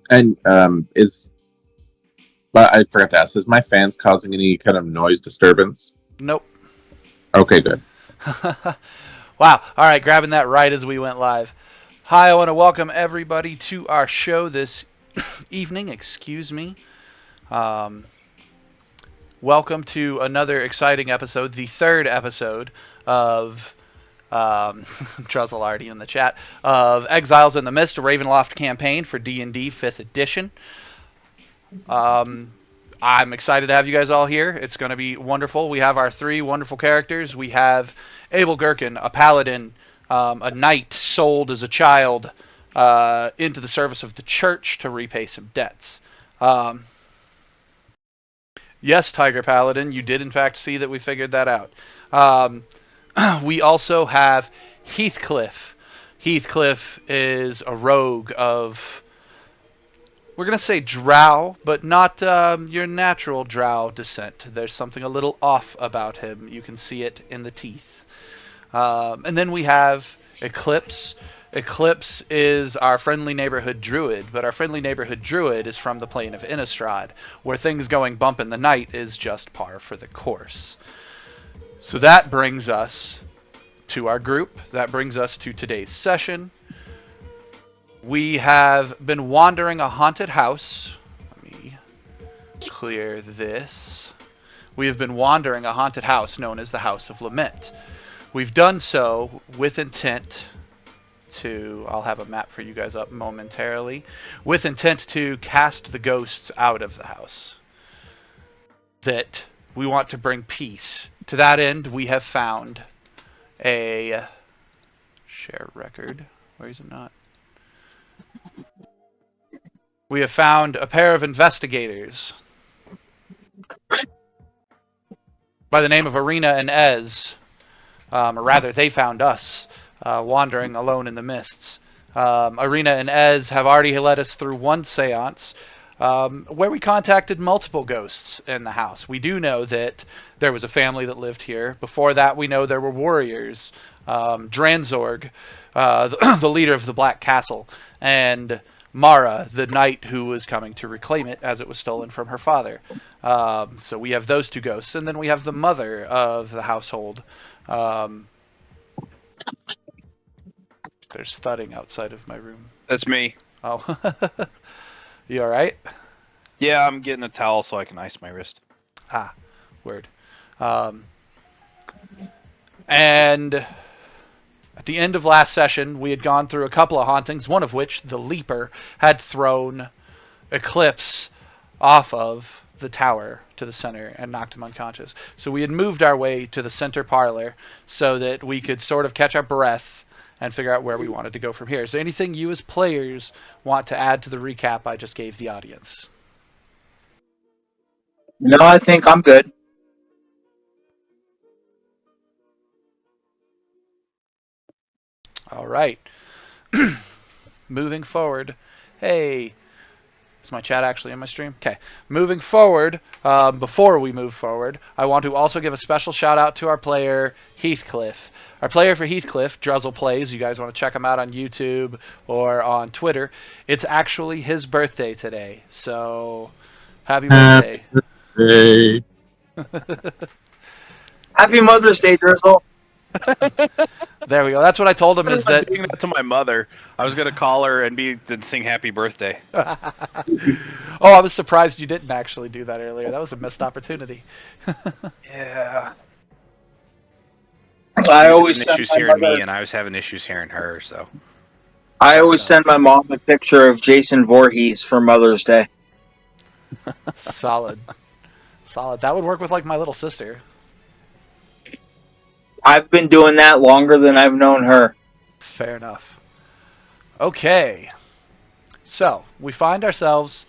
And but I forgot to ask, is my fans causing any kind of noise disturbance? Nope. Okay, good. Wow. All right, grabbing that right as we went live. Hi, I want to welcome everybody to our show this evening. Excuse me. Um, Welcome to another exciting episode, the third episode of Truzzle already in the chat of Exiles in the Mist, a Ravenloft campaign for D&D 5th edition. I'm excited to have you guys all here. It's going to be wonderful. We have our three wonderful characters. We have Abel Gherkin, a paladin, a knight sold as a child into the service of the church to repay some debts. Yes, Tiger Paladin, you did in fact see that we figured that out. Um, we also have Heathcliff. Heathcliff is a rogue of, we're going to say drow, but not your natural drow descent. There's something a little off about him. You can see it in the teeth. And then we have Eclipse. Eclipse is our friendly neighborhood druid, but our friendly neighborhood druid is from the plane of Innistrad, where things going bump in the night is just par for the course. So that brings us to our group. That brings us to today's session. We have been wandering a haunted house. Let me clear this. We have been wandering a haunted house known as the House of Lament. We've done so with intent to, I'll have a map for you guys up momentarily, with intent to cast the ghosts out of the house. That we want to bring peace. To that end, we have found a share record. Where is it not? We have found a pair of investigators by the name of Arena and Ez. Or rather, they found us wandering alone in the mists. Arena and Ez have already led us through one seance where we contacted multiple ghosts in the house. We do know that there was a family that lived here. Before that, we know there were warriors. Dranzorg, the leader of the Black Castle, and Mara, the knight who was coming to reclaim it as it was stolen from her father. So we have those two ghosts. And then we have the mother of the household. There's thudding outside of my room. That's me. Oh. You alright? Yeah, I'm getting a towel so I can ice my wrist. Ah, word. And at the end of last session, we had gone through a couple of hauntings, one of which, the Leaper, had thrown Eclipse off of the tower to the center and knocked him unconscious. So we had moved our way to the center parlor so that we could sort of catch our breath and figure out where we wanted to go from here. Is there anything you as players want to add to the recap I just gave the audience? No, I think I'm good. All right. Moving forward. Hey, is my chat actually in my stream? Okay. Moving forward, before we move forward, I want to also give a special shout out to our player, Heathcliff. Our player for Heathcliff, Druzzle Plays, you guys want to check him out on YouTube or on Twitter. It's actually his birthday today, so happy birthday. Hey. Happy Mother's Day, Drizzle. There we go. That's what I told him, is I'm that... doing that to my mother. I was gonna call her and sing happy birthday. Oh, I was surprised you didn't actually do that earlier. That was a missed opportunity. Yeah. I always having send issues my hearing mother. me, and I was having issues hearing her. So I always send my mom a picture of Jason Voorhees for Mother's Day. Solid. Solid. That would work with, like, my little sister. I've been doing that longer than I've known her. Fair enough. Okay. So, we find ourselves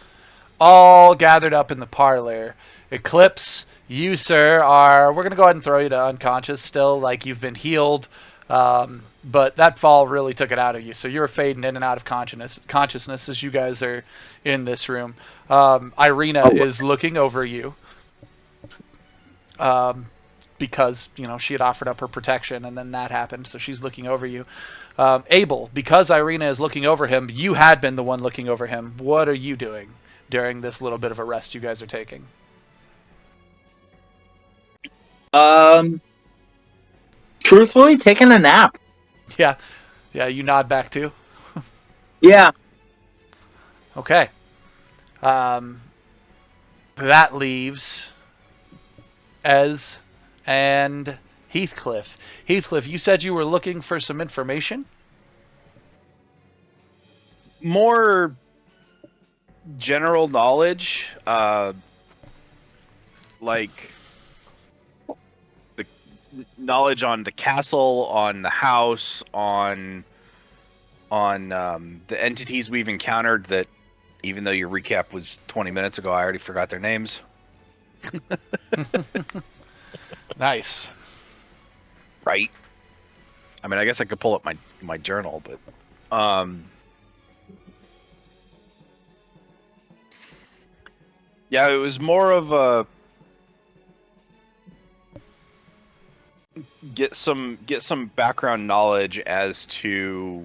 all gathered up in the parlor. Eclipse, you, sir, are... We're going to go ahead and throw you to unconscious still, like you've been healed. But that fall really took it out of you. So you're fading in and out of consciousness as you guys are in this room. Irina is looking over you. Because, you know, she had offered up her protection and then that happened. So she's looking over you. Abel, because Irina is looking over him, you had been the one looking over him. What are you doing during this little bit of a rest you guys are taking? Truthfully, taking a nap. Yeah, you nod back too. Yeah. Okay. That leaves Ez and Heathcliff. Heathcliff, you said you were looking for some information? More general knowledge, like the knowledge on the castle, on the house, on the entities we've encountered that, even though your recap was 20 minutes ago, I already forgot their names. Nice. Right. I mean, I guess I could pull up my journal, but yeah, it was more of a get some background knowledge as to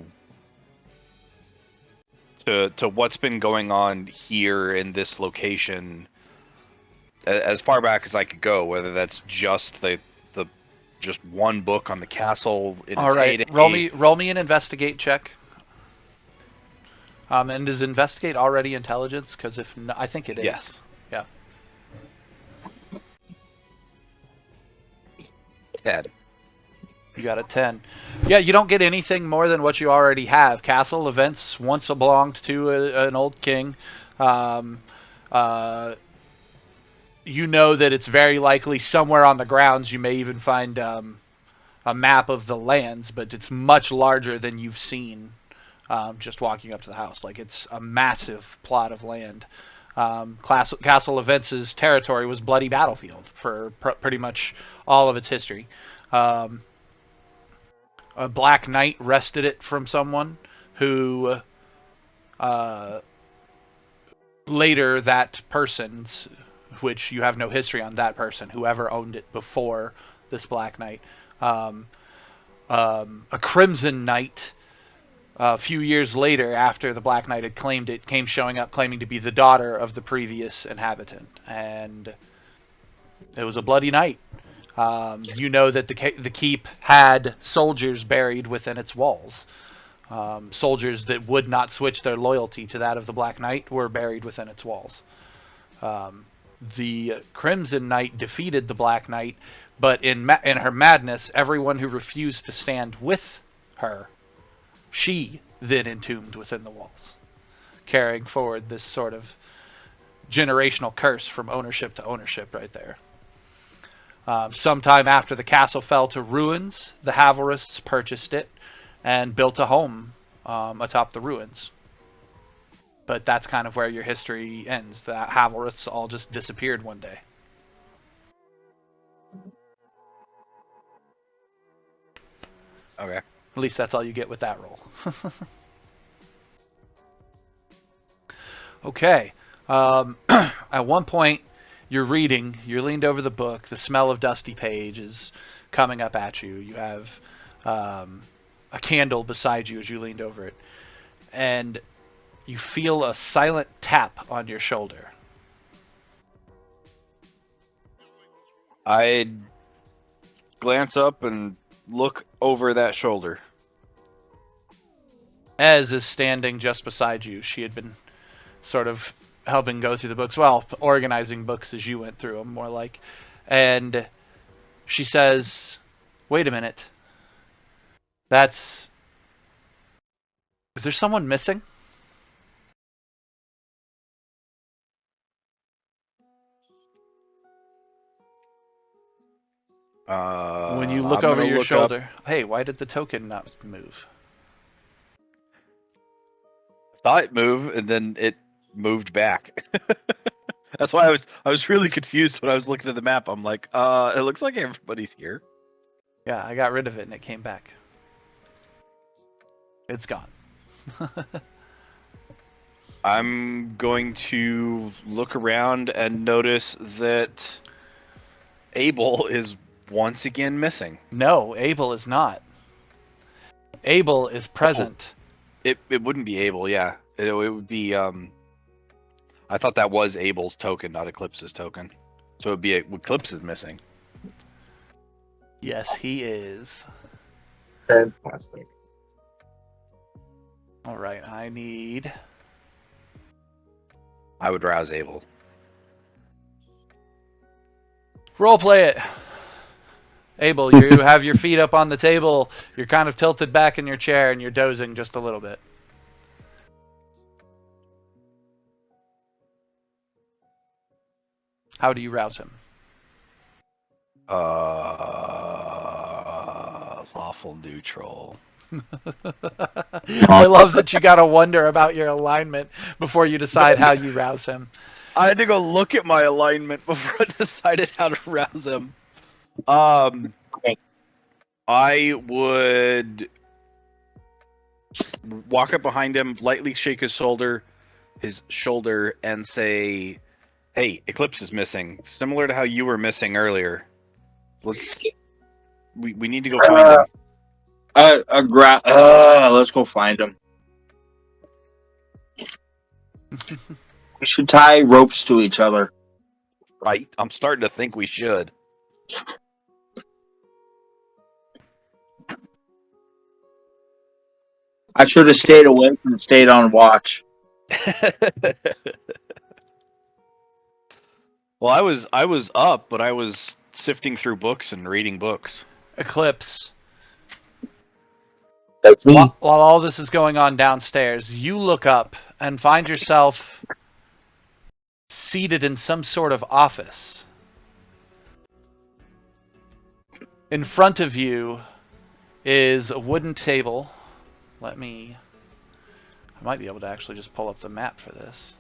what's been going on here in this location as far back as I could go, whether that's just the just one book on the castle in All its right, heyday. roll me an investigate check. And is investigate already intelligence? Because if no, I think it is. Yes. Yeah. 10. You got a 10. Yeah, you don't get anything more than what you already have. Castle events once belonged to an old king. You know that it's very likely somewhere on the grounds you may even find a map of the lands, but it's much larger than you've seen just walking up to the house. Like, it's a massive plot of land. Castle Events' territory was bloody battlefield for pretty much all of its history. A Black Knight wrested it from someone who later that person's, which you have no history on that person, whoever owned it before this Black Knight. A Crimson Knight, a few years later, after the Black Knight had claimed it, came showing up claiming to be the daughter of the previous inhabitant. And it was a bloody night. You know that the keep had soldiers buried within its walls. Soldiers that would not switch their loyalty to that of the Black Knight were buried within its walls. The Crimson Knight defeated the Black Knight, but in her madness, everyone who refused to stand with her, she then entombed within the walls, carrying forward this sort of generational curse from ownership to ownership right there. Sometime after the castle fell to ruins, the Haverists purchased it and built a home atop the ruins. But that's kind of where your history ends. The Haverists all just disappeared one day. Okay. At least that's all you get with that roll. Okay. At one point, you're reading, you're leaned over the book, the smell of dusty page is coming up at you. You have a candle beside you as you leaned over it. And you feel a silent tap on your shoulder. I glance up and look over that shoulder. Ez is standing just beside you. She had been sort of helping go through the books. Well, organizing books as you went through them, more like. And she says, "Wait a minute. Is there someone missing?" When you look I'm over gonna your look shoulder, hey, why did the token not move? Saw it move, and then it moved back. That's why I was really confused when I was looking at the map. I'm like, it looks like everybody's here. Yeah, I got rid of it and it came back. It's gone. I'm going to look around and notice that Abel is once again missing. No, Abel is not. Abel is present. It wouldn't be Abel, yeah. It would be I thought that was Abel's token, not Eclipse's token. So it would be Eclipse is missing. Yes, he is. Fantastic. All right, I would rouse Abel. role play it. Abel, you have your feet up on the table. You're kind of tilted back in your chair, and you're dozing just a little bit. How do you rouse him? Lawful neutral. I love that you gotta wonder about your alignment before you decide how you rouse him. I had to go look at my alignment before I decided how to rouse him. I would walk up behind him, lightly shake his shoulder, and say, "Hey, Eclipse is missing. Similar to how you were missing earlier. We need to go find him." Let's go find him. We should tie ropes to each other. Right? I'm starting to think we should. I should have stayed awake and stayed on watch. Well, I was up, but I was sifting through books and reading books. Eclipse. That's me. While all this is going on downstairs, you look up and find yourself seated in some sort of office. In front of you is a wooden table. I might be able to actually just pull up the map for this.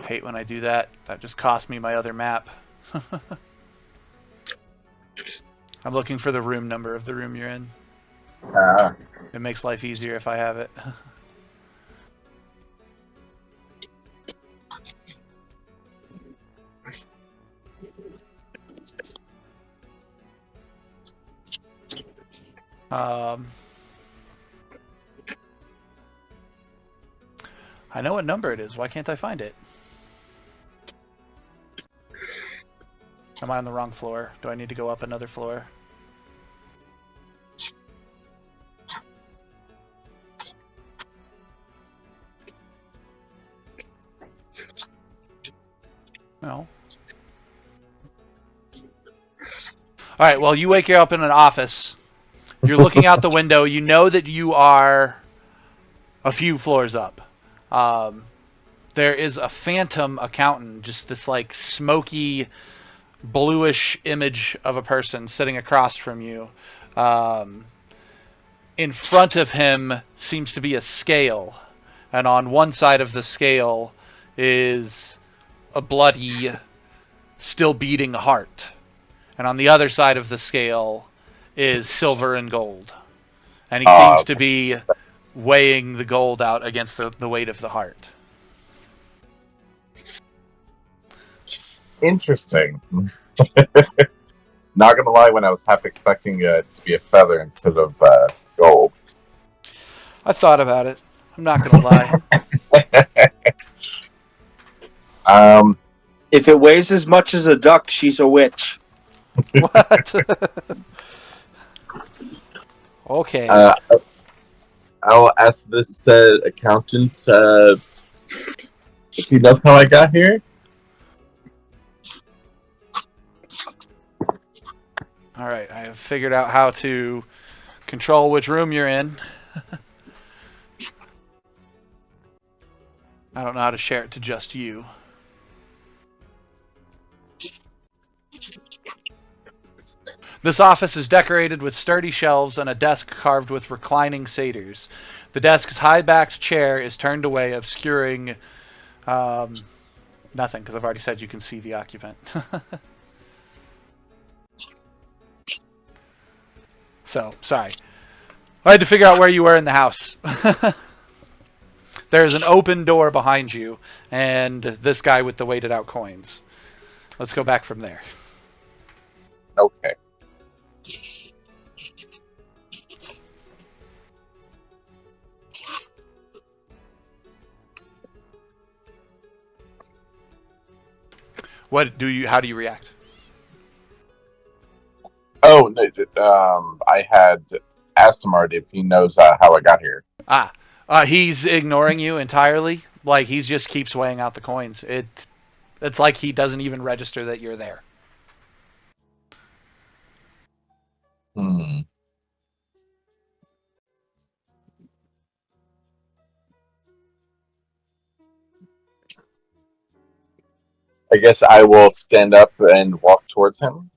Hate when I do that. That just cost me my other map. I'm looking for the room number of the room you're in. It makes life easier if I have it. I know what number it is. Why can't I find it? Am I on the wrong floor? Do I need to go up another floor? No. Alright, well, you wake up in an office. You're looking out the window. You know that you are a few floors up. There is a phantom accountant, just this like smoky, bluish image of a person sitting across from you. In front of him seems to be a scale, and on one side of the scale is a bloody, still beating heart, and on the other side of the scale is silver and gold, and he seems to be weighing the gold out against the weight of the heart. Interesting. Not gonna lie, when I was half expecting it to be a feather instead of gold. I thought about it. I'm not gonna lie. If it weighs as much as a duck, she's a witch. What? Okay. I'll ask this accountant if he knows how I got here. Alright, I have figured out how to control which room you're in. I don't know how to share it to just you. This office is decorated with sturdy shelves and a desk carved with reclining satyrs. The desk's high-backed chair is turned away, obscuring nothing, because I've already said you can see the occupant. So, sorry. I had to figure out where you were in the house. There's an open door behind you, and this guy with the weighted out coins. Let's go back from there. Okay. What do you? How do you react? Oh, I had asked him already if he knows how I got here. He's ignoring you entirely. Like he just keeps weighing out the coins. It's like he doesn't even register that you're there. Hmm. I guess I will stand up and walk towards him.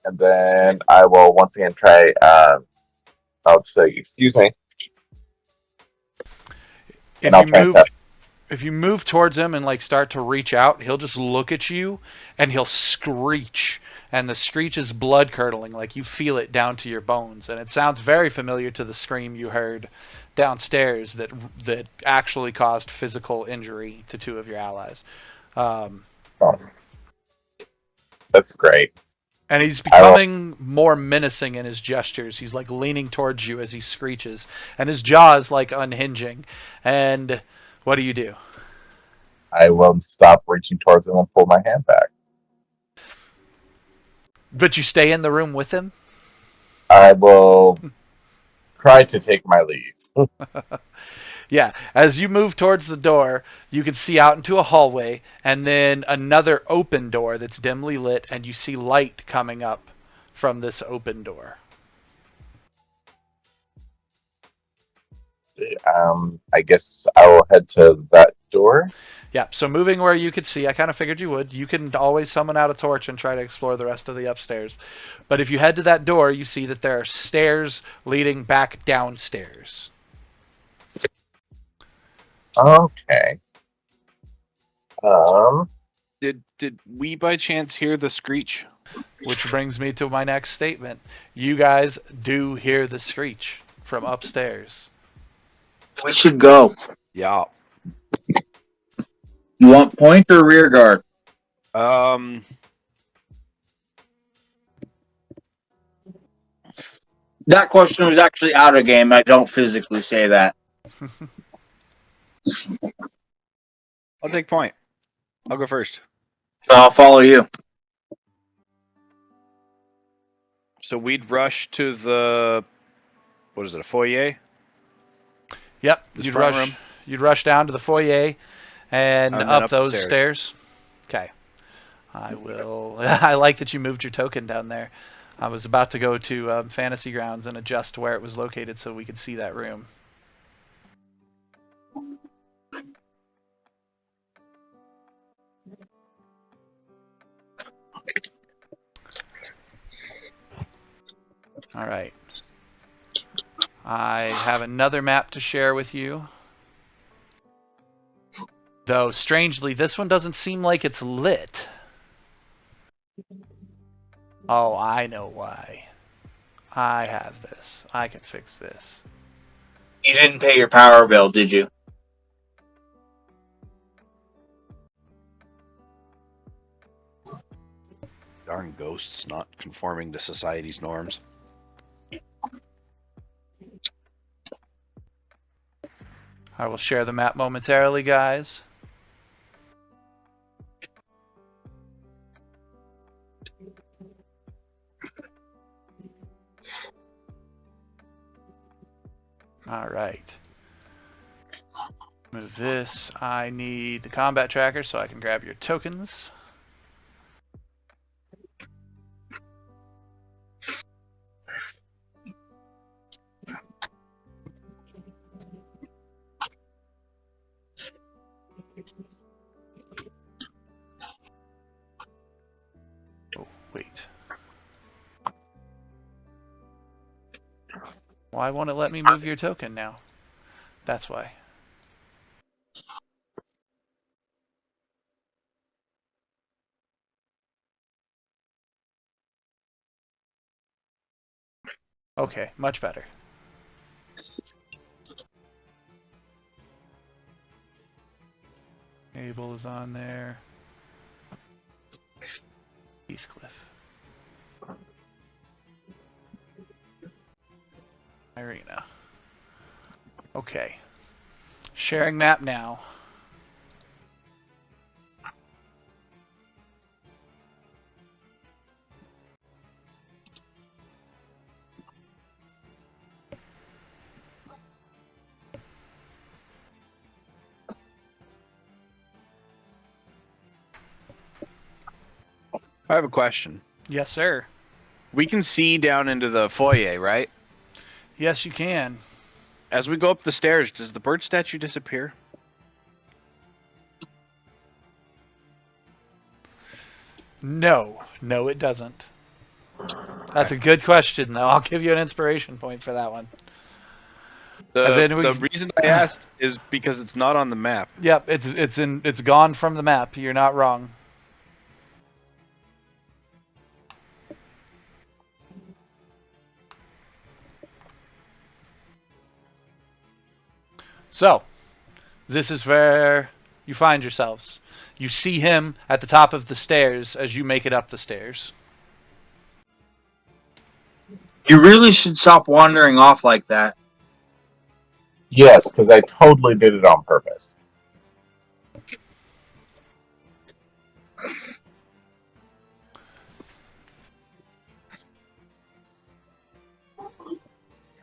And then I will once again try, I'll say, excuse me. And I'll try and tap. If you move towards him and like start to reach out, he'll just look at you and he'll screech. And the screech is blood curdling, like you feel it down to your bones. And it sounds very familiar to the scream you heard downstairs that actually caused physical injury to two of your allies. Oh, that's great. And he's becoming more menacing in his gestures. He's like leaning towards you as he screeches, and his jaw is like unhinging. And what do? I will stop reaching towards him and pull my hand back. But you stay in the room with him? I will try to take my leave. Yeah, as you move towards the door, you can see out into a hallway, and then another open door that's dimly lit, and you see light coming up from this open door. I guess I will head to that door. Yeah, so moving where you could see, I kind of figured you would. You can always summon out a torch and try to explore the rest of the upstairs. But if you head to that door, you see that there are stairs leading back downstairs. Okay. Did we by chance hear the screech? Which brings me to my next statement. You guys do hear the screech from upstairs. We should go. Yeah. You want point or rear guard? That question was actually out of game. I don't physically say that. I'll take point. I'll go first. I'll follow you. So we'd rush to the, what is it, a foyer? Yep, This front room? You'd rush down to the foyer and then up up the those stairs. stairs. Okay. I will. I like that you moved your token down there. I was about to go to Fantasy Grounds and adjust where it was located so we could see that room. All right. I have another map to share with you. Though, strangely, this one doesn't seem like it's lit. Oh, I know why. I have this. I can fix this. You didn't pay your power bill, did you? Darn ghosts not conforming to society's norms. I will share the map momentarily, guys. All right. Move this. I need the combat tracker so I can grab your tokens. Oh, wait. Why won't it let me move your token now? That's why. Okay, much better. Abel is on there. Heathcliff. Irina. Okay. Sharing map now. I have a question. Yes, sir. We can see down into the foyer, right? Yes, you can. As we go up the stairs, does the bird statue disappear? No, it doesn't. That's a good question, though. I'll give you an inspiration point for that one. The reason I asked is because it's not on the map. Yep, it's gone from the map. You're not wrong. So, this is where you find yourselves. You see him at the top of the stairs as you make it up the stairs. You really should stop wandering off like that. Yes, because I totally did it on purpose.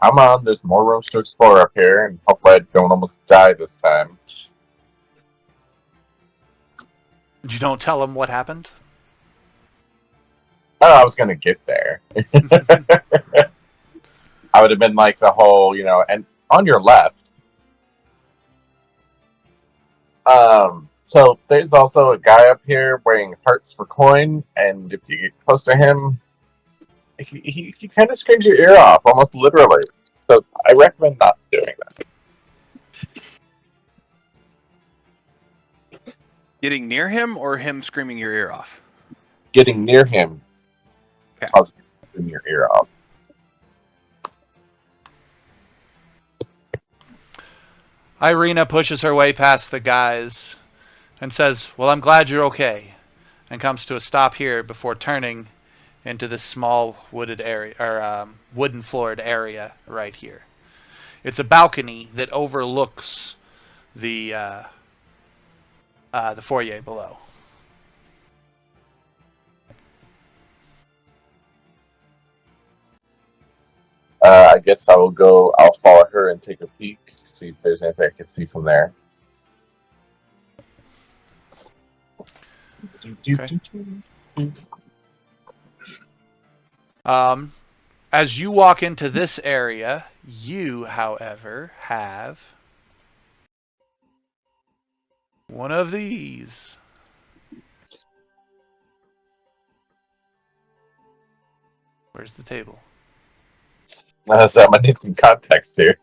Come on, there's more rooms to explore up here, and hopefully I don't almost die this time. You don't tell him what happened? Oh, I was gonna get there. I would have been like the whole, and on your left. So there's also a guy up here wearing hearts for coin, and if you get close to him, he kind of screams your ear off, almost literally. So I recommend not doing that. Getting near him or him screaming your ear off? Getting near him causes you to scream your ear off. Irina pushes her way past the guys and says, "Well, I'm glad you're okay," and comes to a stop here before turning into this small wooded area, or wooden floored area right here. It's a balcony that overlooks the foyer below. I guess I'll follow her and take a peek, see if there's anything I can see from there. Okay. As you walk into this area, you, however, have one of these. Where's the table? So I need some context here.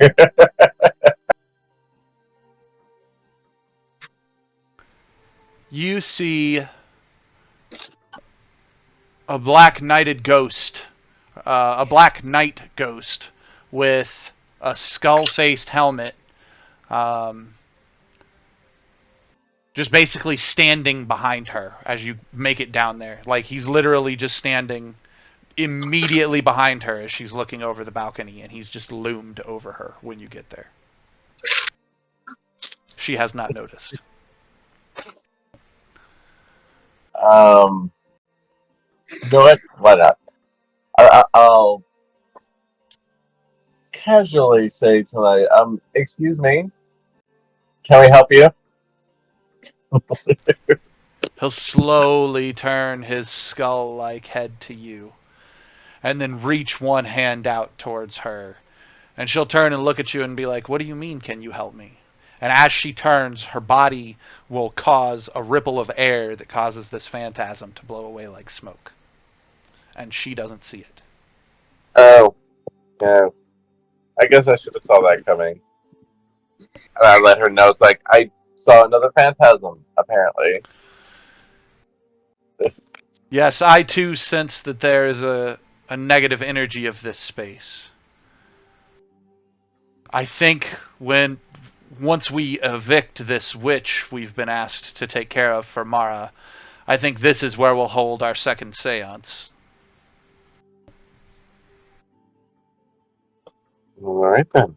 You see a black knighted ghost, a black knight ghost with a skull-faced helmet, just basically standing behind her as you make it down there. Like, he's literally just standing immediately behind her as she's looking over the balcony, and he's just loomed over her when you get there. She has not noticed. You know what? Why not? I'll casually say tonight, excuse me, can we help you? He'll slowly turn his skull-like head to you, and then reach one hand out towards her. And she'll turn and look at you and be like, "What do you mean, can you help me?" And as she turns, her body will cause a ripple of air that causes this phantasm to blow away like smoke. And she doesn't see it. Oh, yeah. I guess I should have saw that coming. And I let her know, it's like, I saw another phantasm, apparently. Yes, I too sense that there is a negative energy of this space. I think once we evict this witch we've been asked to take care of for Mara, I think this is where we'll hold our second seance. All right then.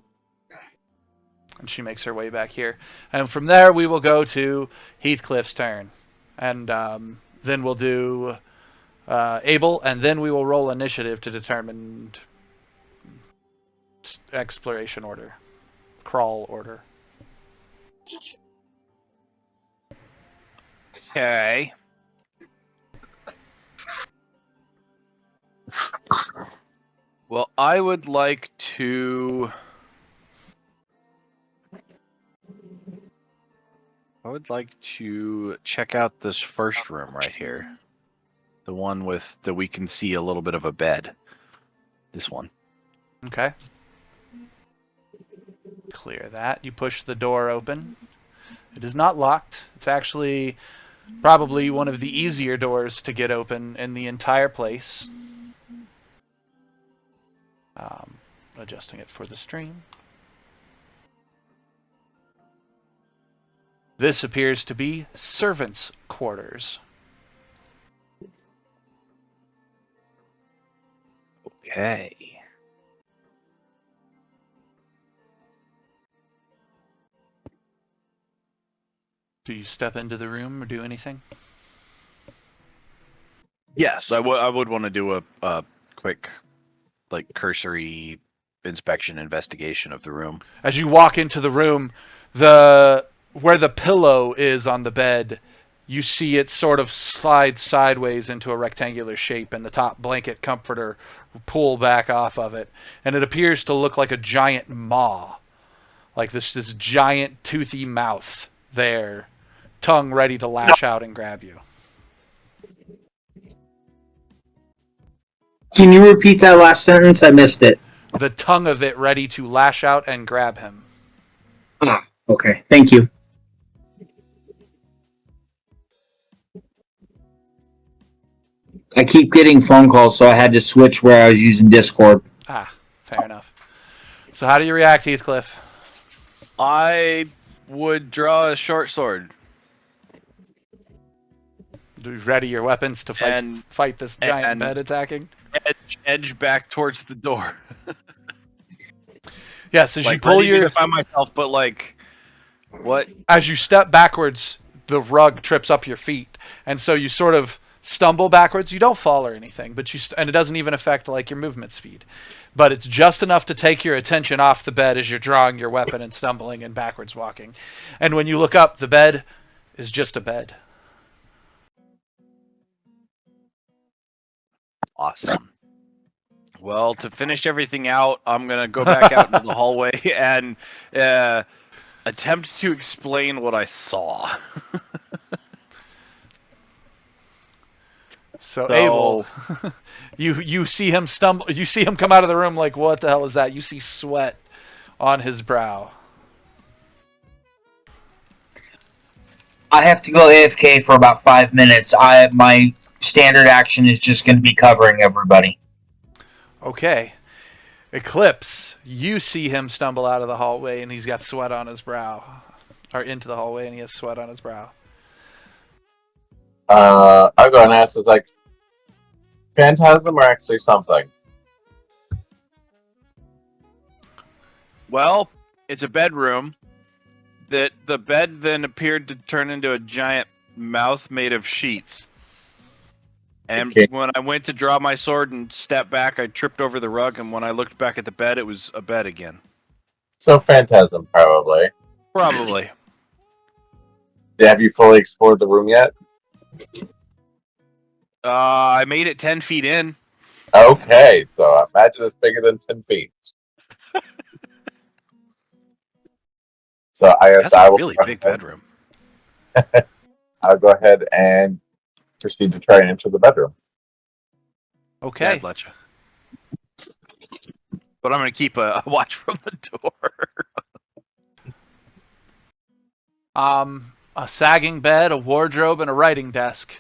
And she makes her way back here. And from there, we will go to Heathcliff's turn. And then we'll do Abel, and then we will roll initiative to determine exploration order, crawl order. Okay. Well, I would like to check out this first room right here. The one that we can see a little bit of a bed. This one. Okay. Clear that. You push the door open. It is not locked. It's actually probably one of the easier doors to get open in the entire place. Adjusting it for the stream. This appears to be servants' quarters. Okay. Do you step into the room or do anything? Yes, I would want to do a quick, like, cursory inspection investigation of the room. As you walk into the room, where the pillow is on the bed, you see it sort of slide sideways into a rectangular shape, and the top blanket comforter pull back off of it, and it appears to look like a giant maw, like this giant toothy mouth there, tongue ready to lash out and grab you. Can you repeat that last sentence? I missed it. The tongue of it ready to lash out and grab him. Okay, thank you. I keep getting phone calls, so I had to switch where I was using Discord. Ah, fair enough. So how do you react, Heathcliff? I would draw a short sword. Do you ready your weapons to fight this giant bed attacking? Edge back towards the door. Yes, as like, you pull ready to defend myself, but like, what? As you step backwards, the rug trips up your feet, and so you sort of stumble backwards. You don't fall or anything, but and it doesn't even affect like your movement speed. But it's just enough to take your attention off the bed as you're drawing your weapon and stumbling and backwards walking. And when you look up, the bed is just a bed. Awesome. Well, to finish everything out, I'm gonna go back out into the hallway and attempt to explain what I saw. So Abel, you see him stumble. You see him come out of the room like, what the hell is that? You see sweat on his brow. I have to go AFK for about 5 minutes. My standard action is just going to be covering everybody. Okay. Eclipse, you see him stumble out of the hallway and he's got sweat on his brow. Or into the hallway and he has sweat on his brow. I'll go and ask, is like phantasm or actually something? Well, it's a bedroom. That the bed then appeared to turn into a giant mouth made of sheets. And when I went to draw my sword and step back, I tripped over the rug, and when I looked back at the bed, it was a bed again. So phantasm, probably. Probably. Have you fully explored the room yet? I made it 10 feet in. Okay, so imagine it's bigger than 10 feet. So I guess That's a really big bedroom. I'll go ahead and proceed to try and enter the bedroom. Okay. Yeah, I'd let you. But I'm going to keep a watch from the door. A sagging bed, a wardrobe, and a writing desk.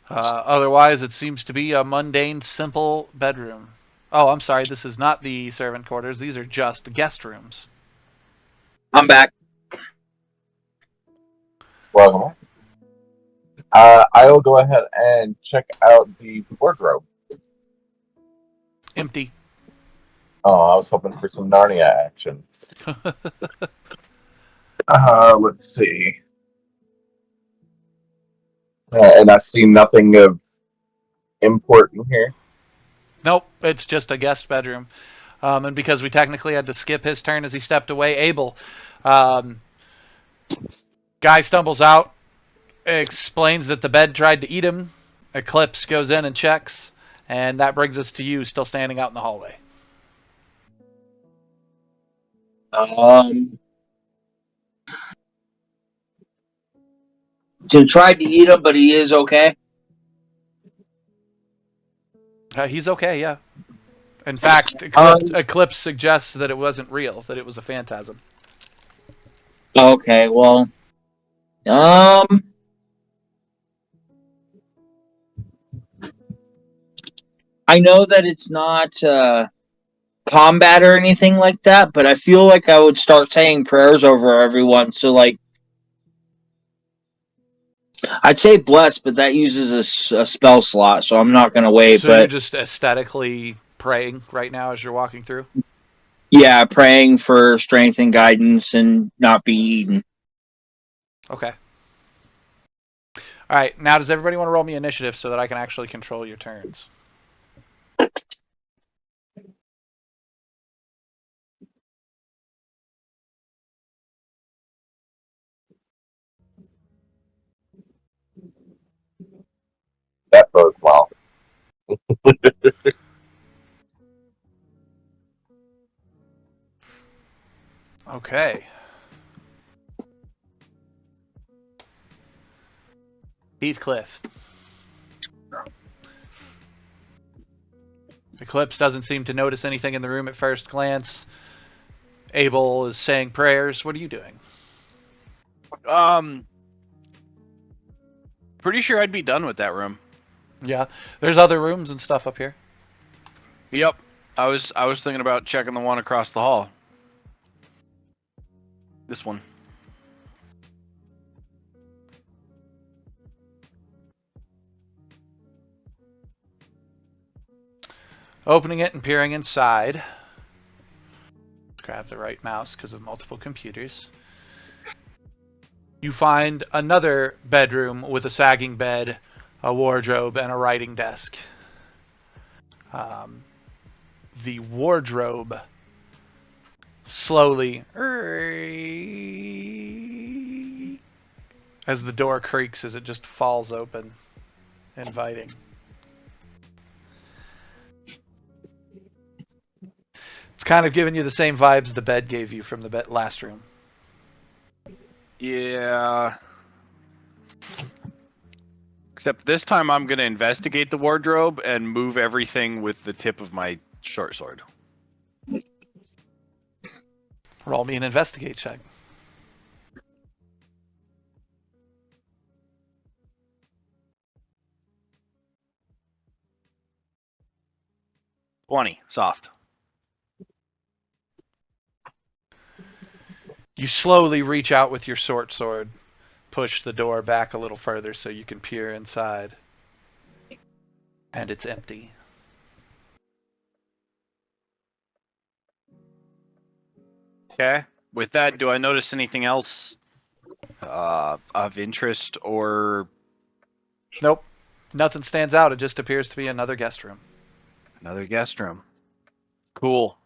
Otherwise, it seems to be a mundane, simple bedroom. Oh, I'm sorry. This is not the servant quarters. These are just guest rooms. I'm back. Welcome. I will go ahead and check out the wardrobe. Empty. Oh, I was hoping for some Narnia action. Let's see. And I see nothing of import in here. Nope, it's just a guest bedroom. And because we technically had to skip his turn as he stepped away, Abel, guy stumbles out, explains that the bed tried to eat him. Eclipse goes in and checks, and that brings us to you, still standing out in the hallway. Tried to eat him, but he is okay. He's okay, yeah. In fact, Eclipse suggests that it wasn't real, that it was a phantasm. Okay, well, I know that it's not combat or anything like that, but I feel like I would start saying prayers over everyone. So, like, I'd say bless, but that uses a spell slot, so I'm not gonna wait. So but you're just aesthetically praying right now as you're walking through? yeah, praying for strength and guidance and not be eaten. Okay. All right, now does everybody want to roll me initiative so that I can actually control your turns? That bodes well. Okay. Heathcliff. Eclipse doesn't seem to notice anything in the room at first glance. Abel is saying prayers. What are you doing? Pretty sure I'd be done with that room. Yeah, there's other rooms and stuff up here. Yep. I was thinking about checking the one across the hall. This one. Opening it and peering inside. Grab the right mouse because of multiple computers. You find another bedroom with a sagging bed, a wardrobe, and a writing desk. The wardrobe slowly, as the door creaks as it just falls open, inviting. It's kind of giving you the same vibes the bed gave you from the last room. Yeah. Except this time I'm going to investigate the wardrobe and move everything with the tip of my short sword. Roll me an investigate check. Soft. You slowly reach out with your short sword, push the door back a little further so you can peer inside. And it's empty. Okay. With that, do I notice anything else of interest or... Nope. Nothing stands out. It just appears to be another guest room. Another guest room. Cool.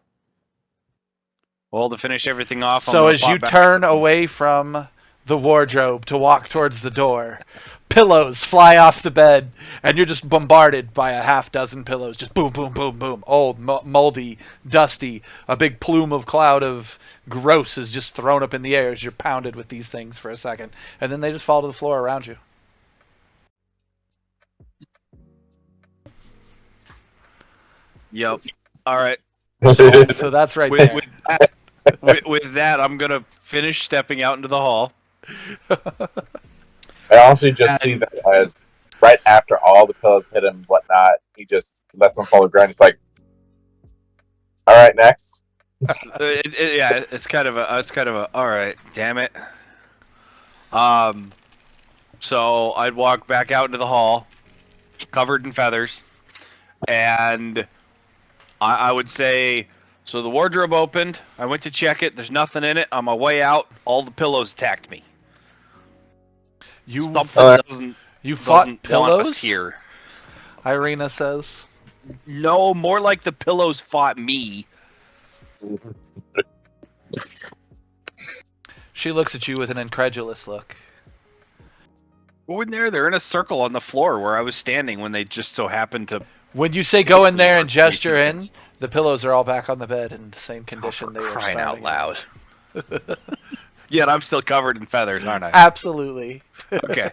Well, to finish everything off, So as you turn away from the wardrobe to walk towards the door, pillows fly off the bed, and you're just bombarded by a half dozen pillows. Just boom, boom, boom, boom. Old, moldy, dusty. A big plume of cloud of gross is just thrown up in the air as you're pounded with these things for a second. And then they just fall to the floor around you. Yep. All right. So that's right there. With that, I'm going to finish stepping out into the hall. I honestly just see that as right after all the pillows hit him and whatnot, he just lets them fall to the ground. He's like, All right, next. It's kind of a. All right, damn it. So I'd walk back out into the hall, covered in feathers, and I would say, so the wardrobe opened. I went to check it. There's nothing in it. On my way out, all the pillows attacked me. You Something doesn't fought want us pillows? here. Irina says. No, more like the pillows fought me. She looks at you with an incredulous look. Go in there. They're in a circle on the floor where I was standing when they just so happened to. When you say go in there and gesture in, Seconds. the pillows are all back on the bed in the same condition they were Crying out starting. loud. Yet I'm still covered in feathers, aren't I? Absolutely. Okay.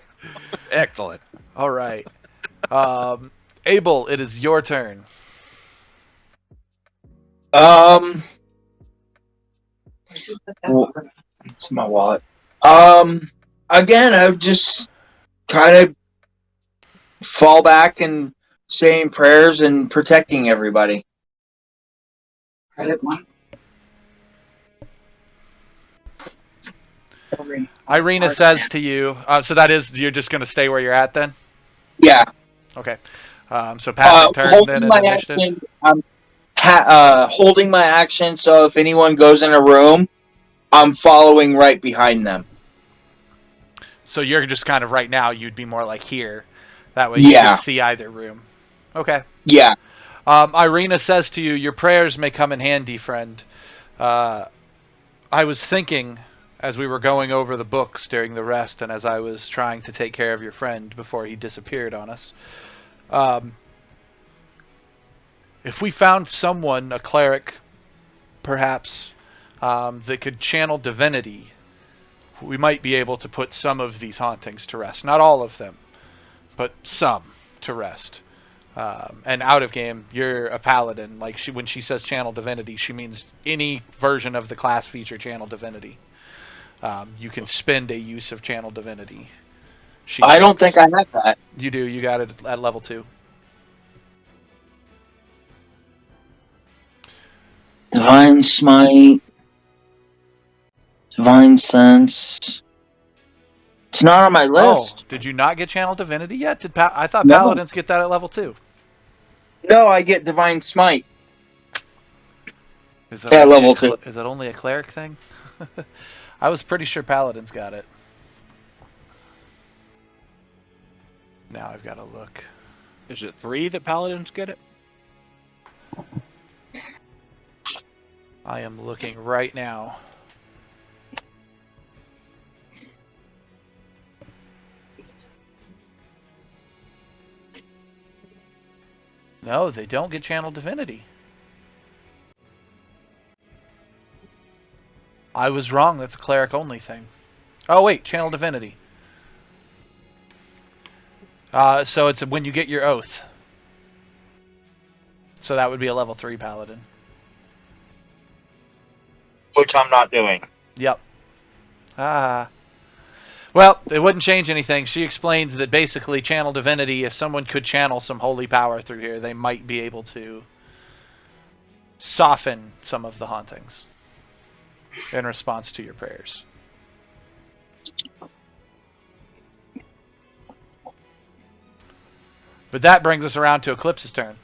Excellent. All right. Abel, it is your turn. Well, it's my wallet. Again, I would just kind of fall back and saying prayers and protecting everybody. Irina says to you, so that is, you're just going to stay where you're at then? Yeah. Okay. So passing turn then in initiative? Action, I'm holding my action, so if anyone goes in a room, I'm following right behind them. So you're just kind of right now, you'd be more like here. That way you can see either room. Okay. Yeah. Irina says to you, your prayers may come in handy, friend. I was thinking as we were going over the books during the rest and as I was trying to take care of your friend before he disappeared on us. If we found someone, a cleric, perhaps, that could channel divinity, we might be able to put some of these hauntings to rest. Not all of them, but some to rest. And out of game, you're a paladin. Like when she says channel divinity, she means any version of the class feature channel divinity. You can spend a use of channel divinity. I don't think I have that. You do. You got it at level 2. Divine Smite. Divine Sense. It's not on my list. Oh, did you not get channel divinity yet? I thought No. paladins get that at level 2. No, I get Divine Smite. Is that at level 2. Is that only a cleric thing? I was pretty sure paladins got it. Now I've got to look. Is it 3 that paladins get it? I am looking right now. No, they don't get channel divinity. I was wrong. That's a cleric only thing. Oh wait, channel divinity. So it's when you get your oath. So that would be a level 3 paladin. Which I'm not doing. Yep. Well, it wouldn't change anything. She explains that basically channel divinity, if someone could channel some holy power through here, they might be able to soften some of the hauntings in response to your prayers. But that brings us around to Eclipse's turn.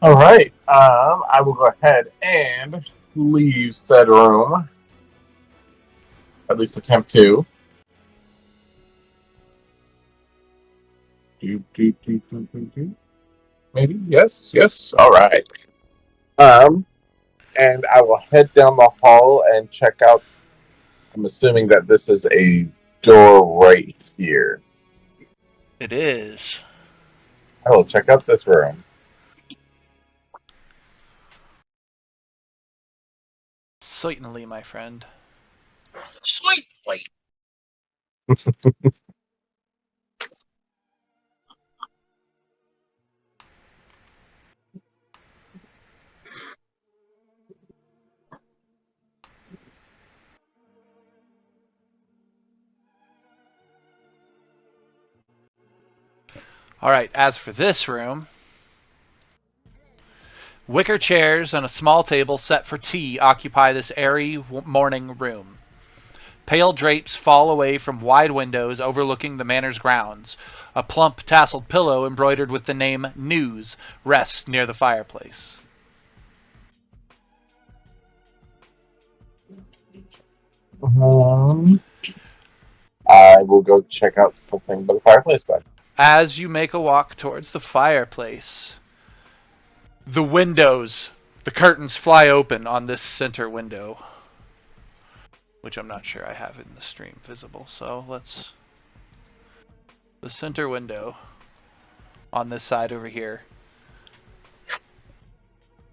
All right. I will go ahead and leave said room. At least attempt to. Maybe? Yes. All right. And I will head down the hall and check out. I'm assuming that this is a door right here. It is. I will check out this room. Certainly, my friend. Sweetly. All right, as for this room, Wicker chairs and a small table set for tea occupy this airy morning room. Pale drapes fall away from wide windows overlooking the manor's grounds. A plump tasseled pillow embroidered with the name News rests near the fireplace. I will go check out the thing by the fireplace then. As you make a walk towards the fireplace, the windows, the curtains fly open on this center window, which I'm not sure I have in the stream visible. So let's... The center window on this side over here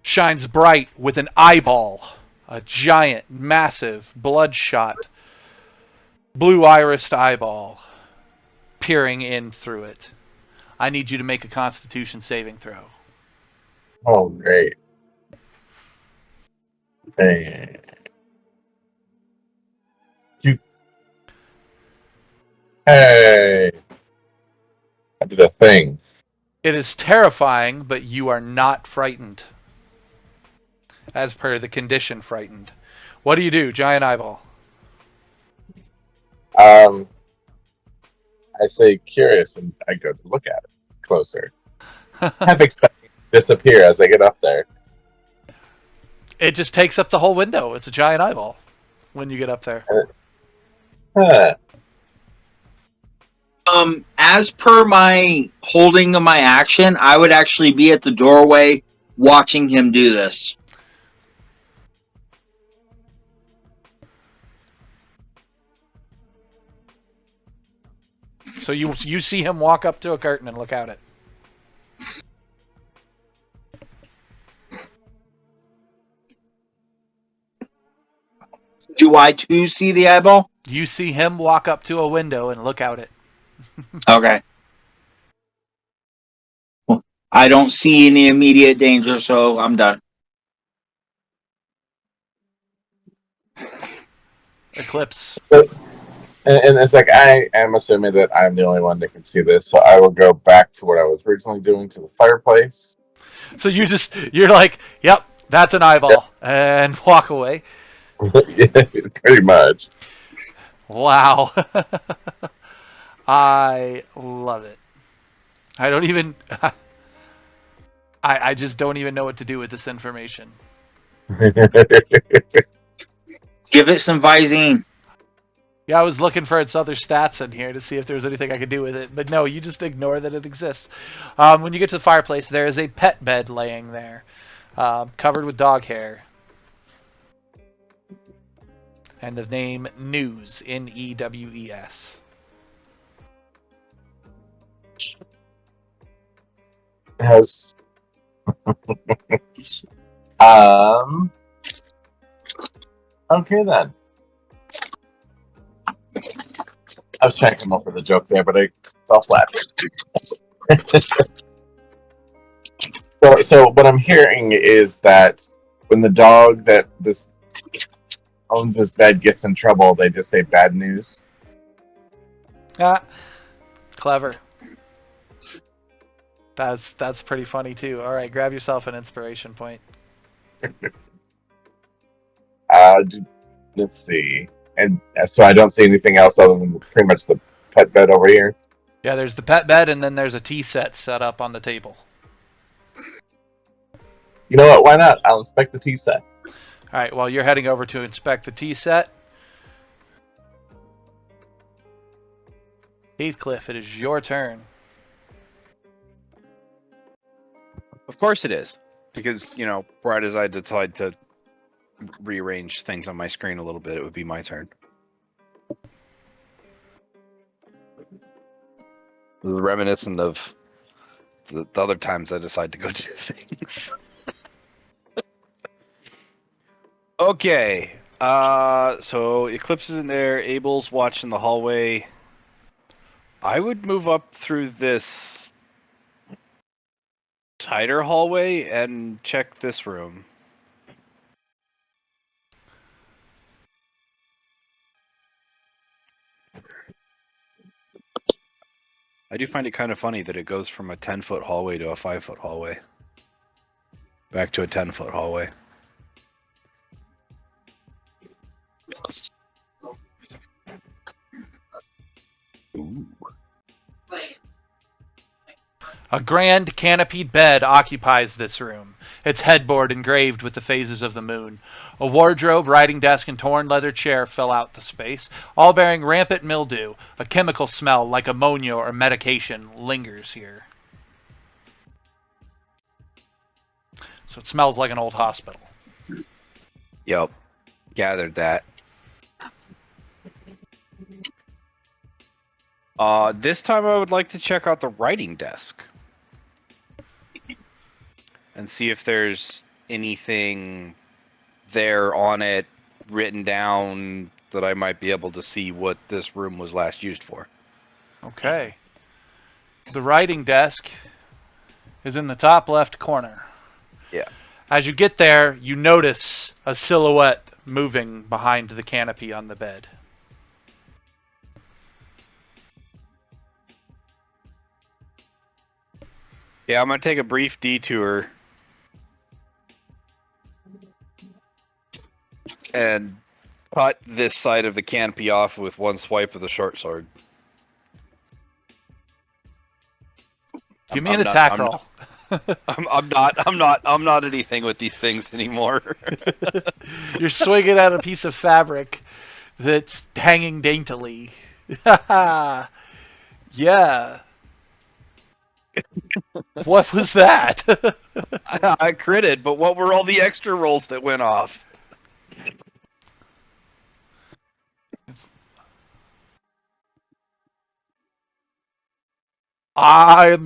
shines bright with an eyeball, a giant, massive, bloodshot, blue-irised eyeball peering in through it. I need you to make a Constitution saving throw. Oh, great. Hey. Hey. I did a thing. It is terrifying, but you are not frightened. As per the condition, frightened. What do you do, giant eyeball? I say curious, and I go to look at it closer. Half expecting it to disappear as I get up there. It just takes up the whole window. It's a giant eyeball when you get up there. Huh. As per my holding of my action, I would actually be at the doorway watching him do this. So you see him walk up to a curtain and look out it. Do I too see the eyeball? You see him walk up to a window and look out it. Okay. Well, I don't see any immediate danger, so I'm done. Eclipse. And it's like I am assuming that I'm the only one that can see this, so I will go back to what I was originally doing to the fireplace. So you're like, yep, that's an eyeball, and walk away. Yeah, pretty much. Wow. I love it. I don't even... I just don't even know what to do with this information. Give it some Visine. Yeah, I was looking for its other stats in here to see if there was anything I could do with it. But no, you just ignore that it exists. When you get to the fireplace, there is a pet bed laying there, covered with dog hair. And the name News, News. Has okay then. I was trying to come up with a joke there, but I fell flat. So what I'm hearing is that when the dog that this owns this bed gets in trouble, they just say bad news. Ah, clever. That's pretty funny too. All right, grab yourself an inspiration point. Let's see. And so I don't see anything else other than pretty much the pet bed over here. Yeah, there's the pet bed, and then there's a tea set up on the table. You know what? Why not? I'll inspect the tea set. All right, well, you're heading over to inspect the tea set. Heathcliff, it is your turn. Of course it is. Because, right as I decide to rearrange things on my screen a little bit, it would be my turn. This is reminiscent of the other times I decide to go do things. Okay. So Eclipse is in there. Abel's watching the hallway. I would move up through this tighter hallway and check this room. I do find it kind of funny that it goes from a 10-foot hallway to a 5-foot hallway. Back to a 10-foot hallway. Ooh. A grand canopied bed occupies this room, its headboard engraved with the phases of the moon. A wardrobe, writing desk, and torn leather chair fill out the space, all bearing rampant mildew. A chemical smell like ammonia or medication lingers here. So it smells like an old hospital. Yep. Gathered that. This time I would like to check out the writing desk. And see if there's anything there on it written down that I might be able to see what this room was last used for. Okay. The writing desk is in the top left corner. Yeah. As you get there, you notice a silhouette moving behind the canopy on the bed. Yeah, I'm going to take a brief detour and cut this side of the canopy off with one swipe of the short sword. Give me an attack roll. I'm not anything with these things anymore. You're swinging at a piece of fabric that's hanging daintily. Yeah. What was that? I critted, but what were all the extra rolls that went off? There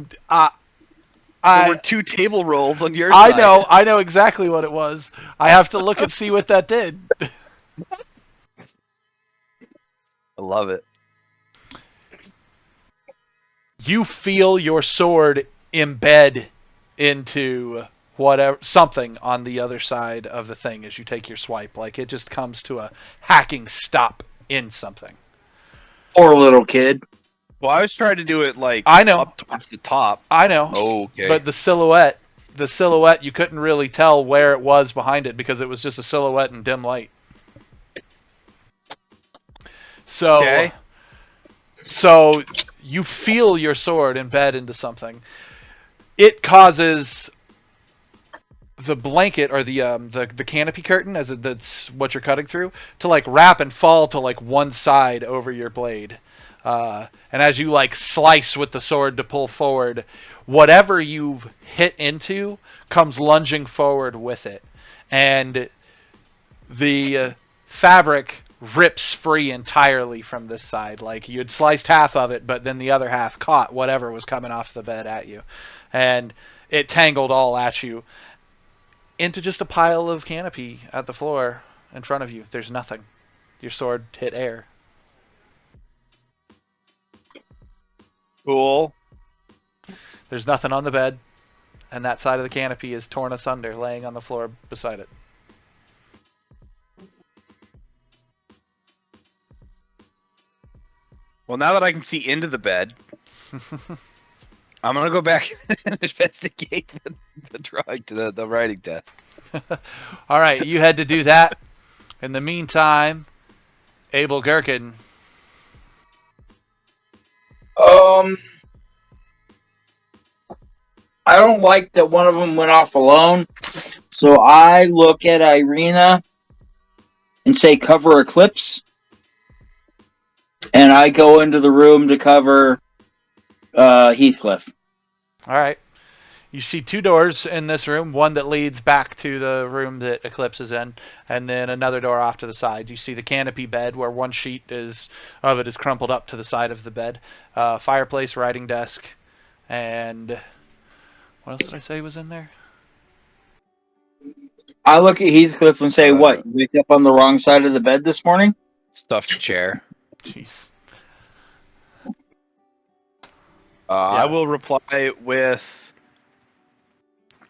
were 2 table rolls on your side. I know exactly what it was. I have to look and see what that did. I love it. You feel your sword embed into whatever something on the other side of the thing as you take your swipe. Like it just comes to a hacking stop in something. Poor little kid. Well, I was trying to do it like I know. up towards the top. I know. Oh, okay. But the silhouette, you couldn't really tell where it was behind it because it was just a silhouette in dim light. So, Okay. So you feel your sword embed into something. It causes the blanket or the canopy curtain, that's what you're cutting through, to like wrap and fall to like one side over your blade. And as you like slice with the sword to pull forward, whatever you've hit into comes lunging forward with it, and the fabric rips free entirely from this side. Like you'd sliced half of it, but then the other half caught whatever was coming off the bed at you, and it tangled all at you into just a pile of canopy at the floor in front of you. There's nothing. Your sword hit air. Cool. There's nothing on the bed, and that side of the canopy is torn asunder, laying on the floor beside it. Well, now that I can see into the bed, I'm gonna go back and investigate the drawing to the writing desk. All right, you had to do that. In the meantime, Abel Gherkin. I don't like that one of them went off alone. So I look at Irina and say cover Eclipse. And I go into the room to cover Heathcliff. All right. You see 2 doors in this room, one that leads back to the room that Eclipse is in, and then another door off to the side. You see the canopy bed where one sheet is crumpled up to the side of the bed. Fireplace, writing desk, and what else did I say was in there? I look at Heathcliff and say, what, you wake up on the wrong side of the bed this morning? Stuffed chair. Jeez. I will reply with,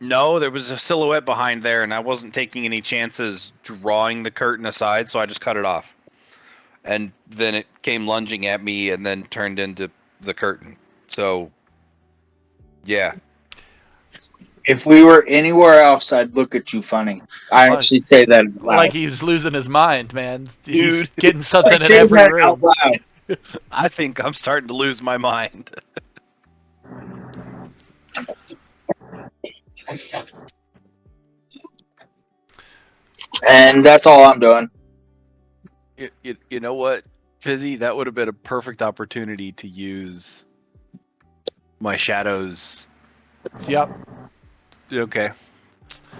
no, there was a silhouette behind there, and I wasn't taking any chances drawing the curtain aside, so I just cut it off. And then it came lunging at me and then turned into the curtain. So, yeah. If we were anywhere else, I'd look at you funny. I Like, actually say that out loud. like he's losing his mind, man. He's Dude. getting I something in say every that out room. loud. I think I'm starting to lose my mind. And that's all I'm doing. You know what, Fizzy? That would have been a perfect opportunity to use my shadows. Yep. Okay.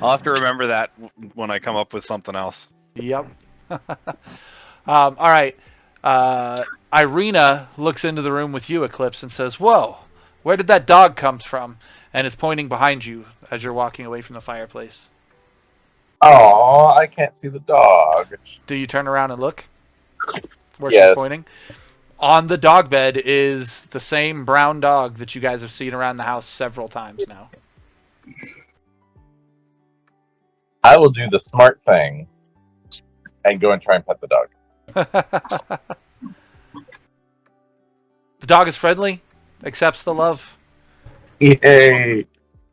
I'll have to remember that when I come up with something else. Yep. All right. Irina looks into the room with you, Eclipse, and says, "Whoa, where did that dog come from?" And is pointing behind you as you're walking away from the fireplace. Oh, I can't see the dog. Do you turn around and look where she's Yes. pointing? On the dog bed is the same brown dog that you guys have seen around the house several times now. I will do the smart thing and go and try and pet the dog. The dog is friendly, accepts the love. Yay!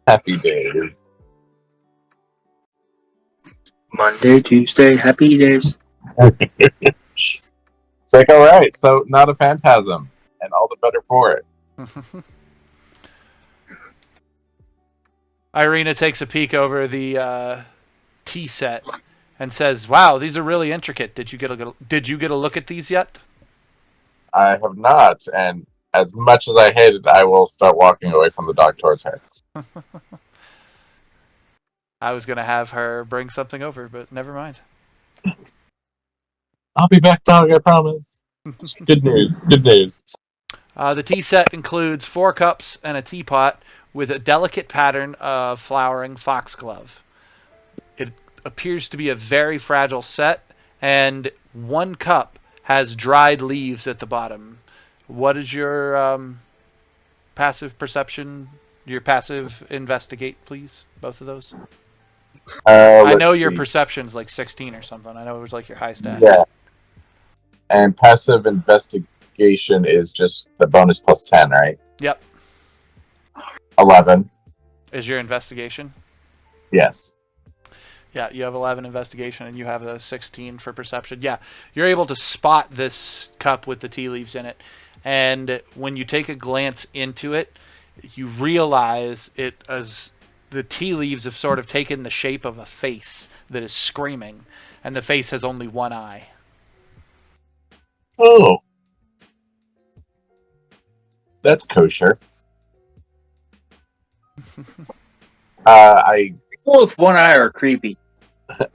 Happy days. Monday, Tuesday, happy days. It's like, all right, so not a phantasm, and all the better for it. Irina takes a peek over the tea set and says, "Wow, these are really intricate. Did you get a look at these yet?" I have not, and as much as I hate it, I will start walking away from the dog towards her. I was gonna have her bring something over, but never mind. I'll be back, dog, I promise. Good news, good news. The tea set includes 4 cups and a teapot with a delicate pattern of flowering foxglove. It appears to be a very fragile set, and 1 cup has dried leaves at the bottom. What is your passive perception? Your passive investigate, please? Both of those. I know your perception's like 16 or something. I know it was like your high stat. Yeah. And passive investigation is just the bonus plus 10, right? Yep. 11. Is your investigation? Yes. Yeah, you have 11 investigation and you have a 16 for perception. Yeah, you're able to spot this cup with the tea leaves in it. And when you take a glance into it, you realize it as the tea leaves have sort of taken the shape of a face that is screaming, and the face has only one eye. Oh. That's kosher. I People with one eye are creepy.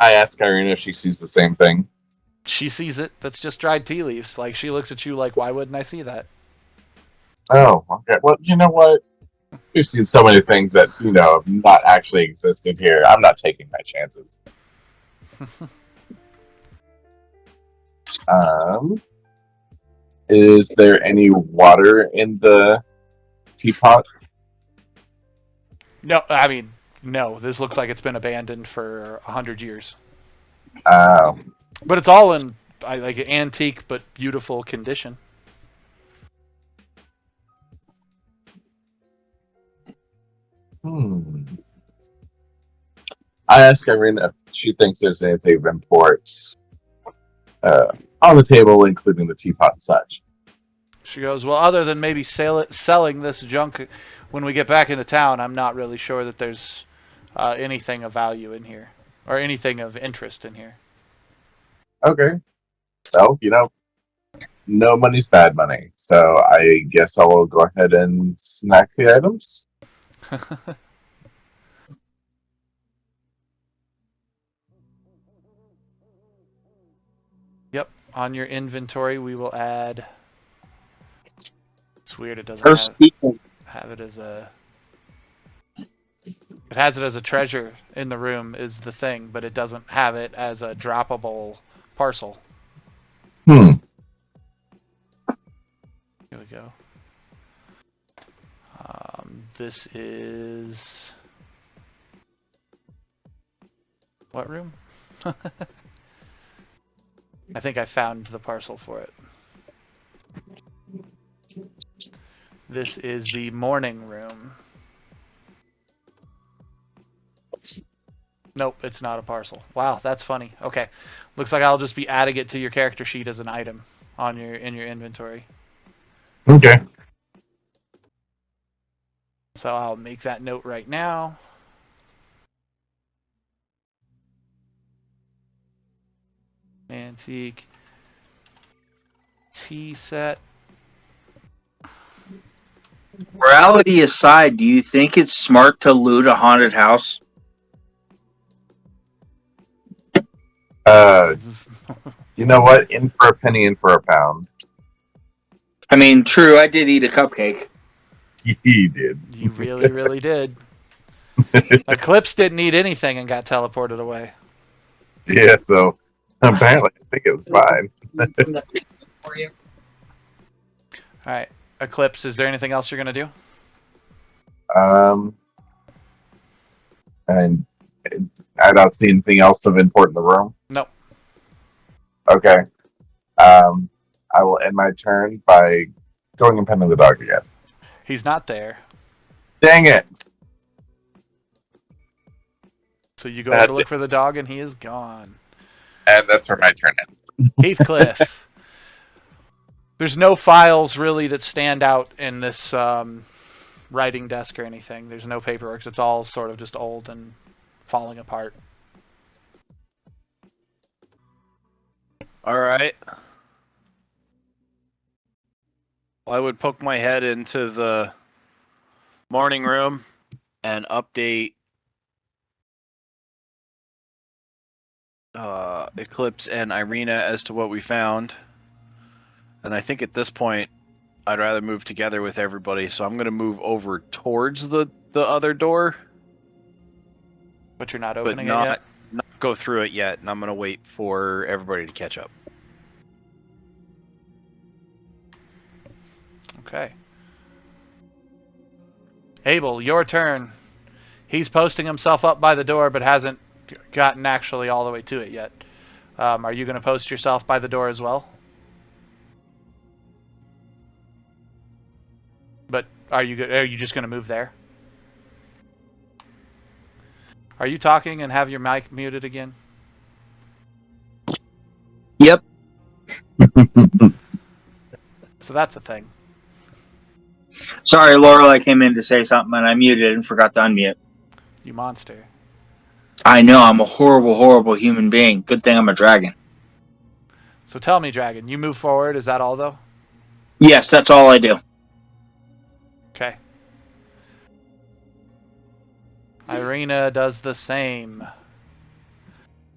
ask Irene if she sees the same thing. She sees it. That's just dried tea leaves. Like, she looks at you like, why wouldn't I see that? Oh, okay. Well, you know what? We've seen so many things that, have not actually existed here. I'm not taking my chances. Is there any water in the teapot? No, I mean, no. This looks like it's been abandoned for 100 years. But it's all in like antique but beautiful condition. I asked Irene if she thinks there's anything of import on the table, including the teapot and such. She goes, well, other than maybe selling this junk when we get back into town, I'm not really sure that there's anything of value in here. Or anything of interest in here. Okay. Well, no money's bad money. So I guess I will go ahead and snack the items. Yep. On your inventory, we will add... It's weird, it doesn't have it as a... It has it as a treasure in the room is the thing, but it doesn't have it as a droppable parcel. Here we go. This is... What room? I think I found the parcel for it. This is the morning room. Nope, it's not a parcel. Wow, that's funny. Okay. Looks like I'll just be adding it to your character sheet as an item on in your inventory. Okay. So I'll make that note right now. Antique tea set. Morality aside, do you think it's smart to loot a haunted house? You know what? In for a penny, in for a pound. I mean, true, I did eat a cupcake. He did. You really, really did. Eclipse didn't eat anything and got teleported away. Yeah, so apparently I think it was fine. Alright. Eclipse, is there anything else you're going to do? And I don't see anything else of import in the room. Nope. Okay. I will end my turn by going and petting the dog again. He's not there. Dang it! So you go in to look for the dog and he is gone. And that's where my turn ends. Heathcliff. There's no files really that stand out in this writing desk or anything. There's no paperwork. It's all sort of just old and falling apart. All right. Well, I would poke my head into the morning room and update Eclipse and Irina as to what we found. And I think at this point, I'd rather move together with everybody, so I'm going to move over towards the other door. But you're not But opening it yet? not go through it yet, and I'm going to wait for everybody to catch up. Okay. Abel, your turn. He's posting himself up by the door, but hasn't gotten actually all the way to it yet. Are you going to post yourself by the door as well? But are you just going to move there? Are you talking and have your mic muted again? Yep. So that's a thing. Sorry, Laurel, I came in to say something and I muted and forgot to unmute. You monster. I know, I'm a horrible, horrible human being. Good thing I'm a dragon. So tell me, Dragon, you move forward. Is that all, though? Yes, that's all I do. Okay. Irina does the same.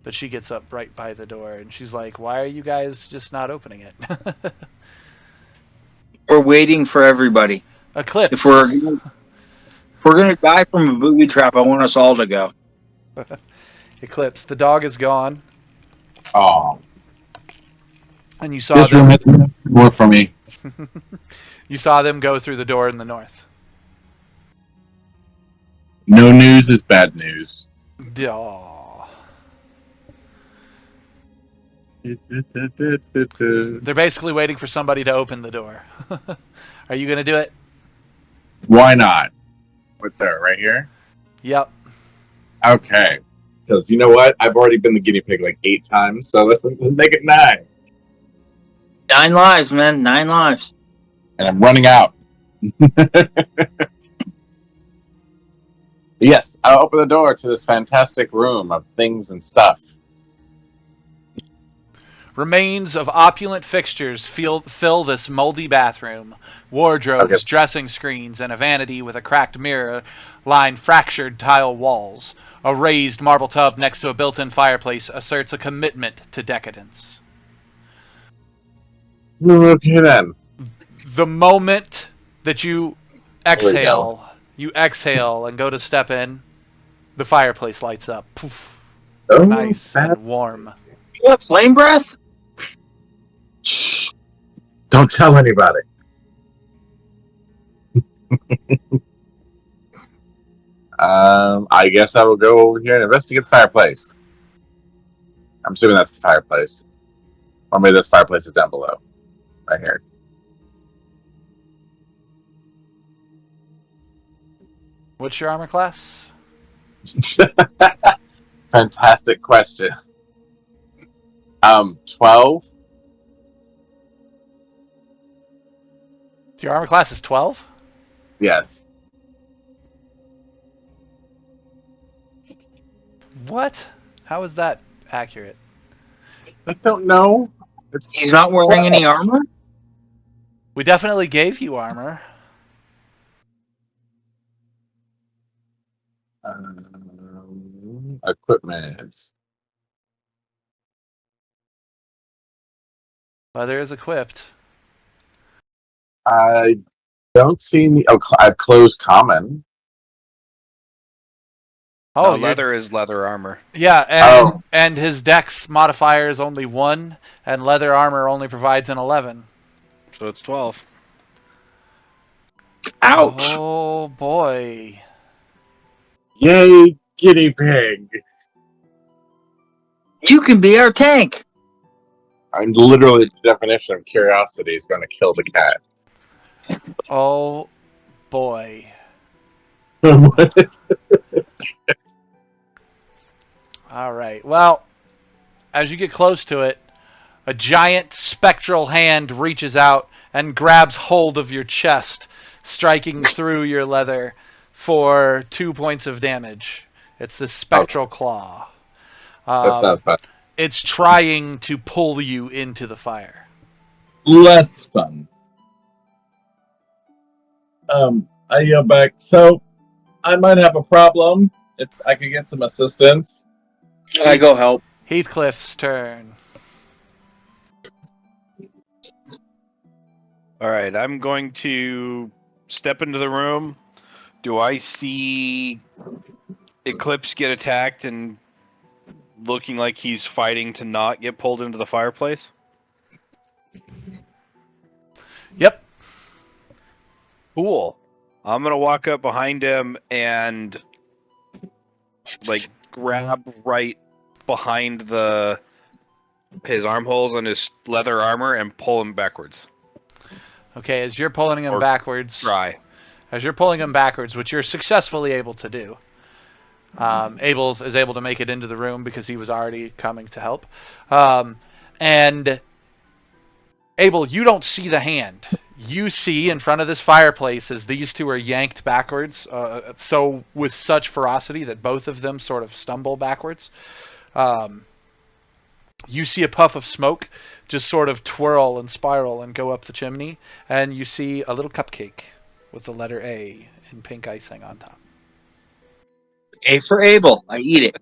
But she gets up right by the door, and she's like, why are you guys just not opening it? We're waiting for everybody. Eclipse. If we're gonna die from a booby trap, I want us all to go. Eclipse. The dog is gone, Oh, and you saw this room them. has more for me. You saw them go through the door in the north. No news is bad news. Aw. They're basically waiting for somebody to open the door. Are you gonna do it? Why not? With there, right here? Yep. Okay. Because you know what? I've already been the guinea pig like 8 times, so let's make it 9. 9 lives, man. 9 lives. And I'm running out. Yes, I'll open the door to this fantastic room of things and stuff. Remains of opulent fixtures fill this moldy bathroom. Wardrobes, Okay. dressing screens, and a vanity with a cracked mirror line fractured tile walls. A raised marble tub next to a built-in fireplace asserts a commitment to decadence. Okay then. The moment that you There we exhale and go to step in, the fireplace lights up. Poof. Oh, Nice that- and warm. You have flame breath? Shh. Don't tell anybody. I guess I will go over here and investigate the fireplace. I'm assuming that's the fireplace. Or maybe this fireplace is down below. Right here. What's your armor class? Fantastic question. 12. Your armor class is 12? Yes. What? How is that accurate? I don't know. He's not wearing any armor? We definitely gave you armor. Equipment. Leather is equipped. I don't see any. Oh, I have closed common. Oh, No, leather is leather armor. Yeah, Oh. and his dex modifier is only 1, and leather armor only provides an 11. So it's 12. Ouch! Oh boy. Yay, guinea pig. You can be our tank. I'm literally the definition of curiosity is going to kill the cat. Oh boy. All right. Well, as you get close to it, a giant spectral hand reaches out and grabs hold of your chest, striking through your leather for 2 points of damage. It's the spectral claw. That sounds fun. It's trying to pull you into the fire. Less fun. I yell back. So, I might have a problem. If I could get some assistance. I go help. Heathcliff's turn. All right, I'm going to step into the room. Do I see Eclipse get attacked and looking like he's fighting to not get pulled into the fireplace? Yep. Cool. I'm gonna walk up behind him and like grab right behind his armholes on his leather armor and pull him backwards. Okay, as you're pulling him Or backwards, try. which you're successfully able to do. Abel is able to make it into the room because he was already coming to help. And Abel, you don't see the hand. You see in front of this fireplace as these two are yanked backwards, so with such ferocity that both of them sort of stumble backwards. You see a puff of smoke just sort of twirl and spiral and go up the chimney, and you see a little cupcake with the letter A in pink icing on top. A for Abel. I eat it.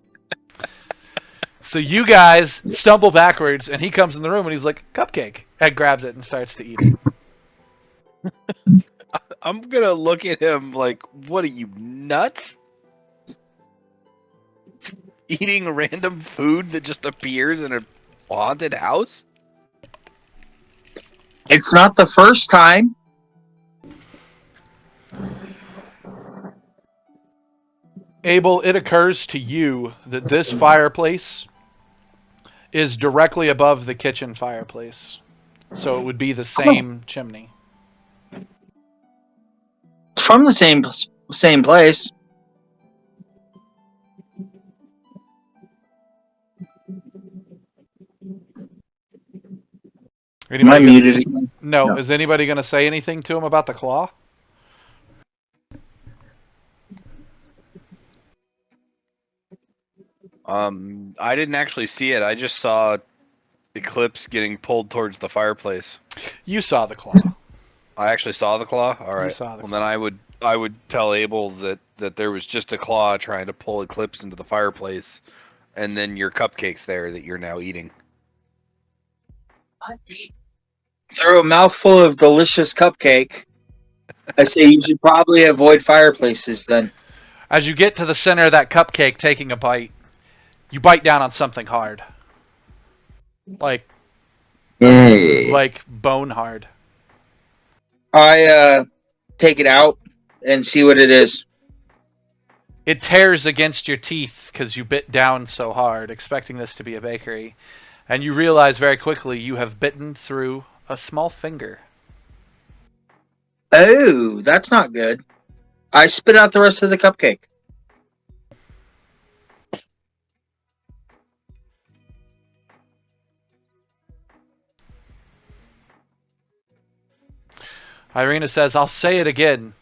So you guys stumble backwards, and he comes in the room and he's like, "Cupcake," and grabs it and starts to eat it. I'm gonna look at him like, what are you, nuts? Eating random food that just appears in a haunted house? It's not the first time. Abel, it occurs to you that this fireplace is directly above the kitchen fireplace. So it would be the same chimney. From the same place. Am I muted again? No. Is anybody going to say anything to him about the claw? I didn't actually see it. I just saw Eclipse getting pulled towards the fireplace. You saw the claw. I actually saw the claw. All right. saw the Well, claw. then I would tell Abel that there was just a claw trying to pull Eclipse into the fireplace, and then your cupcakes there that you're now eating. Through a mouthful of delicious cupcake, I say you should probably avoid fireplaces then. As you get to the center of that cupcake taking a bite, you bite down on something hard. Like bone hard. I take it out and see what it is. It tears against your teeth because you bit down so hard, expecting this to be a bakery. And you realize very quickly you have bitten through a small finger. Oh, that's not good. I spit out the rest of the cupcake. Irina says, "I'll say it again.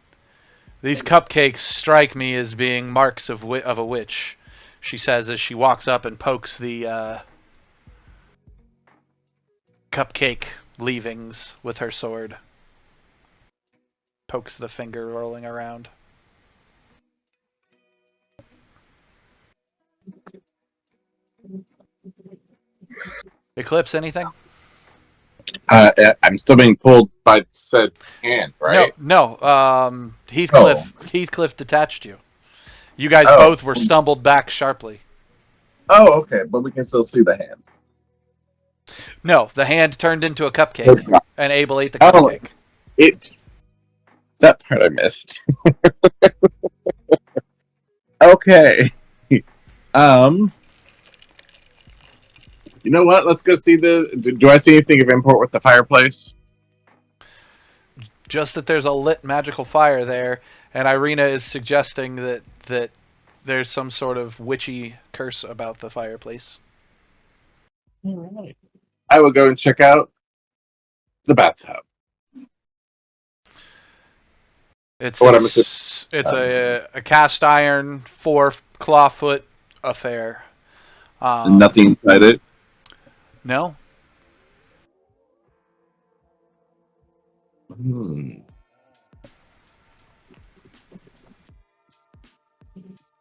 These cupcakes strike me as being marks of a witch," she says as she walks up and pokes the cupcake leavings with her sword. Pokes the finger rolling around. Eclipse, anything? I'm still being pulled by said hand, right? No. Heathcliff detached you. You guys Oh. both were stumbled back sharply. Oh, okay, but we can still see the hand. No, the hand turned into a cupcake, and Abel ate the Oh, cupcake. that part I missed. Okay. You know what? Let's go see do I see anything of import with the fireplace? Just that there's a lit magical fire there, and Irina is suggesting that there's some sort of witchy curse about the fireplace. Alright. I will go and check out the bathtub. It's What I'm a cast iron 4 clawfoot affair. nothing inside it. No.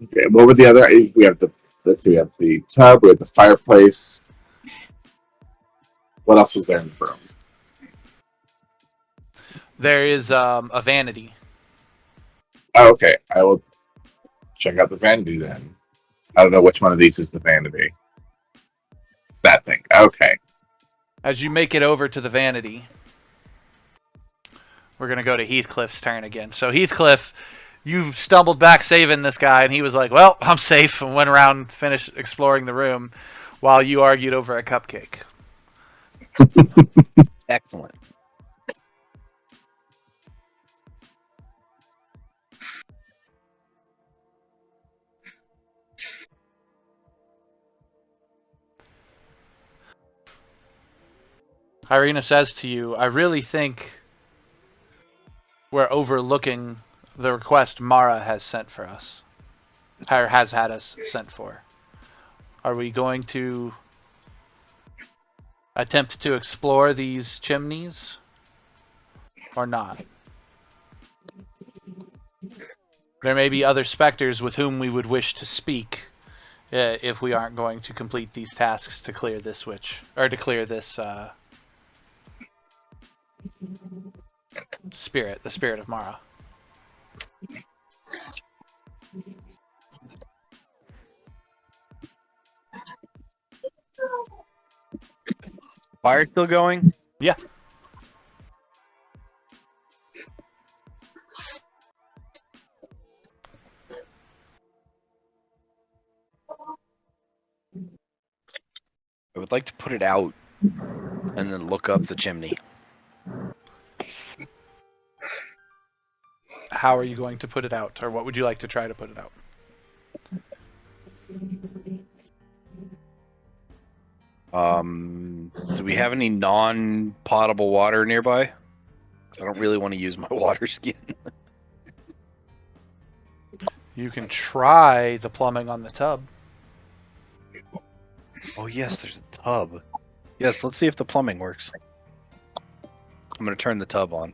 Okay, what were the other? We have let's see, we have the tub, we have the fireplace. What else was there in the room? There is a vanity. Oh, okay. I will check out the vanity then. I don't know which one of these is the vanity. That thing. Okay. As you make it over to the vanity, we're going to go to Heathcliff's turn again. So Heathcliff, you stumbled back saving this guy, and he was like, well, I'm safe, and went around, finished exploring the room while you argued over a cupcake. Excellent. Irina says to you, I really think we're overlooking the request Mara has sent for us. Or has had us sent for. Are we going to attempt to explore these chimneys? Or not? There may be other specters with whom we would wish to speak if we aren't going to complete these tasks to clear this switch. Or to clear this spirit, the spirit of Mara. Fire still going? Yeah. I would like to put it out and then look up the chimney. How are you going to put it out? Or what would you like to try to put it out? Do we have any non-potable water nearby? I don't really want to use my water skin. You can try the plumbing on the tub. Oh yes, there's a tub. Yes, let's see if the plumbing works. I'm gonna turn the tub on.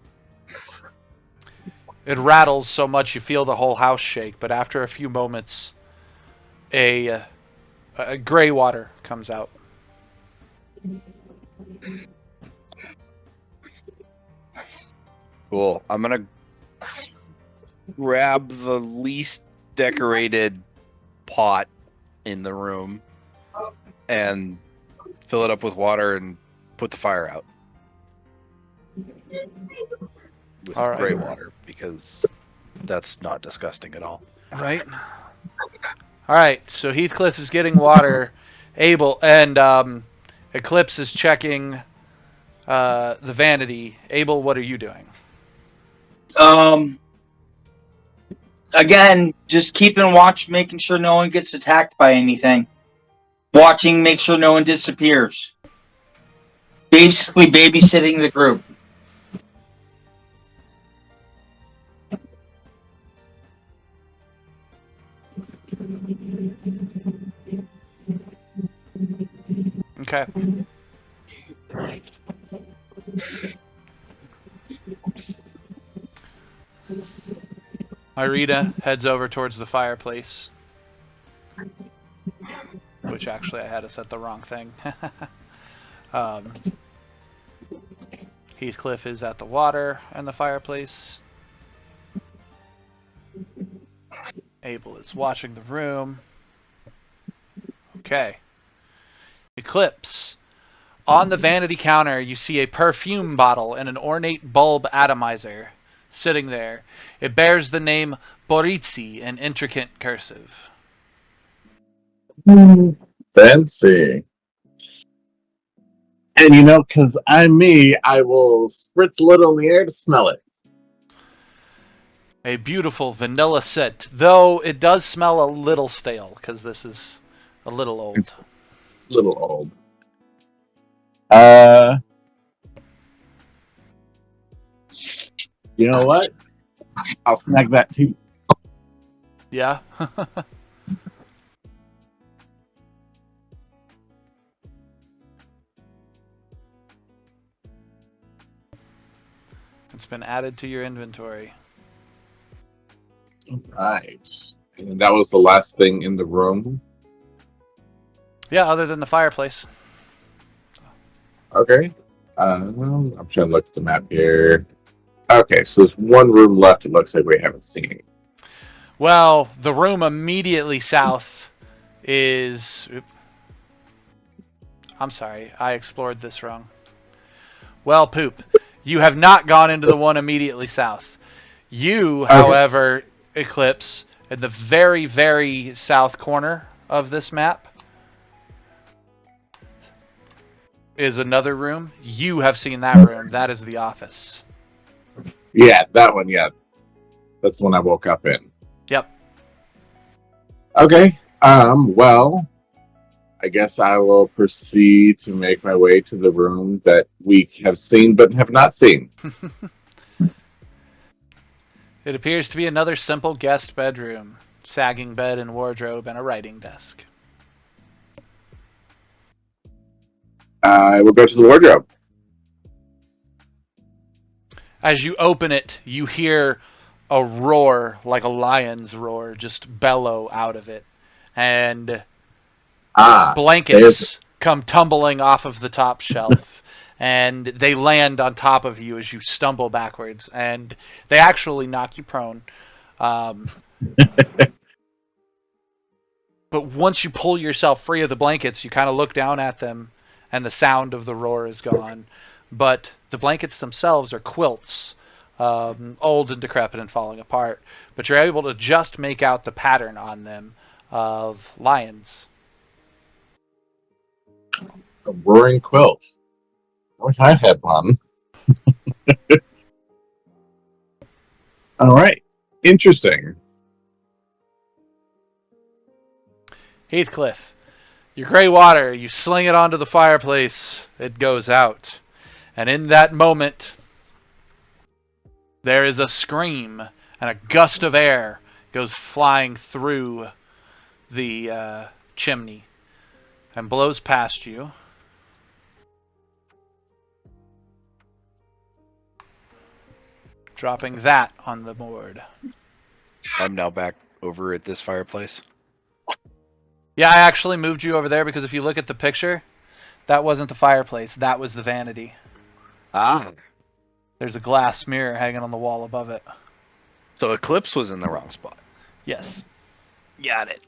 It rattles so much you feel the whole house shake, but after a few moments, a gray water comes out. Cool. I'm gonna grab the least decorated pot in the room and fill it up with water and put the fire out. With All right. gray water, because that's not disgusting at all. Right? Alright, so Heathcliff is getting water. Abel and Eclipse is checking the vanity. Abel, what are you doing? Again, just keeping watch, making sure no one gets attacked by anything. Watching, make sure no one disappears. Basically babysitting the group. Okay. Irina heads over towards the fireplace. Which actually I had to set the wrong thing. um, Heathcliff is at the water and the fireplace. Abel is watching the room. Okay. Eclipse. On the vanity counter, you see a perfume bottle and an ornate bulb atomizer sitting there. It bears the name Borizzi in intricate cursive. Fancy. And you know, because I'm me, I will spritz a little in the air to smell it. A beautiful vanilla scent, though it does smell a little stale because this is a little old. It's a little old. You know what? I'll snag that too. Yeah. It's been added to your inventory. Right. And that was the last thing in the room. Yeah, other than the fireplace. Okay. I'm trying to look at the map here. Okay, so there's one room left. It looks like we haven't seen. Well, the room immediately south is... I'm sorry, I explored this wrong. Well, poop. You have not gone into the one immediately south. You, however, Eclipse, in the very, very south corner of this map is another room. You have seen that room. That is the office. Yeah, that one, yeah. That's the one I woke up in. Yep. Okay. Well, I guess I will proceed to make my way to the room that we have seen but have not seen. It appears to be another simple guest bedroom. Sagging bed and wardrobe and a writing desk. I will go to the wardrobe. As you open it, you hear a roar like a lion's roar just bellow out of it. And blankets come tumbling off of the top shelf. And they land on top of you as you stumble backwards. And they actually knock you prone. But once you pull yourself free of the blankets, you kind of look down at them, and the sound of the roar is gone. But the blankets themselves are quilts, old and decrepit and falling apart. But you're able to just make out the pattern on them of lions. Roaring quilts. I wish I had one. All right. Interesting. Heathcliff, your gray water, you sling it onto the fireplace. It goes out. And in that moment, there is a scream, and a gust of air goes flying through the chimney and blows past you. Dropping that on the board. I'm now back over at this fireplace. Yeah, I actually moved you over there because if you look at the picture, that wasn't the fireplace. That was the vanity. Ah. There's a glass mirror hanging on the wall above it. So Eclipse was in the wrong spot. Yes. Got it.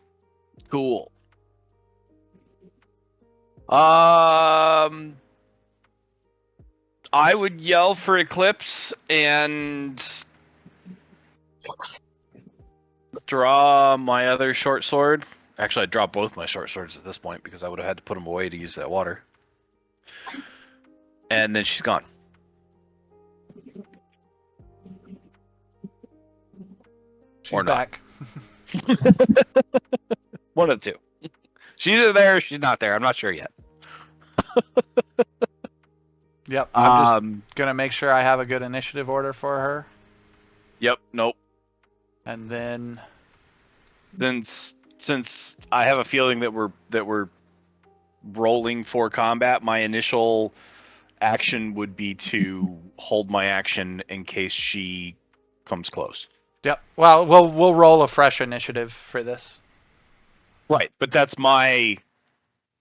Cool. I would yell for Eclipse and draw my other short sword. Actually, I'd draw both my short swords at this point because I would have had to put them away to use that water. And then she's gone. She's back. One of the two. She's either there or she's not there. I'm not sure yet. Yep. I'm just going to make sure I have a good initiative order for her. Yep. Nope. And then... Then since I have a feeling that we're rolling for combat, my initial action would be to hold my action in case she comes close. Yep. Well, we'll roll a fresh initiative for this. Right, but that's my.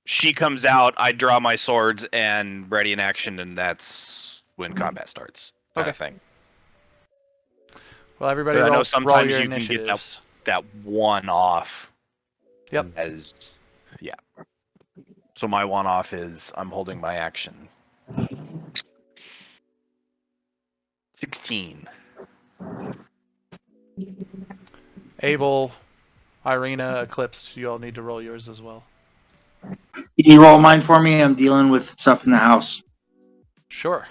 She comes out, I draw my swords and ready in action, and that's when combat starts. Kind Okay. of thing. Well, everybody I know roll sometimes your you can get initiatives. that one off. Yep. Yeah. So my one off is I'm holding my action. 16. Abel, Irina, Eclipse, you all need to roll yours as well. Can you roll mine for me? I'm dealing with stuff in the house. Sure.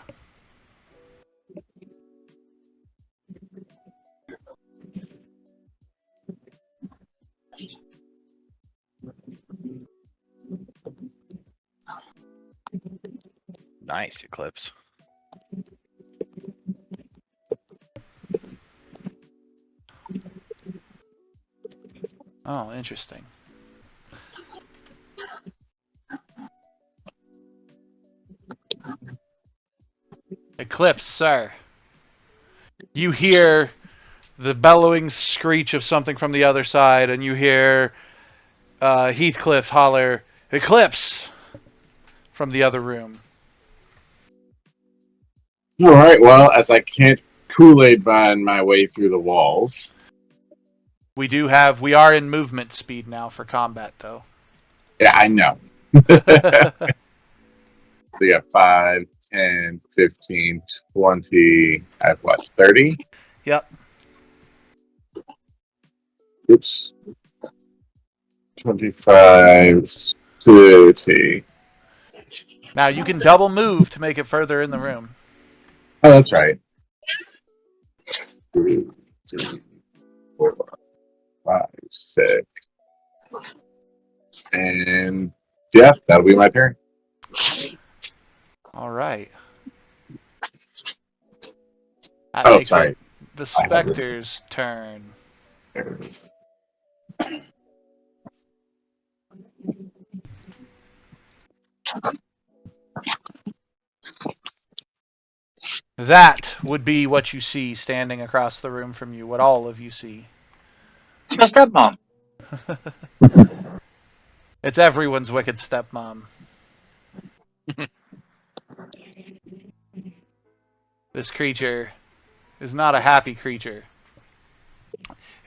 Nice, Eclipse. Oh, interesting. Eclipse, sir. You hear the bellowing screech of something from the other side, and you hear Heathcliff holler, "Eclipse!" from the other room. All right. Well, as I can't Kool-Aid bind my way through the walls. We are in movement speed now for combat, though. Yeah, I know. So you have 5, 10, 15, 20. I have what? 30? Yep. Oops. 25, 30. Now you can double move to make it further in the room. Oh, that's right. 2, 3, 4, 5, 6. And yeah, that'll be my turn. All right. That Oh, makes sorry. it the Spectre's turn. There it is. That would be what you see standing across the room from you, what all of you see. It's my stepmom. It's everyone's wicked stepmom. This creature is not a happy creature.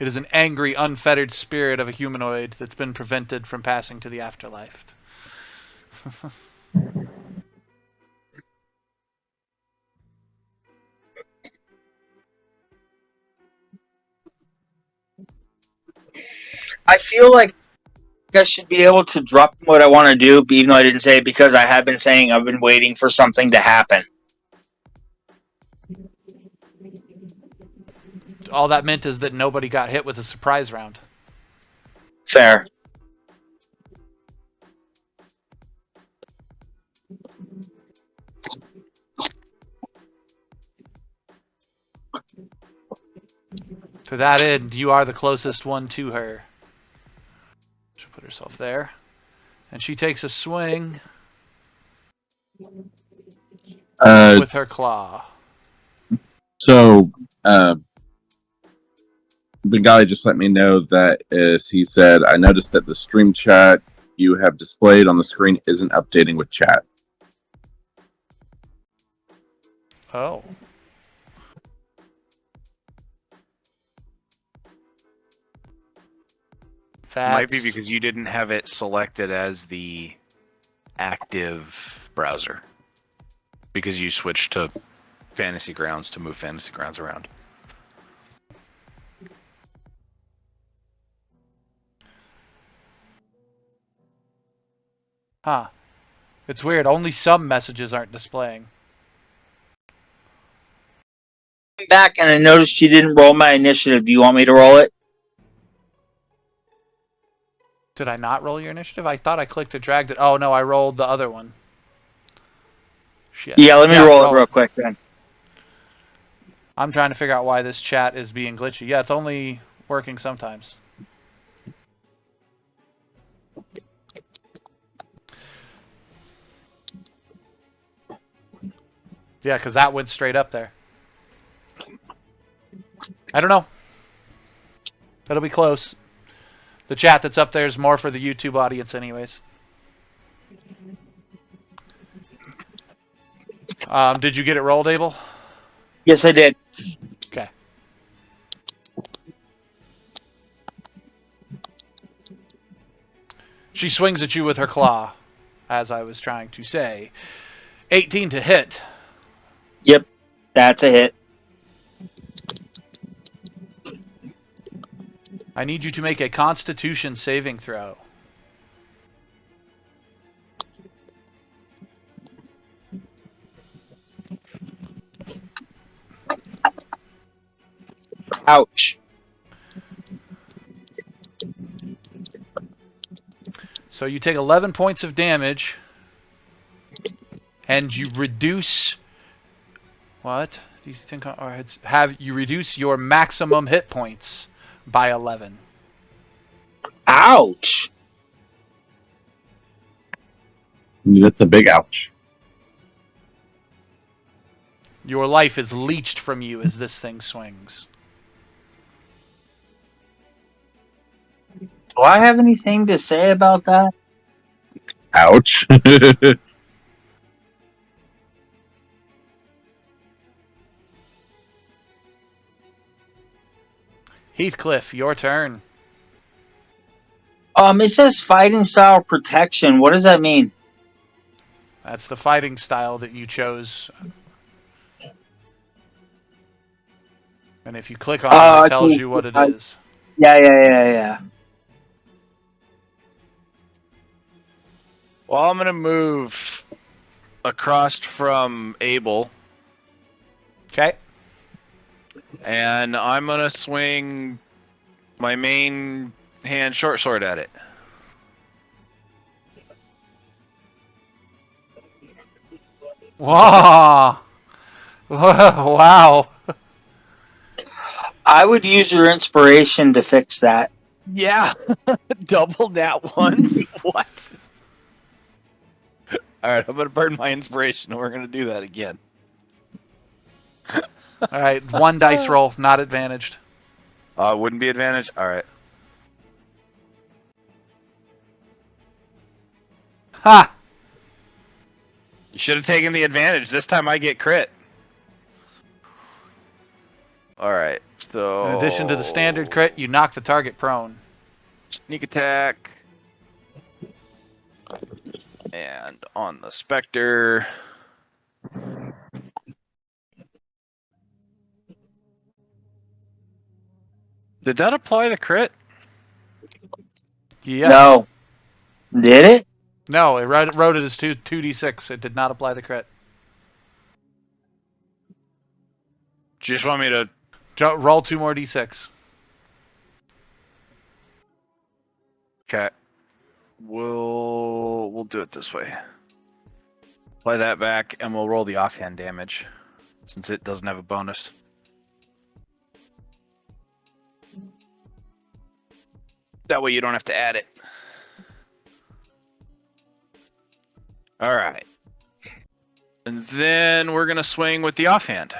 It is an angry, unfettered spirit of a humanoid that's been prevented from passing to the afterlife. I feel like I should be able to drop what I want to do, even though I didn't say it, because I have been saying I've been waiting for something to happen. All that meant is that nobody got hit with a surprise round. Fair. To that end, you are the closest one to her. She'll put herself there. And she takes a swing with her claw. So, Bengali just let me know that, as he said, I noticed that the stream chat you have displayed on the screen isn't updating with chat. Oh. Might be because you didn't have it selected as the active browser. Because you switched to Fantasy Grounds to move Fantasy Grounds around. Huh. It's weird. Only some messages aren't displaying. Back and I noticed you didn't roll my initiative. Do you want me to roll it? Did I not roll your initiative? I thought I clicked and dragged it. Oh, no, I rolled the other one. Shit. Yeah, let me roll it real quick then. I'm trying to figure out why this chat is being glitchy. Yeah, it's only working sometimes. Yeah, because that went straight up there. I don't know. That'll be close. The chat that's up there is more for the YouTube audience anyways. Did you get it rolled, Abel? Yes, I did. Okay. She swings at you with her claw, as I was trying to say. 18 to hit. Yep, that's a hit. I need you to make a Constitution saving throw. Ouch. So you take 11 points of damage, and you reduce... What? These 10 you reduce your maximum hit points by 11. Ouch. That's a big ouch. Your life is leached from you as this thing swings. Do I have anything to say about that? Ouch. Heathcliff, your turn. It says fighting style protection. What does that mean? That's the fighting style that you chose. And if you click on it, it tells you what it is. Yeah. Well, I'm gonna move across from Abel, Okay. and I'm gonna swing my main hand short sword at it. Wow. Wow. I would use your inspiration to fix that. Yeah, double that once. What? All right, I'm gonna burn my inspiration, and we're gonna do that again. All right, 1 dice roll, not advantaged. Wouldn't be advantage. All right. Ha! You should have taken the advantage. This time I get crit. All right. So In addition to the standard crit, you knock the target prone. sneak attack, and on the Spectre. Did that apply the crit? Yes. No. Did it? No, it wrote it as 2d6. It did not apply the crit. Do you just want me to? Roll 2 more d6. Okay. We'll do it this way. Play that back, and we'll roll the offhand damage, since it doesn't have a bonus. That way you don't have to add it. All right. And then we're gonna swing with the offhand.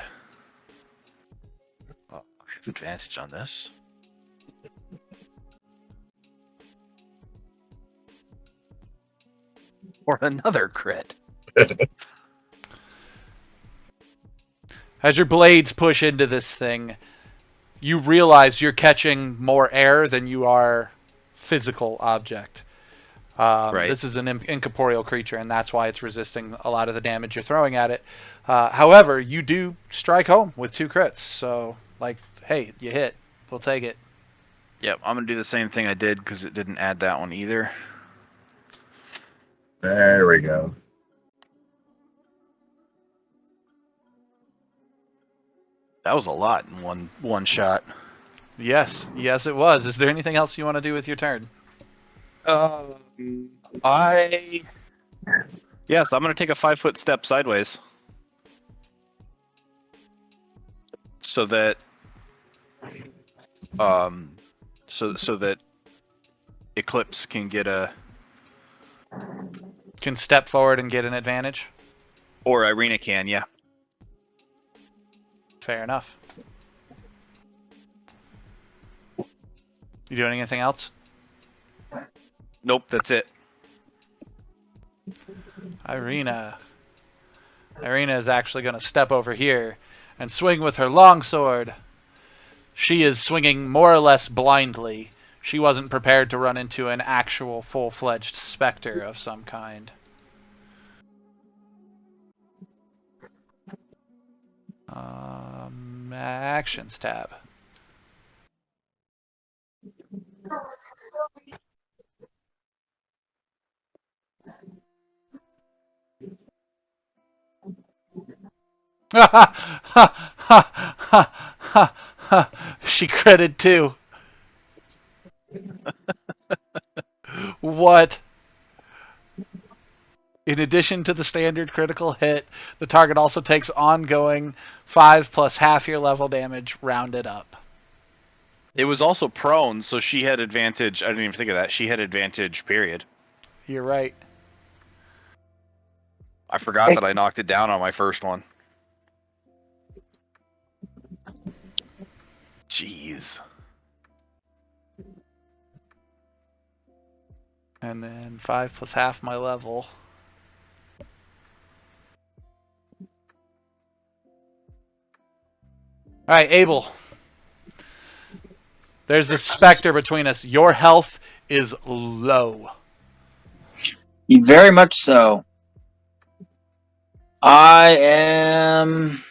Oh, I have advantage on this. Or another crit. As your blades push into this thing, you realize you're catching more air than you are physical object. Right. This is an incorporeal creature, and that's why it's resisting a lot of the damage you're throwing at it. However, you do strike home with 2 crits, so, like, hey, you hit. We'll take it. Yep, I'm gonna do the same thing I did because it didn't add that one either. There we go. That was a lot in one shot. Yes, it was. Is there anything else you want to do with your turn? Yes, I'm gonna take a 5-foot step sideways, so that so that Eclipse can get a Can step forward and get an advantage. Or Irina can, yeah. Fair enough. You doing anything else? Nope, that's it. Irina is actually going to step over here and swing with her longsword. She is swinging more or less blindly. She wasn't prepared to run into an actual full-fledged specter of some kind. Actions tab. She critted too. What? In addition to the standard critical hit, the target also takes ongoing 5 plus half your level damage rounded up. It was also prone, so she had advantage. I didn't even think of that. She had advantage, period. You're right. I forgot that I knocked it down on my first one. Jeez. And then 5 plus half my level. Alright, Abel. There's this specter between us. Your health is low. Very much so. I am...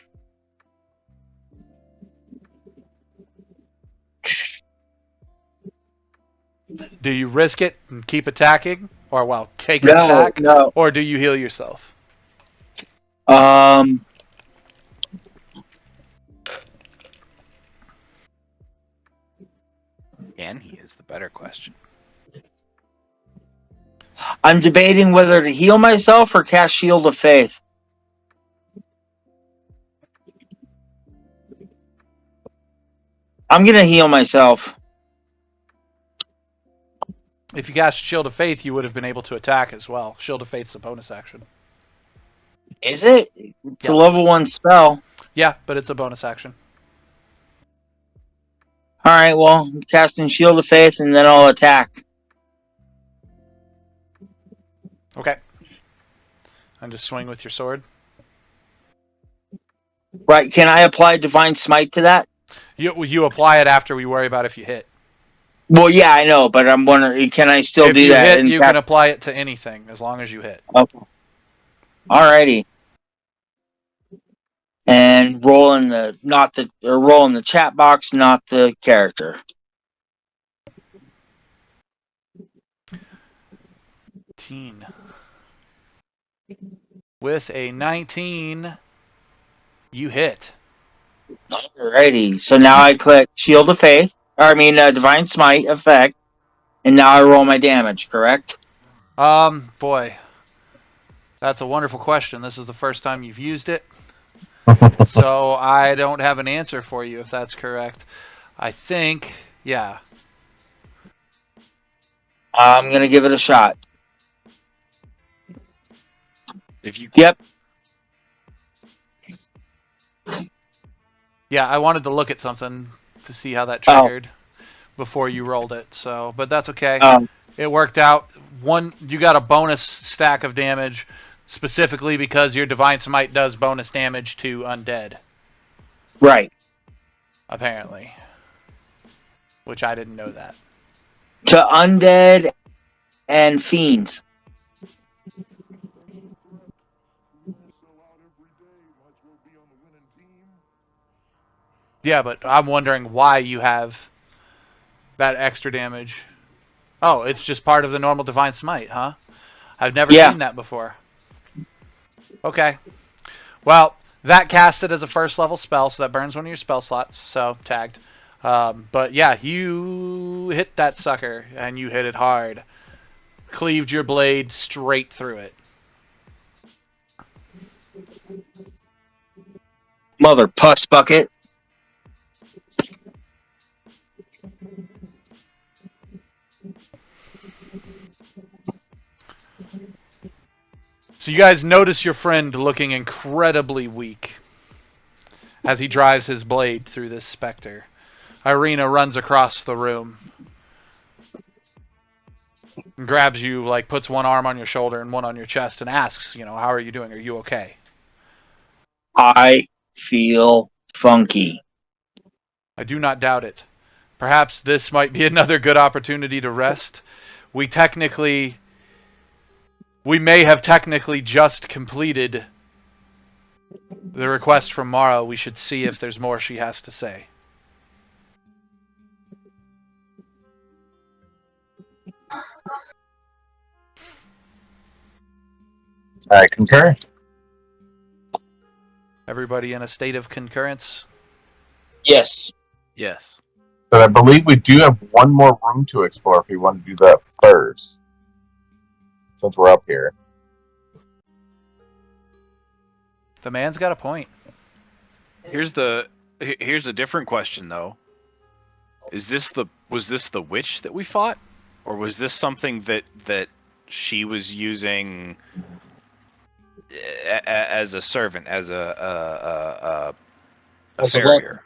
Do you risk it and keep attacking? Or, well, take an attack? No. Or do you heal yourself? And he is the better question. I'm debating whether to heal myself or cast Shield of Faith. I'm going to heal myself. If you cast Shield of Faith, you would have been able to attack as well. Shield of Faith's a bonus action. Is it? It's Yeah. a level 1 spell. Yeah, but it's a bonus action. Alright, well, I'm casting Shield of Faith and then I'll attack. Okay. And just swing with your sword. Right, can I apply Divine Smite to that? You apply it after we worry about if you hit. Well, yeah, I know, but I'm wondering, can I still If do you that? hit, and you can apply it to anything as long as you hit. Okay. Alrighty. And roll in the chat box, not the character. With a 19, you hit. Alrighty. So now I click Shield of Faith, Divine Smite effect, and now I roll my damage, correct? Boy. That's a wonderful question. This is the first time you've used it. So I don't have an answer for you if that's correct. I think, yeah. I'm going to give it a shot. Yep. Yeah, I wanted to look at something to see how that triggered before you rolled it. So, but that's okay. It worked out. You got a bonus stack of damage specifically because your Divine Smite does bonus damage to undead. Right. Apparently. Which I didn't know that. To undead and fiends. Yeah, but I'm wondering why you have that extra damage. Oh, it's just part of the normal Divine Smite, huh? I've never seen that before. Okay. Well, that casted as a first level spell, so that burns one of your spell slots, so tagged. But yeah, you hit that sucker, and you hit it hard. Cleaved your blade straight through it. Mother puss bucket. So you guys notice your friend looking incredibly weak as he drives his blade through this specter. Irina runs across the room and grabs you, like puts one arm on your shoulder and one on your chest and asks, how are you doing? Are you okay? I feel funky. I do not doubt it. Perhaps this might be another good opportunity to rest. We may have technically just completed the request from Mara. We should see if there's more she has to say. I concur. Everybody in a state of concurrence? Yes. Yes. But I believe we do have one more room to explore if we want to do that first. Since we're up here. The man's got a point. Here's a different question though. Was this the witch that we fought, or was this something that she was using as a servant, as a farrier?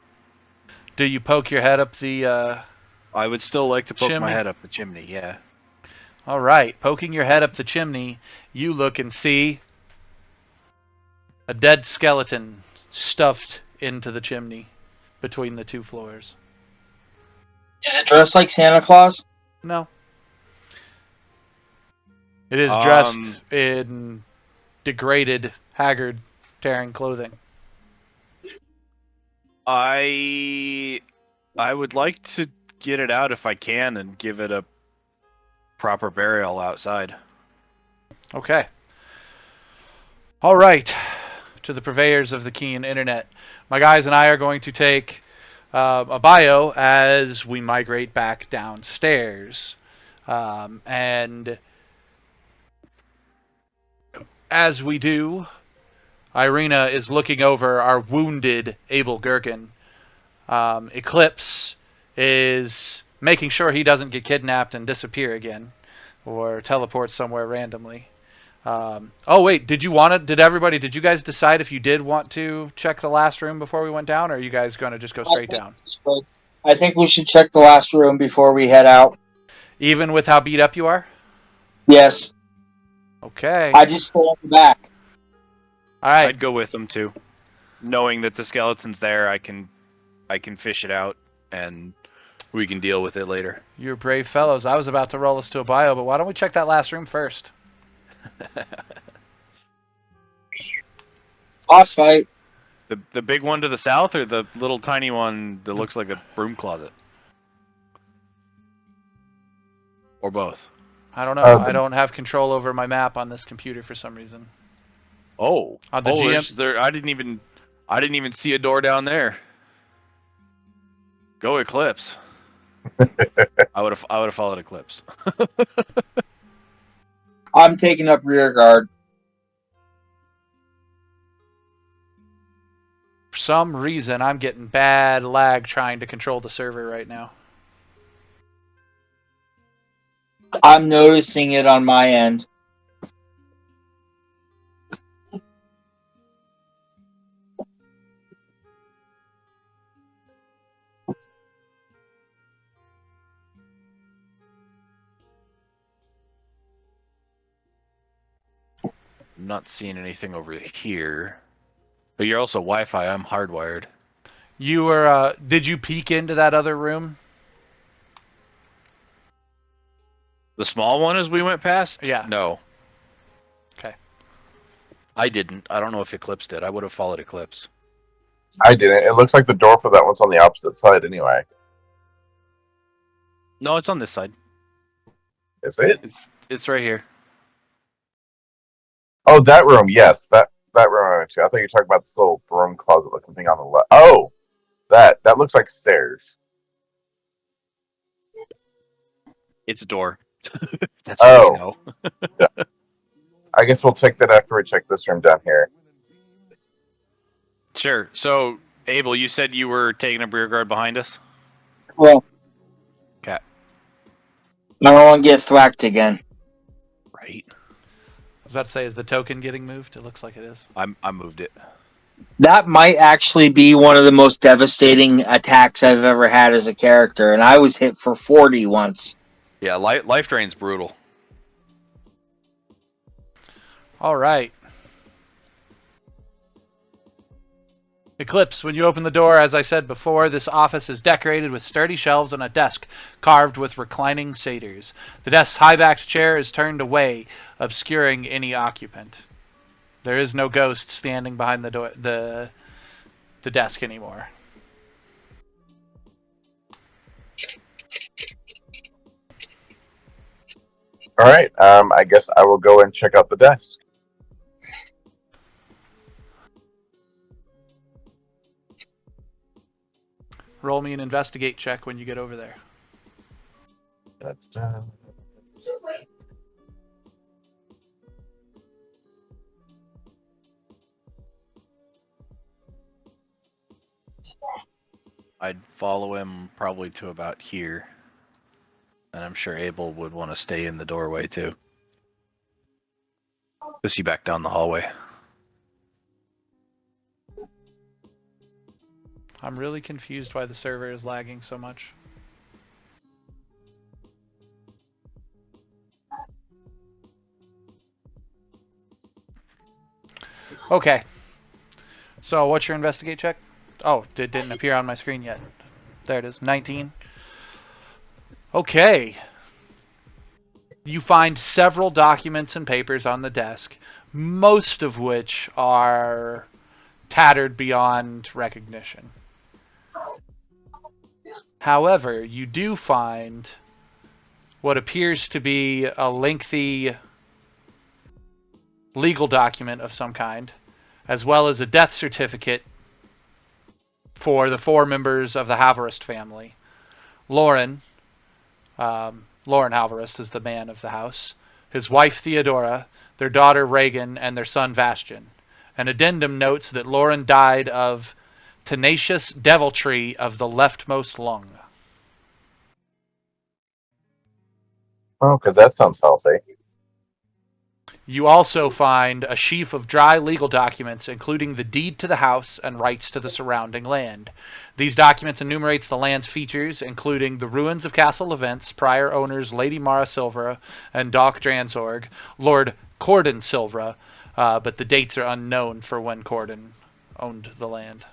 Do you poke your head up the I would still like to poke my chimney? head up the chimney. Yeah. All right, poking your head up the chimney, you look and see a dead skeleton stuffed into the chimney between the two floors. Is it dressed like Santa Claus? No. It is dressed in degraded, haggard, tearing clothing. I would like to get it out if I can and give it a proper burial outside. Okay. All right. To the purveyors of the keen internet, my guys and I are going to take a bio as we migrate back downstairs. And as we do, Irina is looking over our wounded Abel Gherkin. Eclipse is making sure he doesn't get kidnapped and disappear again, or teleport somewhere randomly. Oh wait, did you guys decide if you did want to check the last room before we went down, or are you guys going to just go straight down? I think we should check the last room before we head out. Even with how beat up you are? Yes. Okay. I just stay in the back. All right. I'd go with them too, knowing that the skeleton's there. I can fish it out, and we can deal with it later. You're brave fellows. I was about to roll us to a bio, but why don't we check that last room first? Boss fight. The big one to the south, or the little tiny one that looks like a broom closet, or both? I don't know. I don't have control over my map on this computer for some reason. Oh, On the GM... there. I didn't even see a door down there. Go Eclipse. I would have followed Eclipse. I'm taking up rear guard. For some reason, I'm getting bad lag trying to control the server right now. I'm noticing it on my end. I'm not seeing anything over here. But you're also Wi-Fi. I'm hardwired. You were, did you peek into that other room? The small one as we went past? Yeah. No. Okay. I didn't. I don't know if Eclipse did. I would have followed Eclipse. I didn't. It looks like the door for that one's on the opposite side anyway. No, it's on this side. Is it? It's right here. Oh, that room. Yes, that room I went to. I thought you were talking about this little broom closet looking thing on the left. Oh, that looks like stairs. It's a door. That's what we know. Yeah. I guess we'll check that after we check this room down here. Sure. So, Abel, you said you were taking a rear guard behind us? Well, Okay. I don't want to get thwacked again. Right. I was about to say, is the token getting moved? It looks like it is. I moved it. That might actually be one of the most devastating attacks I've ever had as a character, and I was hit for 40 once. Yeah, life drain's brutal. All right. Eclipse, when you open the door, as I said before, this office is decorated with sturdy shelves and a desk carved with reclining satyrs. The desk's high-backed chair is turned away, obscuring any occupant. There is no ghost standing behind the desk anymore. All right. I guess I will go and check out the desk. Roll me an investigate check when you get over there. I'd follow him probably to about here. And I'm sure Abel would want to stay in the doorway too. Go see back down the hallway. I'm really confused why the server is lagging so much. Okay. So what's your investigate check? Oh, it didn't appear on my screen yet. There it is, 19. Okay. You find several documents and papers on the desk, most of which are tattered beyond recognition. However, you do find what appears to be a lengthy legal document of some kind, as well as a death certificate for the 4 members of the Haverist family. Lauren Haverist is the man of the house, his wife Theodora, their daughter Reagan, and their son Vashtian. An addendum notes that Lauren died of tenacious deviltry of the leftmost lung. Oh, because that sounds healthy. You also find a sheaf of dry legal documents, including the deed to the house and rights to the surrounding land. These documents enumerates the land's features, including the ruins of Castle Events, prior owners Lady Mara Silvera and Doc Dransorg, Lord Corden Silvera, but the dates are unknown for when Corden owned the land.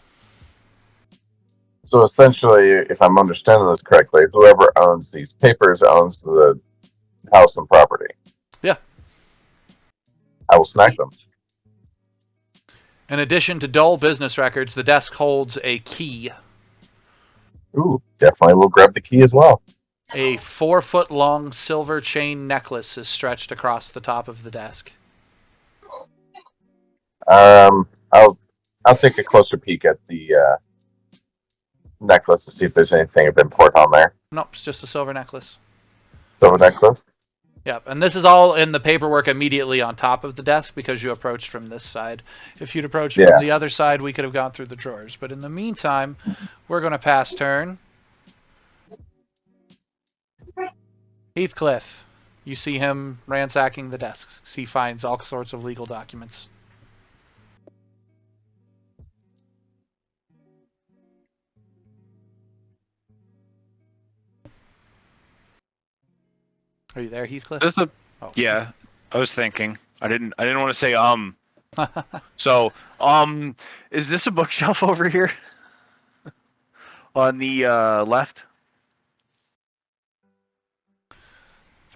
So essentially, if I'm understanding this correctly, whoever owns these papers owns the house and property. Yeah. I will snack them. In addition to dull business records, the desk holds a key. Ooh, definitely will grab the key as well. A 4-foot-long silver chain necklace is stretched across the top of the desk. I'll take a closer peek at the necklace to see if there's anything of import on there. Nope, it's just a silver necklace. Silver necklace. Yep, and this is all in the paperwork immediately on top of the desk because you approached from this side. If you'd approached from the other side, we could have gone through the drawers. But in the meantime, we're going to pass turn. Heathcliff, you see him ransacking the desks. He finds all sorts of legal documents. Are you there, Heathcliff? Yeah, I was thinking. I didn't want to say So, is this a bookshelf over here? On the left?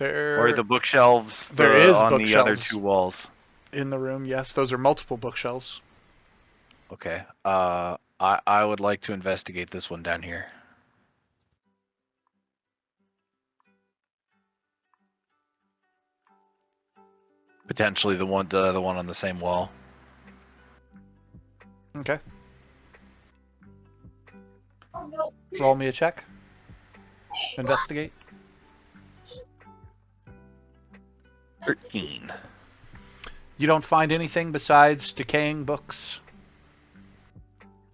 Or the bookshelves there is on bookshelves the other 2 walls? in the room, yes. Those are multiple bookshelves. Okay. I would like to investigate this one down here. Potentially the one on the same wall. Okay. Roll me a check. Investigate. 13. You don't find anything besides decaying books.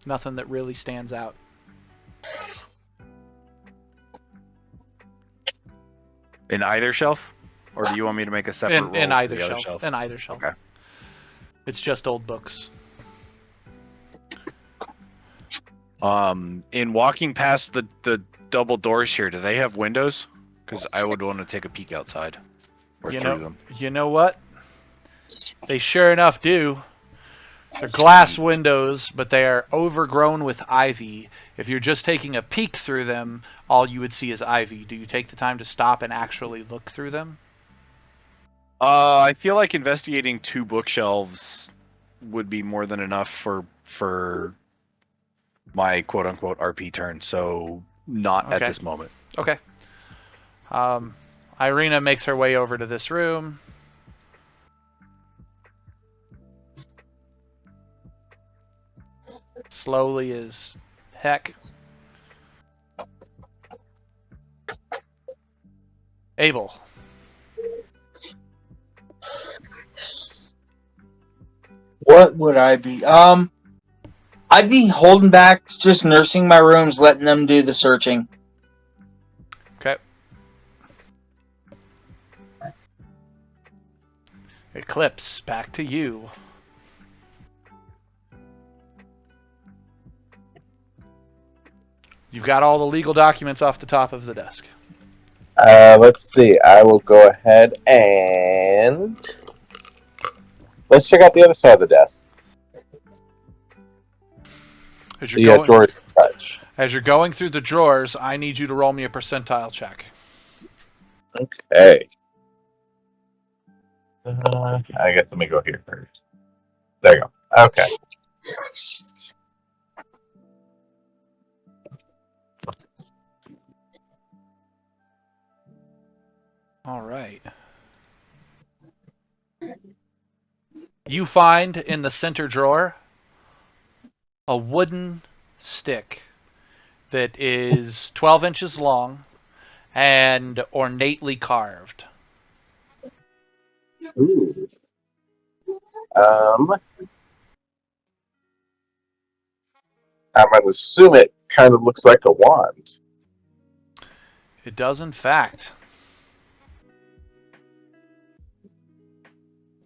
Nothing that really stands out. In either shelf? or do you want me to make a separate roll in for either the other shelf. shelf? In either shelf. Okay. It's just old books. In walking past the double doors here, do they have windows? Because I would want to take a peek outside or through them. You know what? They sure enough do. They're glass windows, but they are overgrown with ivy. If you're just taking a peek through them, all you would see is ivy. Do you take the time to stop and actually look through them? I feel like investigating 2 bookshelves would be more than enough for my quote unquote RP turn. So not at this moment. Okay. Irina makes her way over to this room. Slowly as heck. Abel. What would I be? I'd be holding back, just nursing my rooms, letting them do the searching. Okay. Eclipse, back to you. You've got all the legal documents off the top of the desk. Let's see. I will go ahead and let's check out the other side of the desk. As The you're going, drawers touch. as you're going through the drawers, I need you to roll me a percentile check. Okay. I guess let me go here first. There you go. Okay. All right. You find in the center drawer a wooden stick that is 12 inches long and ornately carved. Ooh. I might assume it kind of looks like a wand. It does, in fact.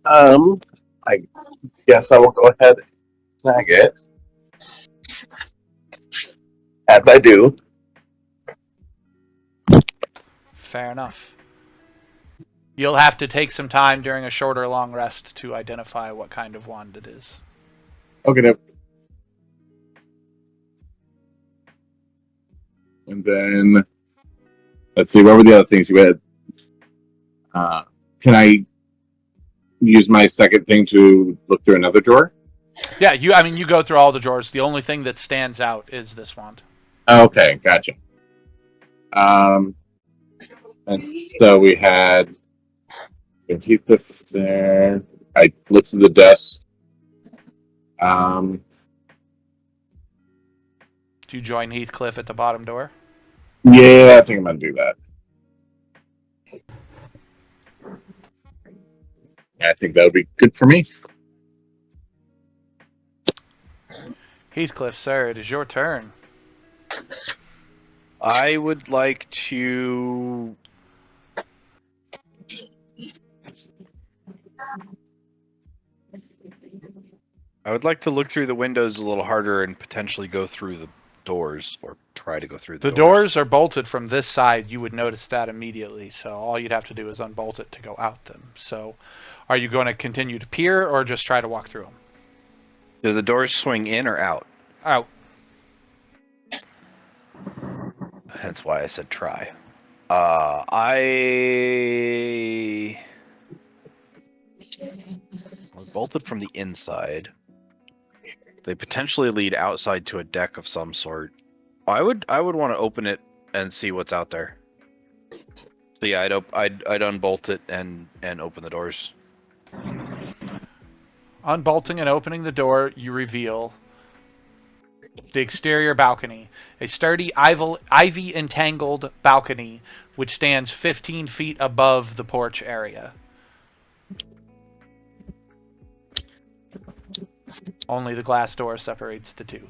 I guess I will go ahead and snag it. As I do. Fair enough. You'll have to take some time during a short or long rest to identify what kind of wand it is. Okay, no. And then, let's see, what were the other things you had? Can I use my second thing to look through another drawer? Yeah, you go through all the drawers. The only thing that stands out is this wand. Okay, gotcha. And so we had Heathcliff there. I looked at the desk. Do you join Heathcliff at the bottom door? Yeah, I think I'm gonna do that. I think that would be good for me. Heathcliff, sir, it is your turn. I would like to. I would like to look through the windows a little harder and potentially go through the doors, or try to go through the The doors are bolted from this side. You would notice that immediately. So all you'd have to do is unbolt it to go out them. So are you going to continue to peer or just try to walk through them? Do the doors swing in or out? Out. That's why I said try. I was bolted from the inside. They potentially lead outside to a deck of some sort. I would want to open it and see what's out there. So yeah, I'd unbolt it and open the doors. Unbolting and opening the door, you reveal the exterior balcony. A sturdy ivy-entangled balcony which stands 15 feet above the porch area. Only the glass door separates the two.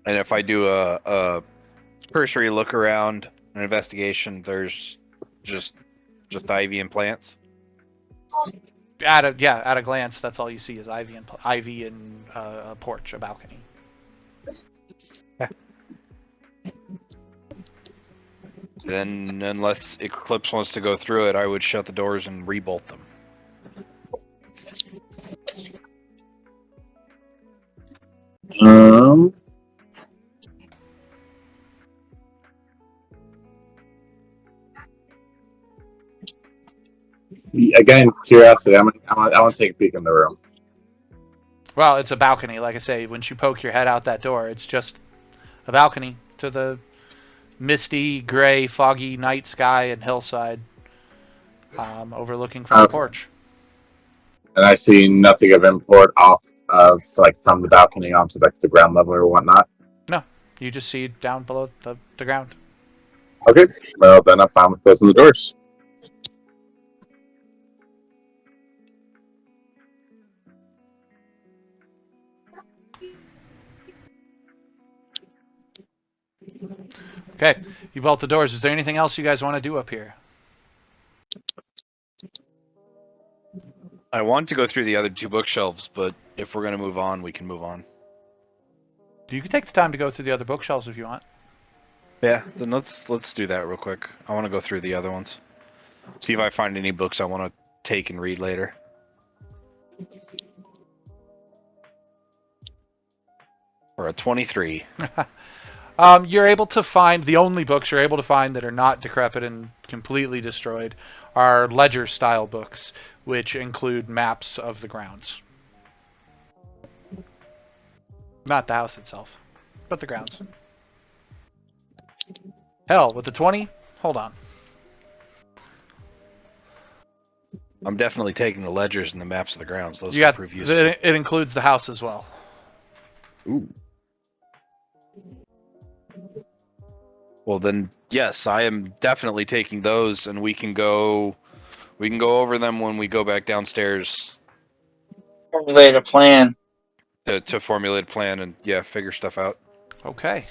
And if I do a cursory look around, An investigation. There's just ivy and plants. At a glance, that's all you see is ivy and a porch, a balcony. Then, unless Eclipse wants to go through it, I would shut the doors and rebolt them. Again, curiosity. I want to take a peek in the room. Well, it's a balcony. Like I say, once you poke your head out that door, it's just a balcony to the misty, gray, foggy night sky and hillside, overlooking from the porch. And I see nothing of import off of from the balcony onto the ground level or whatnot. No, you just see down below the ground. Okay, well then I'm fine with closing the doors. Okay, you bolt the doors. Is there anything else you guys want to do up here? I want to go through the other 2 bookshelves, but if we're going to move on, we can move on. You can take the time to go through the other bookshelves if you want. Yeah, then let's do that real quick. I want to go through the other ones. See if I find any books I want to take and read later. Or a 23. You're able to find, the only books you're able to find that are not decrepit and completely destroyed are ledger-style books, which include maps of the grounds. Not the house itself, but the grounds. Hell, with the 20? Hold on. I'm definitely taking the ledgers and the maps of the grounds. Those You got, prove useful. it includes the house as well. Ooh. Well then, yes, I am definitely taking those, and we can go over them when we go back downstairs Formulate a plan. to formulate a plan and figure stuff out. Okay.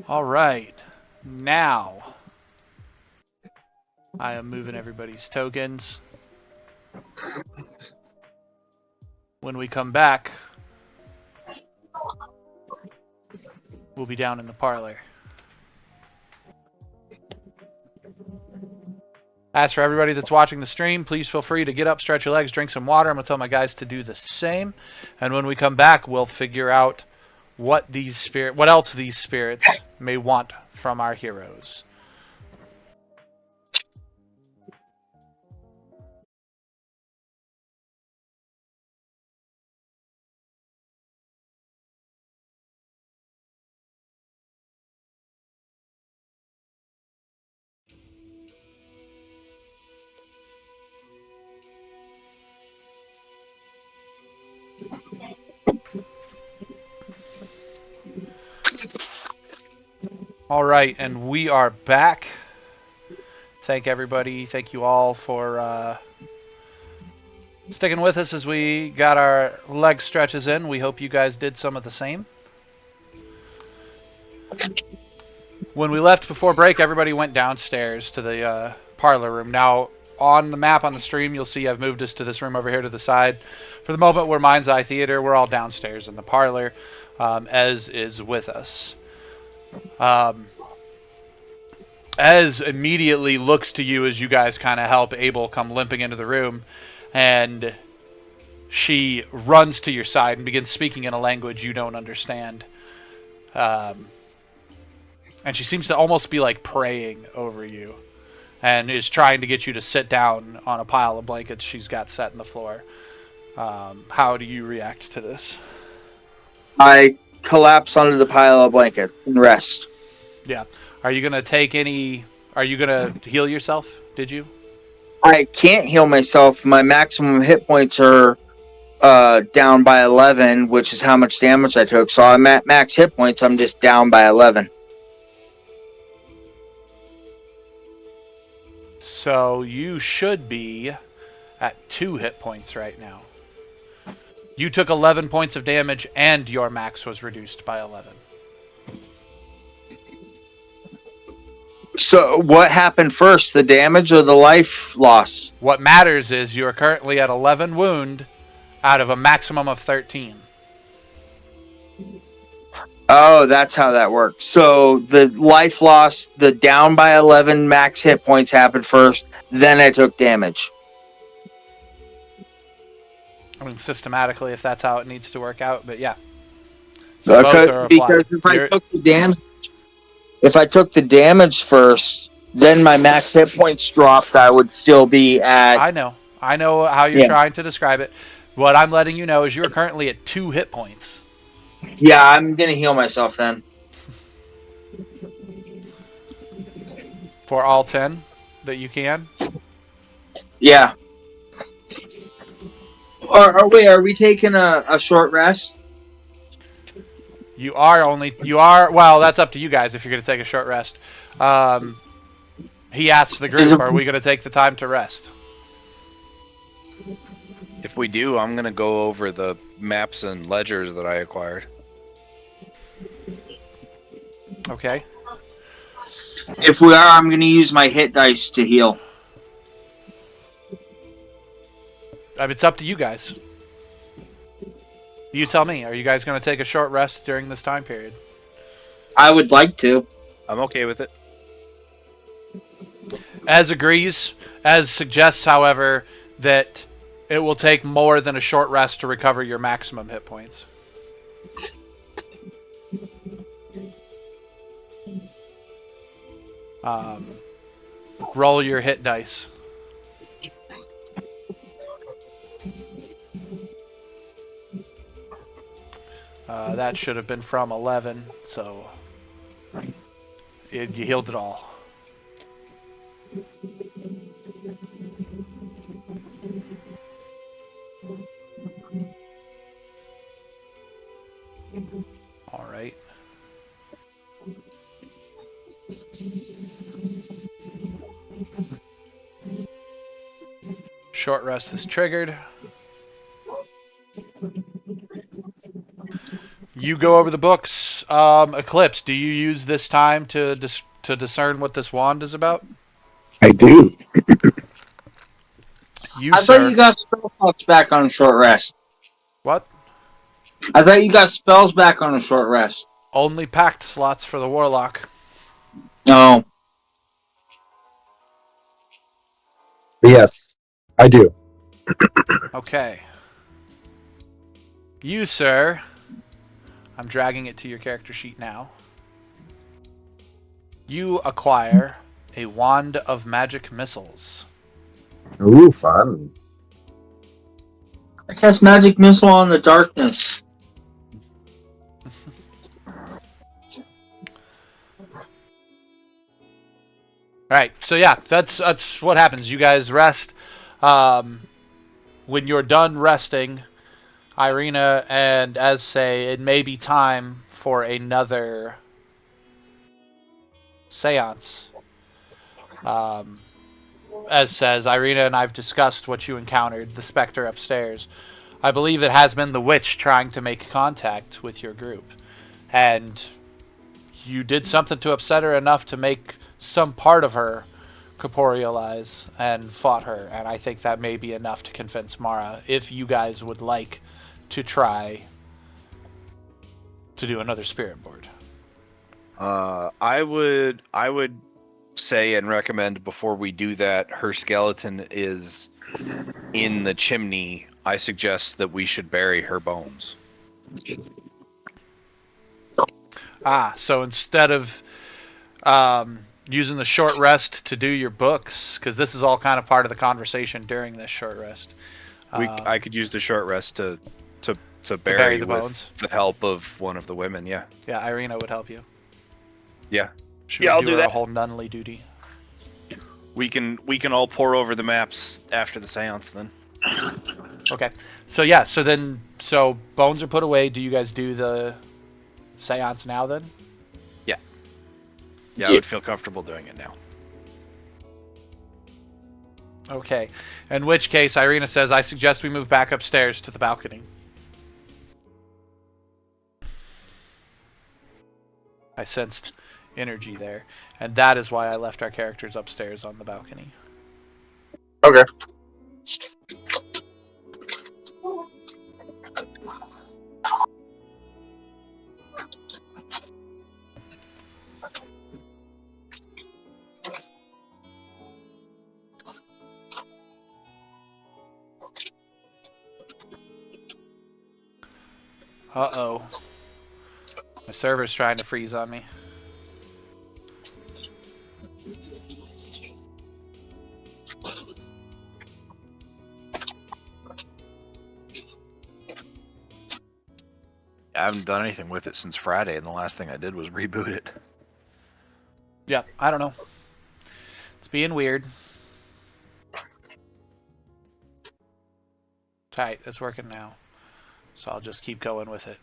All right. Now, I am moving everybody's tokens. When we come back, we'll be down in the parlor. As for everybody that's watching the stream, please feel free to get up, stretch your legs, drink some water. I'm going to tell my guys to do the same. And when we come back, we'll figure out what else these spirits may want from our heroes. All right, and we are back. Thank everybody. Thank you all for sticking with us as we got our leg stretches in. We hope you guys did some of the same. When we left before break, everybody went downstairs to the parlor room. Now, on the map on the stream, you'll see I've moved us to this room over here to the side. For the moment, we're Mind's Eye Theater. We're all downstairs in the parlor, Ez is with us. Ez immediately looks to you as you guys kind of help Abel come limping into the room, and she runs to your side and begins speaking in a language you don't understand. And she seems to almost be like praying over you, and is trying to get you to sit down on a pile of blankets she's got set in the floor. How do you react to this? I collapse under the pile of blankets and rest. Yeah. Are you going to heal yourself? Did you? I can't heal myself. My maximum hit points are down by 11, which is how much damage I took. So I'm at max hit points. I'm just down by 11. So you should be at 2 hit points right now. You took 11 points of damage, and your max was reduced by 11. So what happened first, the damage or the life loss? What matters is you are currently at 11 wound out of a maximum of 13. Oh, that's how that works. So the life loss, the down by 11 max hit points happened first, then I took damage. I mean, systematically, if that's how it needs to work out, but yeah. So both are applied. Because if I took the damage first, then my max hit points dropped, I would still be at... I know how you're trying to describe it. What I'm letting you know is you are currently at 2 hit points. Yeah, I'm going to heal myself then. For all 10 that you can. Yeah. Are we taking a short rest? Well, that's up to you guys if you're going to take a short rest. He asked the group, are we going to take the time to rest? If we do, I'm gonna go over the maps and ledgers that I acquired. Okay. If we are, I'm going to use my hit dice to heal. It's up to you guys. You tell me. Are you guys going to take a short rest during this time period? I would like to. I'm okay with it. As agrees, as suggests, however, that it will take more than a short rest to recover your maximum hit points. Roll your hit dice. That should have been from 11, so you healed it all. All right. Short rest is triggered. You go over the books. Eclipse, do you use this time to discern what this wand is about? I do. I thought you got spell slots back on a short rest. What? I thought you got spells back on a short rest. Only packed slots for the warlock. No. Yes, I do. Okay. You, sir. I'm dragging it to your character sheet now. You acquire a wand of magic missiles. Ooh, fun. I cast magic missile on the darkness. Alright, so yeah, that's what happens. You guys rest. When you're done resting, Irina and Ez say it may be time for another seance. Ez says, Irina and I've discussed what you encountered, the specter upstairs. I believe it has been the witch trying to make contact with your group. And you did something to upset her enough to make some part of her corporealize and fought her. And I think that may be enough to convince Mara, if you guys would like to try to do another spirit board. I would say and recommend before we do that, her skeleton is in the chimney. I suggest that we should bury her bones. So instead of using the short rest to do your books, because this is all kind of part of the conversation during this short rest. I could use the short rest to bury the with bones. the help of one of the women. Yeah. Yeah, Irina would help you. Yeah. She would I'll do do her that. whole nunly duty. We can all pour over the maps after the seance then. Okay. So yeah, so bones are put away. Do you guys do the seance now then? Yeah, I would feel comfortable doing it now. Okay. In which case, Irina says, I suggest we move back upstairs to the balcony. I sensed energy there, and that is why I left our characters upstairs on the balcony. Okay. Uh-oh. My server's trying to freeze on me. I haven't done anything with it since Friday, and the last thing I did was reboot it. Yeah, I don't know. It's being weird. Tight, it's working now. So I'll just keep going with it.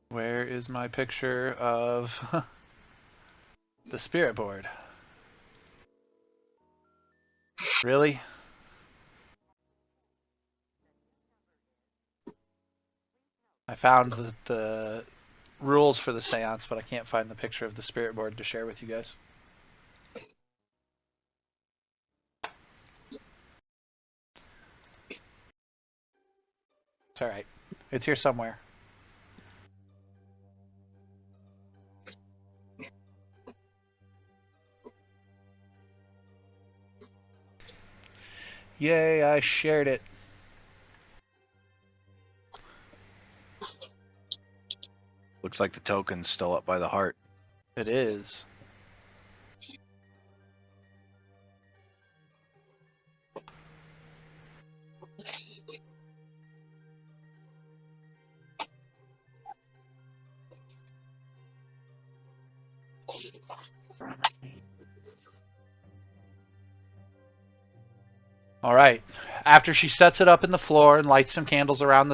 Where is my picture of the spirit board? Really? I found the rules for the seance, but I can't find the picture of the spirit board to share with you guys. It's alright. It's here somewhere. Yay, I shared it. Looks like the token's still up by the heart. It is. All right. After she sets it up in the floor and lights some candles around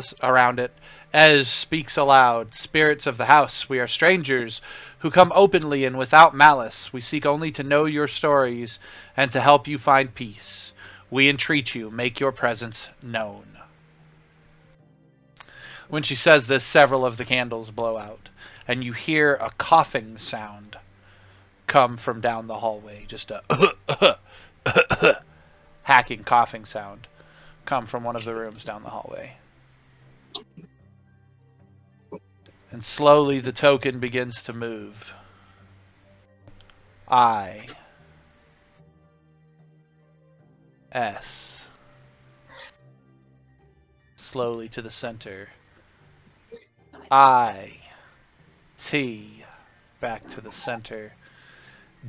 it, Ez speaks aloud. Spirits of the house, we are strangers who come openly and without malice. We seek only to know your stories and to help you find peace. We entreat you, make your presence known. When she says this, several of the candles blow out, and you hear a coughing sound come from down the hallway. Just a hacking coughing sound come from one of the rooms down the hallway. And slowly the token begins to move. I. S. Slowly to the center. I. T. Back to the center.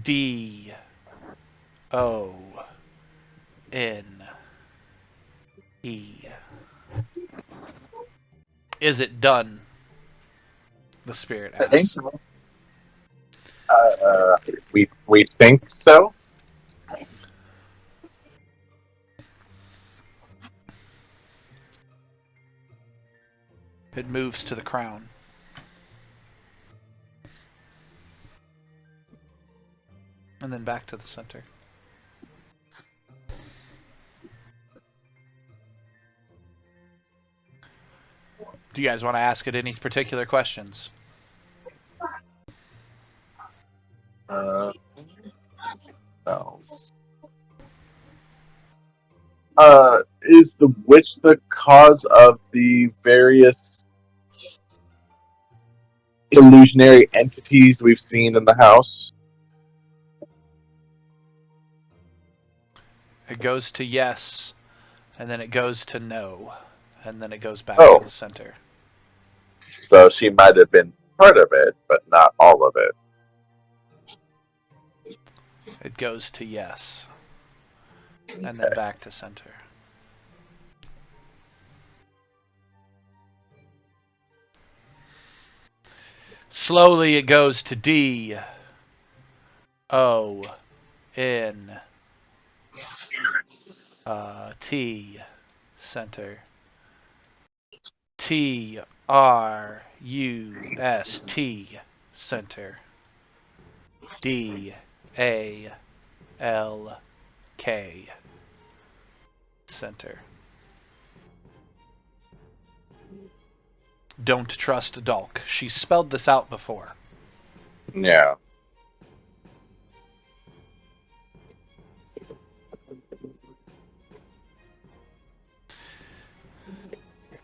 D. O. N. E. Is it done? The spirit asks. I think so. We think so. It moves to the crown. And then back to the center. Do you guys want to ask it any particular questions? No. Is the witch the cause of the various illusionary entities we've seen in the house? It goes to yes, and then it goes to no, and then it goes back Oh. to the center. So she might have been part of it, but not all of it. It goes to yes, and then back to center. Slowly it goes to D. O. N. T. Center. T. R. U. S. T. Center. D. A. L. K. Center. Don't trust Dalk. She spelled this out before. Yeah.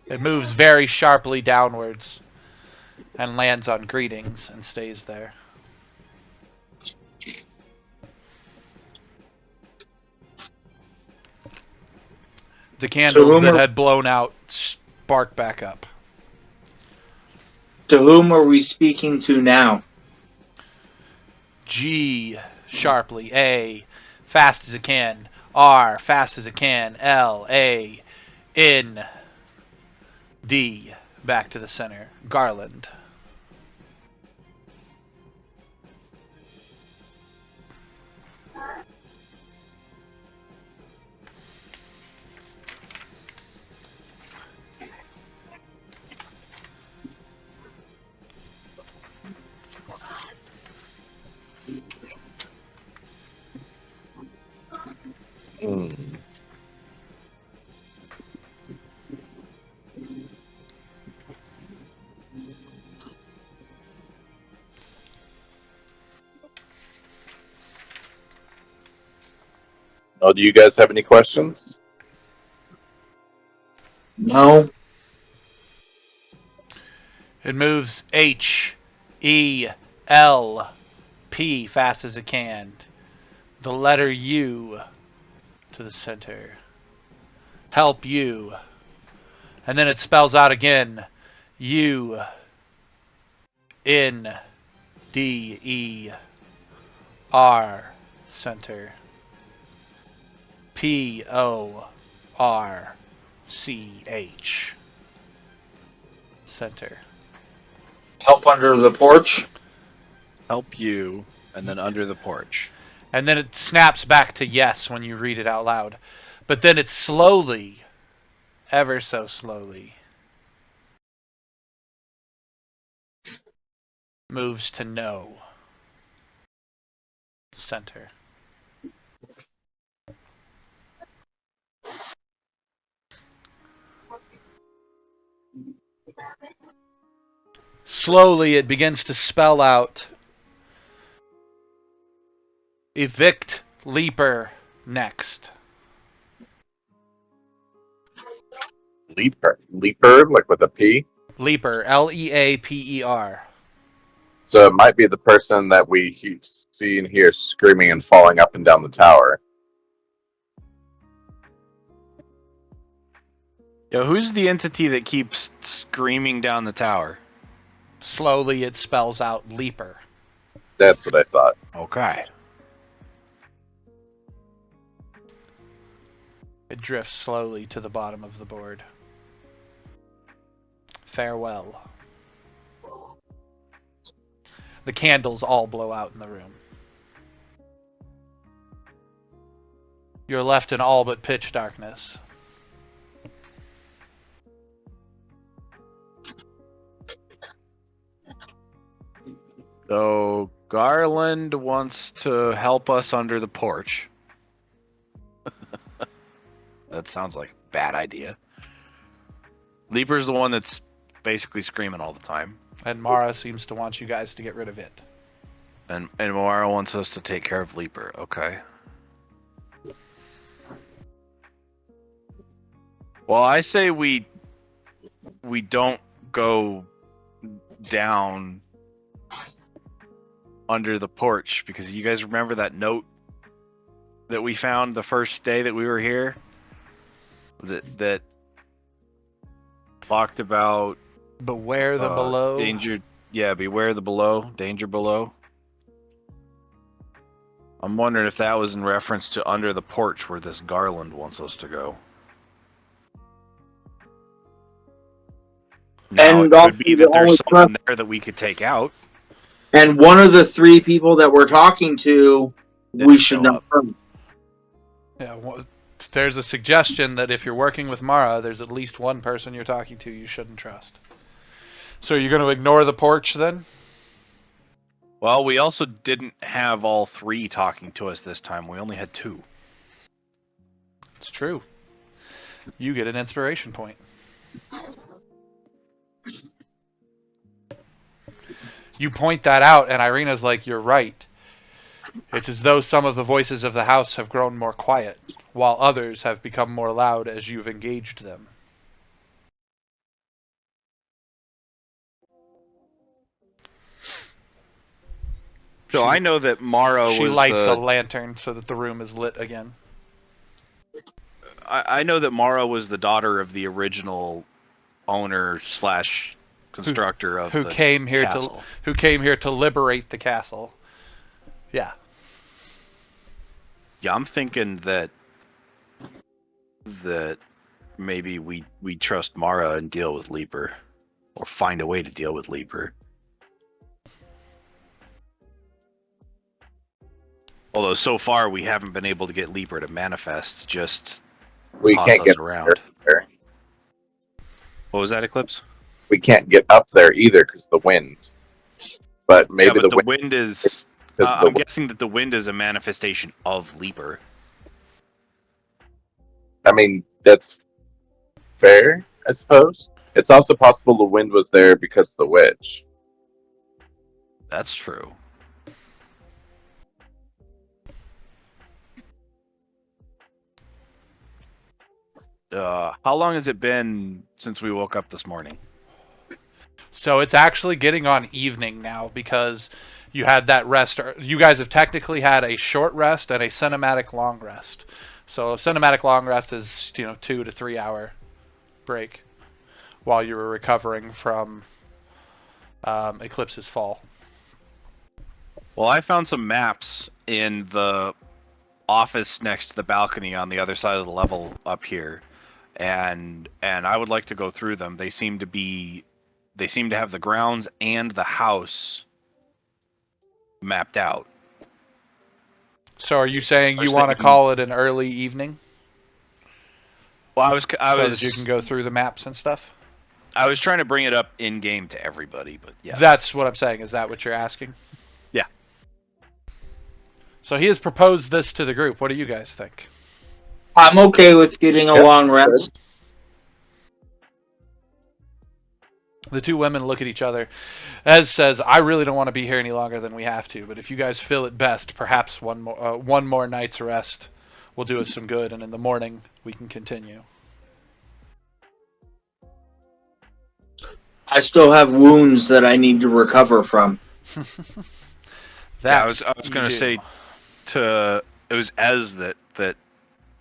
It moves very sharply downwards and lands on greetings and stays there. The candles that had blown out spark back up. To whom are we speaking to now? G, sharply. A, fast as it can. R, fast as it can. L, A, N, D, back to the center. Garland. Hmm. Oh, do you guys have any questions? No. It moves H, E, L, P, fast as it can. The letter U to the center. Help you. And then it spells out again. U, N, D, E, R, center. P, O, R, C, H, center. Help under the porch. Help you, and then under the porch. And then it snaps back to yes when you read it out loud. But then it slowly, ever so slowly, moves to no. Center. Slowly it begins to spell out evict Leaper next. Leaper, like with a P? Leaper, Leaper. So it might be the person that we see and hear screaming and falling up and down the tower. Yo, who's the entity that keeps screaming down the tower? Slowly it spells out Leaper. That's what I thought. Okay. It drifts slowly to the bottom of the board. Farewell. The candles all blow out in the room. You're left in all but pitch darkness. So Garland wants to help us under the porch. That sounds like a bad idea. Leaper's the one that's basically screaming all the time. And Mara seems to want you guys to get rid of it. And Moara wants us to take care of Leaper. Okay. Well, I say we don't go down under the porch, because you guys remember that note that we found the first day that we were here? That talked about Beware the below. danger. Yeah, beware the below, danger below. I'm wondering if that was in reference to under the porch where this Garland wants us to go. Now, And it could be that the there's only something there that we could take out. And one of the three people that we're talking to, we Didn't should show know up. first. Yeah, well, there's a suggestion that if you're working with Mara, there's at least one person you're talking to you shouldn't trust. So you're going to ignore the porch then? Well, we also didn't have all three talking to us this time. We only had two. It's true. You get an inspiration point. You point that out, and Irina's like, "You're right. It's as though some of the voices of the house have grown more quiet, while others have become more loud as you've engaged them." So I know that Mara She was lights a the lantern so that the room is lit again. I know that Mara was the daughter of the original owner slash constructor of Who the came here castle. to liberate the castle. Yeah. Yeah, I'm thinking that maybe we trust Mara and deal with Leaper, or find a way to deal with Leaper. Although so far we haven't been able to get Leaper to manifest, just We toss can't us get around. there. What was that, Eclipse? We can't get up there either because the wind. But maybe Yeah, but the the wind wind is. because I'm guessing that the wind is a manifestation of Leaper. I mean, that's fair, I suppose. It's also possible the wind was there because of the witch. That's true. How long has it been since we woke up this morning? So it's actually getting on evening now because you had that rest. You guys have technically had a short rest and a cinematic long rest. So a cinematic long rest is 2 to 3 hour break while you were recovering from Eclipse's fall. Well, I found some maps in the office next to the balcony on the other side of the level up here, and I would like to go through them. They seem to have the grounds and the house mapped out. So are you saying I you was want to thinking- call it an early evening Well, so that you can go through the maps and stuff? I was trying to bring it up in game to everybody, but yeah. That's what I'm saying. Is that what you're asking? Yeah. So he has proposed this to the group. What do you guys think? I'm okay with getting a Yep. long rest. The two women look at each other. Ez says, "I really don't want to be here any longer than we have to, but if you guys feel it best, perhaps one more night's rest will do us some good, and in the morning we can continue." I still have wounds that I need to recover from. I was you going to do. say it was Ez that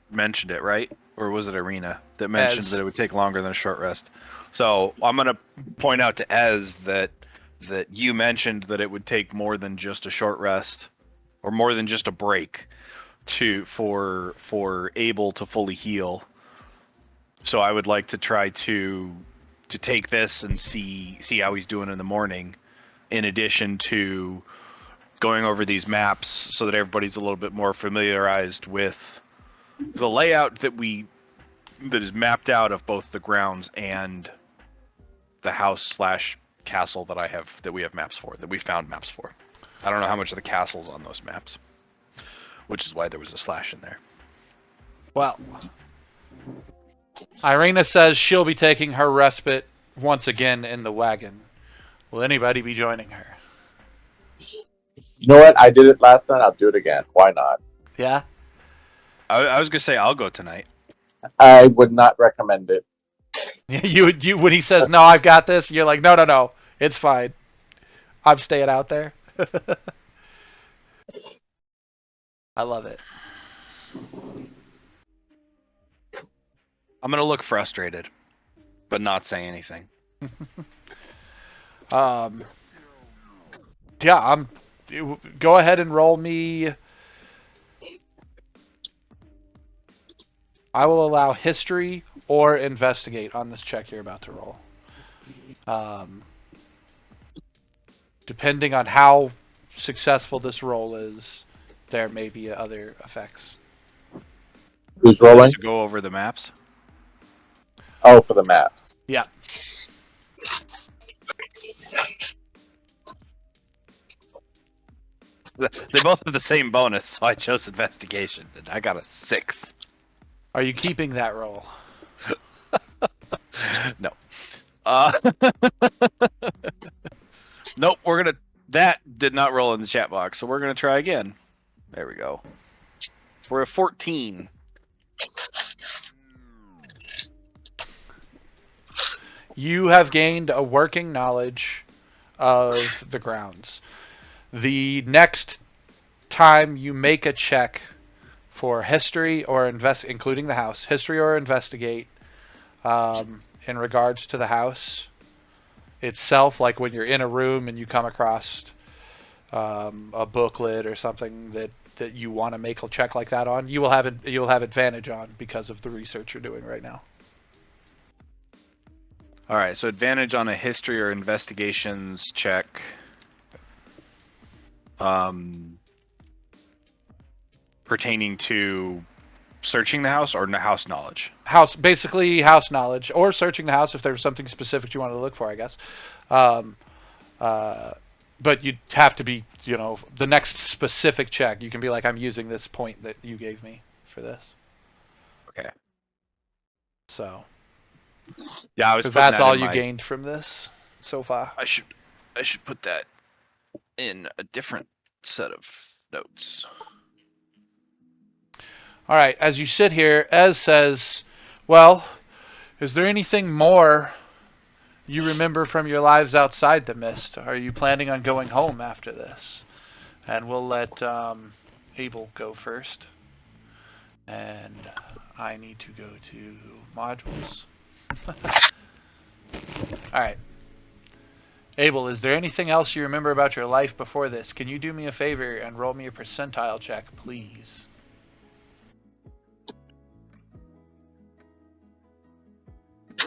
mentioned it, right? Or was it Arena that mentioned Ez. that it would take longer than a short rest? So I'm going to point out to Ez that you mentioned that it would take more than just a short rest, or more than just a break, for Abel to fully heal. So I would like to try to take this and see how he's doing in the morning, in addition to going over these maps so that everybody's a little bit more familiarized with the layout that is mapped out of both the grounds and the house slash castle that we found maps for. I don't know how much of the castle's on those maps, which is why there was a slash in there. Well, Irina says she'll be taking her respite once again in the wagon. Will anybody be joining her? You know what? I did it last night. I'll do it again. Why not? Yeah? I was gonna say I'll go tonight. I would not recommend it. You when he says, "No, I've got this," you're like, No, it's fine. I'm staying out there." I love it. I'm gonna look frustrated, but not say anything. Yeah, go ahead and roll me. I will allow history or investigate on this check you're about to roll. Depending on how successful this roll is, there may be other effects. Who's rolling? To go over the maps. Oh, for the maps. Yeah. They both have the same bonus, so I chose investigation, and I got a 6. Are you keeping that roll? No. Nope, that did not roll in the chat box, so we're gonna try again. There we go. We're at 14. You have gained a working knowledge of the grounds. The next time you make a check for history or including the house, history or investigate, in regards to the house itself, like when you're in a room and you come across a booklet or something that you want to make a check like that on, you'll have advantage on because of the research you're doing right now. All right, so advantage on a history or investigations check. Pertaining to searching the house or house knowledge? Basically house knowledge, or searching the house if there was something specific you wanted to look for, I guess. But you'd have to be, the next specific check. You can be like, I'm using this point that you gave me for this. Okay. So. Yeah, I was. Because that's all you gained from this so far. I should put that in a different set of notes. All right. As you sit here, Ez says, "Well, is there anything more you remember from your lives outside the mist? Are you planning on going home after this?" And we'll let Abel go first. And I need to go to modules. All right. Abel, is there anything else you remember about your life before this? Can you do me a favor and roll me a percentile check, please?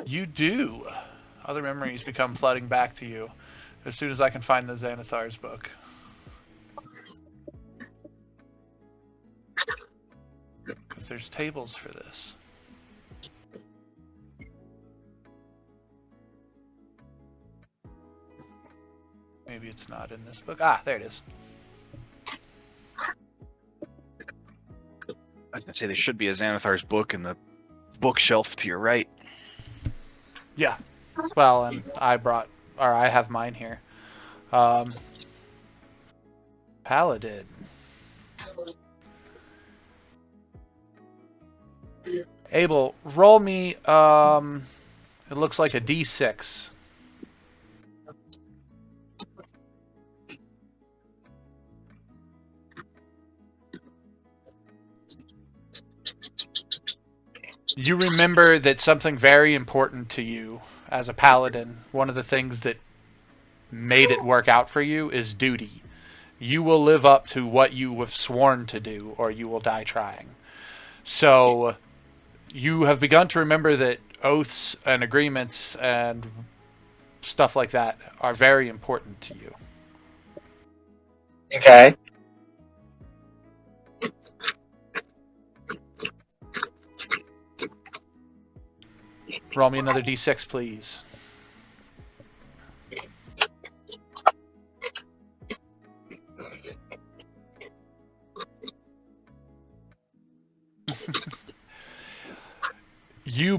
You do. Other memories become flooding back to you as soon as I can find the Xanathar's book. Because there's tables for this. Maybe it's not in this book. Ah, there it is. I was gonna say there should be a Xanathar's book in the bookshelf to your right. Yeah. Well, and I have mine here. Paladin. Abel, roll me, it looks like a D6. You remember that something very important to you as a paladin, one of the things that made it work out for you, is duty. You will live up to what you have sworn to do, or you will die trying. So you have begun to remember that oaths and agreements and stuff like that are very important to you. Okay. Roll me another D6, please. You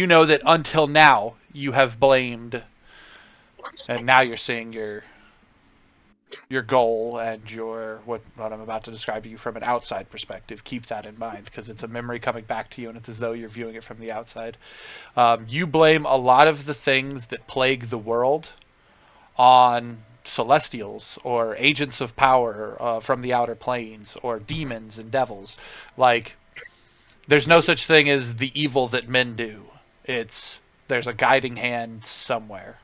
know that until now you have blamed, and now you're seeing your goal and what I'm about to describe to you from an outside perspective. Keep that in mind, because it's a memory coming back to you, and it's as though you're viewing it from the outside. You blame a lot of the things that plague the world on celestials or agents of power from the outer planes or demons and devils. Like, there's no such thing as the evil that men do. There's a guiding hand somewhere.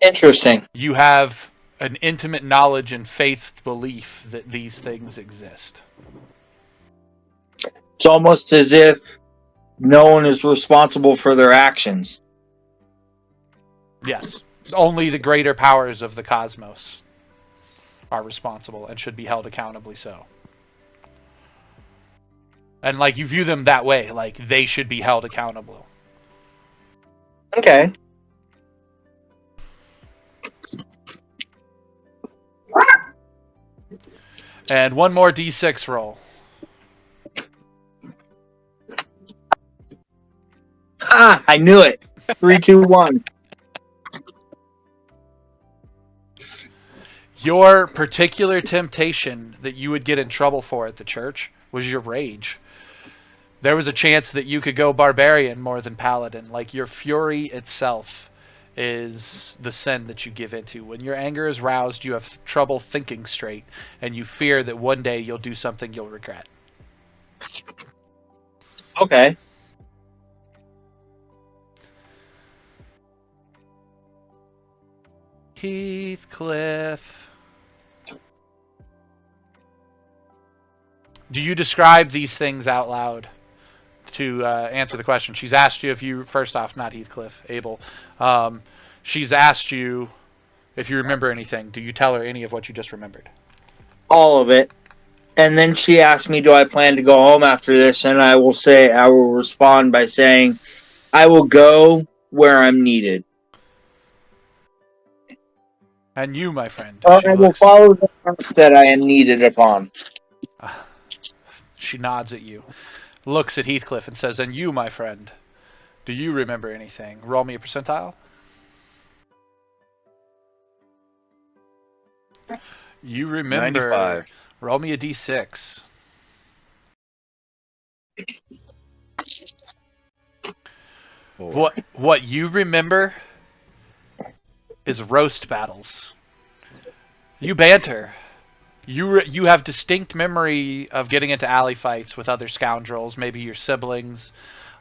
Interesting. You have an intimate knowledge and faith belief that these things exist. It's almost as if no one is responsible for their actions. Yes. Only the greater powers of the cosmos are responsible and should be held accountably so. And like, you view them that way, like they should be held accountable. Okay. And one more D6 roll. Ah, I knew it. 3, 2, 1. Your particular temptation that you would get in trouble for at the church was your rage. There was a chance that you could go barbarian more than paladin. Like, your fury itself is the sin that you give into. When your anger is roused, you have trouble thinking straight, and you fear that one day you'll do something you'll regret. Okay. Heathcliff. Do you describe these things out loud to answer the question? She's asked you if you, first off, not Heathcliff, Abel. She's asked you if you remember anything. Do you tell her any of what you just remembered? All of it. And then she asked me, do I plan to go home after this? And I will respond by saying, I will go where I'm needed. And you, my friend, Or she I will looks. follow the path that I am needed upon. She nods at you, looks at Heathcliff, and says, and you, my friend, do you remember anything? Roll me a percentile. You remember. 95. Roll me a d6. What you remember is roast battles. You banter. You have distinct memory of getting into alley fights with other scoundrels, maybe your siblings.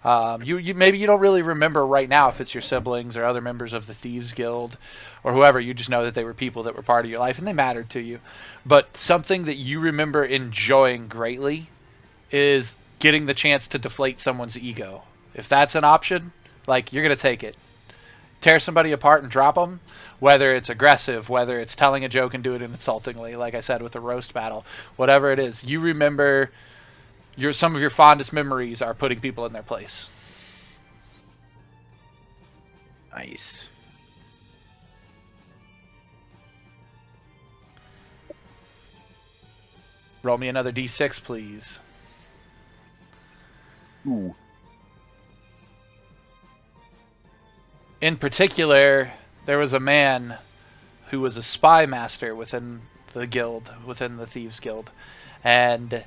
You maybe you don't really remember right now if it's your siblings or other members of the Thieves Guild or whoever. You just know that they were people that were part of your life and they mattered to you. But something that you remember enjoying greatly is getting the chance to deflate someone's ego. If that's an option, like, you're gonna take it. Tear somebody apart and drop them, whether it's aggressive, whether it's telling a joke and do it insultingly, like I said with a roast battle, whatever it is, you remember some of your fondest memories are putting people in their place. Nice. Roll me another d6, please. Ooh. In particular, there was a man who was a spy master within the guild, within the Thieves Guild, and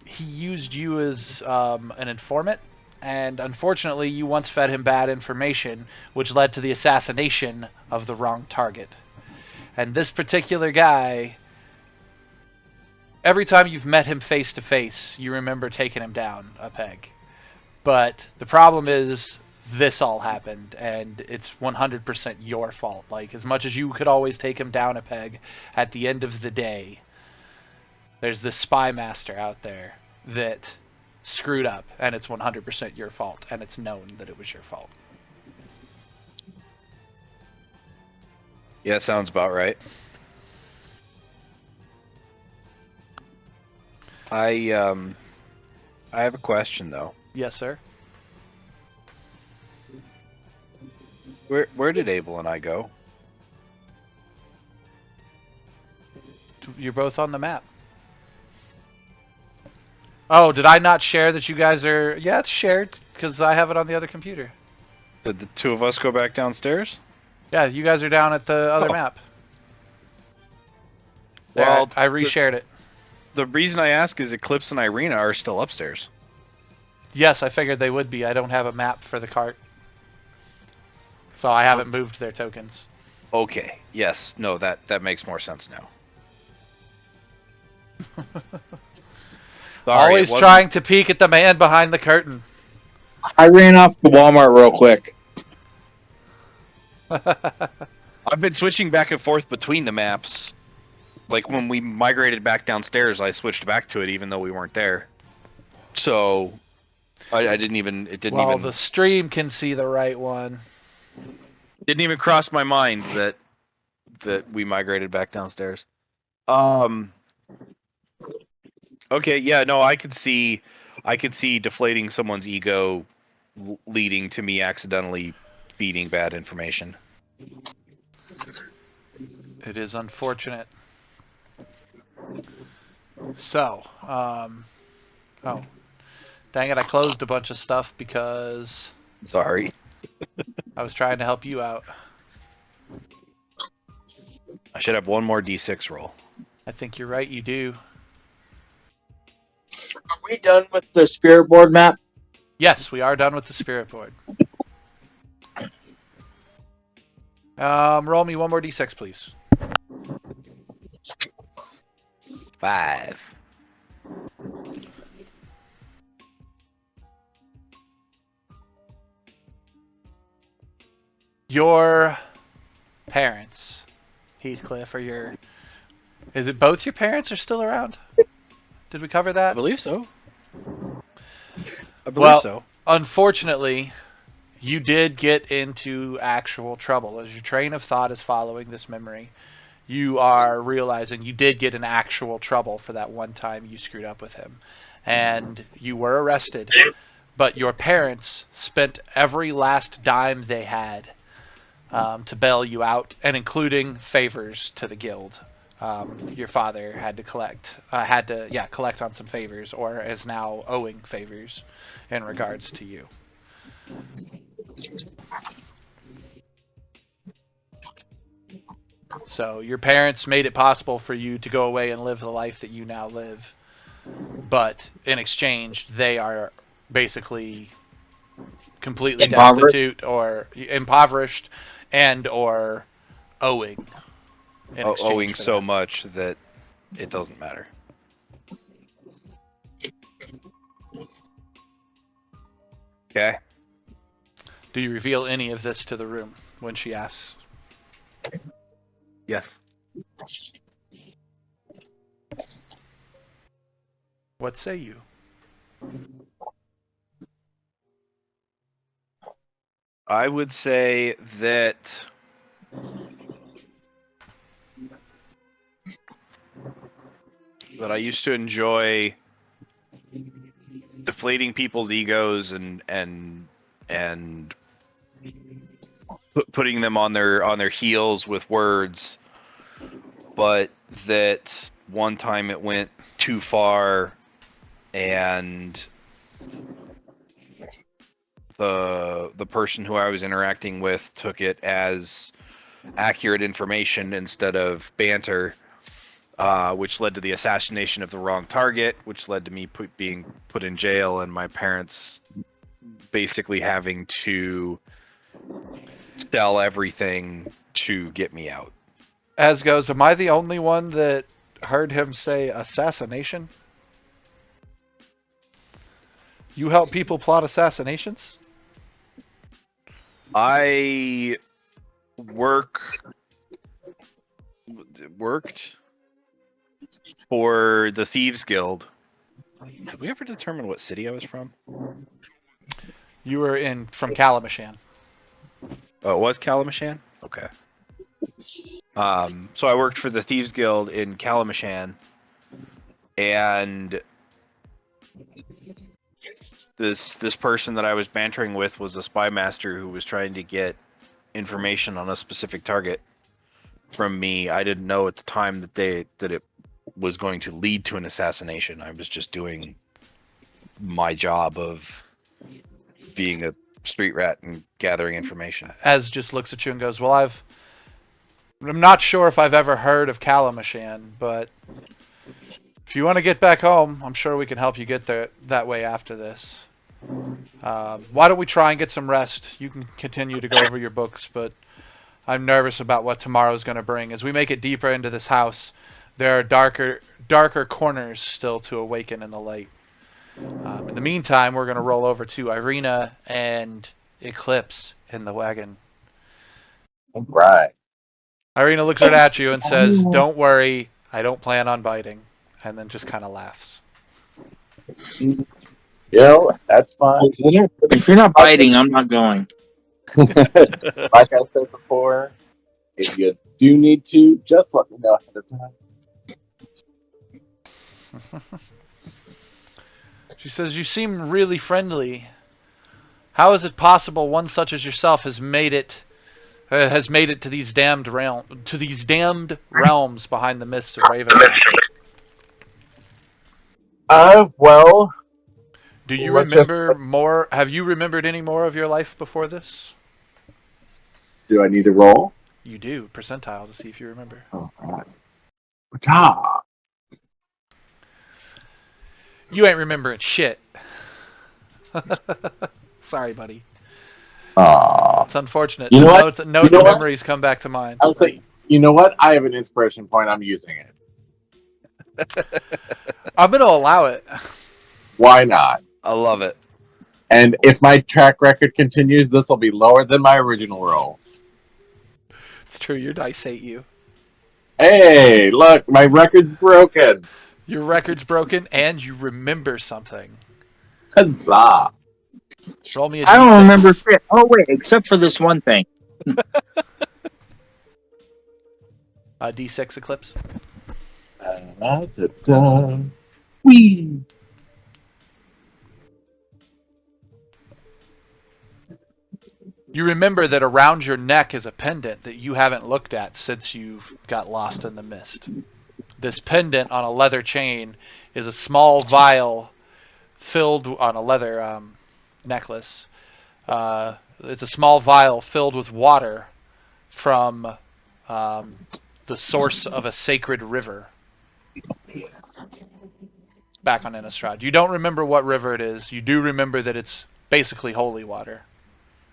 he used you as an informant, and unfortunately you once fed him bad information, which led to the assassination of the wrong target. And this particular guy, every time you've met him face to face, you remember taking him down a peg. But the problem is, this all happened, and it's 100% your fault. Like, as much as you could always take him down a peg, at the end of the day, there's this spy master out there that screwed up, and it's 100% your fault, and it's known that it was your fault. Yeah, sounds about right. I have a question though. Yes, sir. Where did Abel and I go? You're both on the map. Oh, did I not share that you guys are... Yeah, it's shared, because I have it on the other computer. Did the two of us go back downstairs? Yeah, you guys are down at the other map. There, Well, I reshared it. The reason I ask is Eclipse and Irina are still upstairs. Yes, I figured they would be. I don't have a map for the cart. So I haven't moved their tokens. Okay. Yes. No, that makes more sense now. Sorry, Always trying to peek at the man behind the curtain. I ran off to Walmart real quick. I've been switching back and forth between the maps. Like when we migrated back downstairs, I switched back to it even though we weren't there. So I didn't even. It didn't well, even. The stream can see the right one. Didn't even cross my mind that we migrated back downstairs. Okay, yeah, no, I could see deflating someone's ego leading to me accidentally feeding bad information. It is unfortunate. So, oh, dang it, I closed a bunch of stuff because Sorry. I was trying to help you out. I should have one more d6 roll. I think you're right. You do. Are we done with the spirit board map? Yes, we are done with the spirit board. Roll me one more d6, please. 5. Your parents, Heathcliff, is it both your parents are still around? Did we cover I that? believe so. Well, unfortunately, you did get into actual trouble. As your train of thought is following this memory, you are realizing you did get in actual trouble for that one time you screwed up with him. And you were arrested, but your parents spent every last dime they had to bail you out, and including favors to the guild. Your father had to collect on some favors, or is now owing favors in regards to you. So your parents made it possible for you to go away and live the life that you now live, but in exchange, they are basically completely destitute or impoverished and or owing. Owing so much that it doesn't matter. Okay. Do you reveal any of this to the room when she asks? Yes. What say you? I would say that I used to enjoy deflating people's egos and putting them on their heels with words, but that one time it went too far, and the person who I was interacting with took it as accurate information instead of banter, which led to the assassination of the wrong target, which led to me being put in jail, and my parents basically having to sell everything to get me out. As goes, am I the only one that heard him say assassination? You help people plot assassinations? I worked for the Thieves Guild. Did we ever determine what city I was from? You were from Calamashan. Oh, it was Calamashan? Okay. So I worked for the Thieves Guild in Calamashan, and this person that I was bantering with was a spy master who was trying to get information on a specific target from me. I didn't know at the time that it was going to lead to an assassination. I was just doing my job of being a street rat and gathering information. Az just looks at you and goes, well, I'm not sure if I've ever heard of Calamashan, but if you want to get back home, I'm sure we can help you get there that way after this. Why don't we try and get some rest? You can continue to go over your books, but I'm nervous about what tomorrow's going to bring. As we make it deeper into this house, there are darker corners still to awaken in the light. In the meantime, we're going to roll over to Irina and Eclipse in the wagon. All right. Irina looks right at you and says, don't worry, I don't plan on biting. And then just kind of laughs. That's fine. If you're not biting, I'm not going. Like I said before, if you do need to, just let me know ahead of time. She says, you seem really friendly. How is it possible one such as yourself has made it to these damned realms behind the mists of Ravenloft? Well, do you remember more? Have you remembered any more of your life before this? Do I need to roll? You do. Percentile to see if you remember. Oh, right. Ah. You ain't remembering shit. Sorry, buddy. Aw. It's unfortunate. You know No, what? no You know what? memories come back to mind. I was like, you know what? I have an inspiration point. I'm using it. I'm going to allow it. Why not? I love it. And if my track record continues, this will be lower than my original roll. It's true. Your dice hate you. Hey, look, my record's broken. Your record's broken, and you remember something. Huzzah. Roll me a I don't d6. remember shit. Oh wait, except for this one thing. D6 Eclipse. Whee. You remember that around your neck is a pendant that you haven't looked at since you've got lost in the mist. This pendant on a leather chain is a small vial filled on a leather necklace. It's a small vial filled with water from the source of a sacred river. Back on Innistrad. You don't remember what river it is. You do remember that it's basically holy water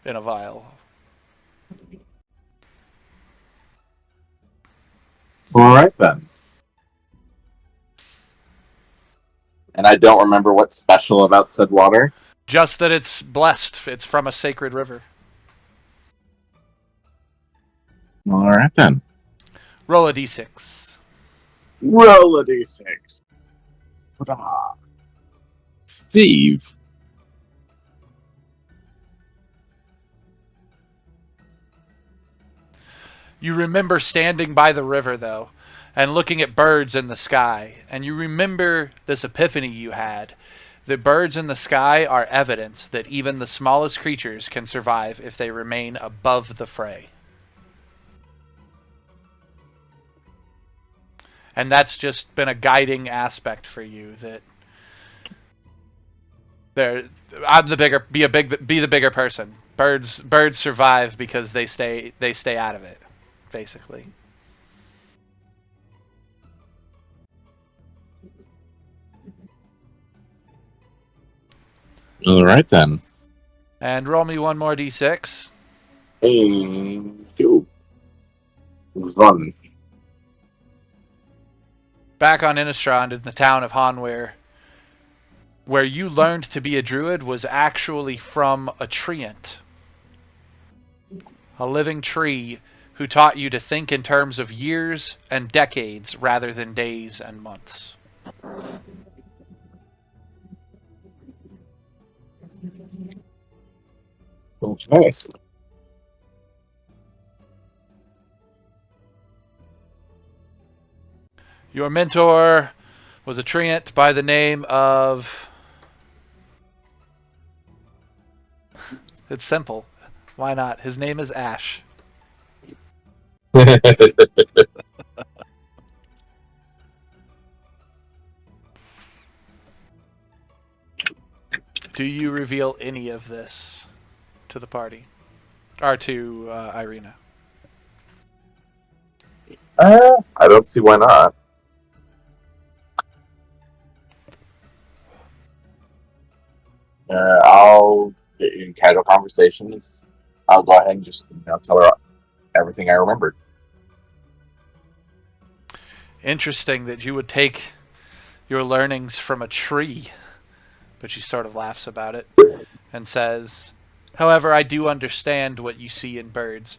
in a vial. All right, then. And I don't remember what's special about said water. Just that it's blessed. It's from a sacred river. All right, then. Roll a d6. Roll a d6. Thief. You remember standing by the river, though, and looking at birds in the sky. And you remember this epiphany you had. The birds in the sky are evidence that even the smallest creatures can survive if they remain above the fray. And that's just been a guiding aspect for you, that I'm the bigger, be the bigger person. Birds survive because they stay out of it, basically. All right, then. And roll me one more d6. Two. One. Back on Innistrad in the town of Hanweir, where you learned to be a druid was actually from a treant. A living tree who taught you to think in terms of years and decades rather than days and months. Okay. Your mentor was a treant by the name of... It's simple. Why not? His name is Ash. Do you reveal any of this to the party? Or to Irina? I don't see why not. I'll in casual conversations. I'll go ahead and just tell her everything I remembered. Interesting that you would take your learnings from a tree. But she sort of laughs about it and says, however, I do understand what you see in birds.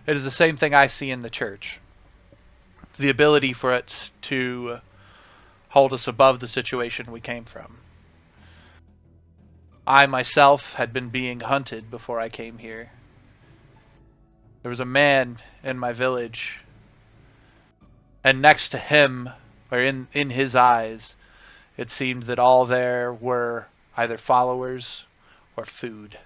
It is the same thing I see in the church. The ability for it to hold us above the situation we came from. I myself had been being hunted before I came here. There was a man in my village, and next to him, or in his eyes, it seemed that all there were either followers or food.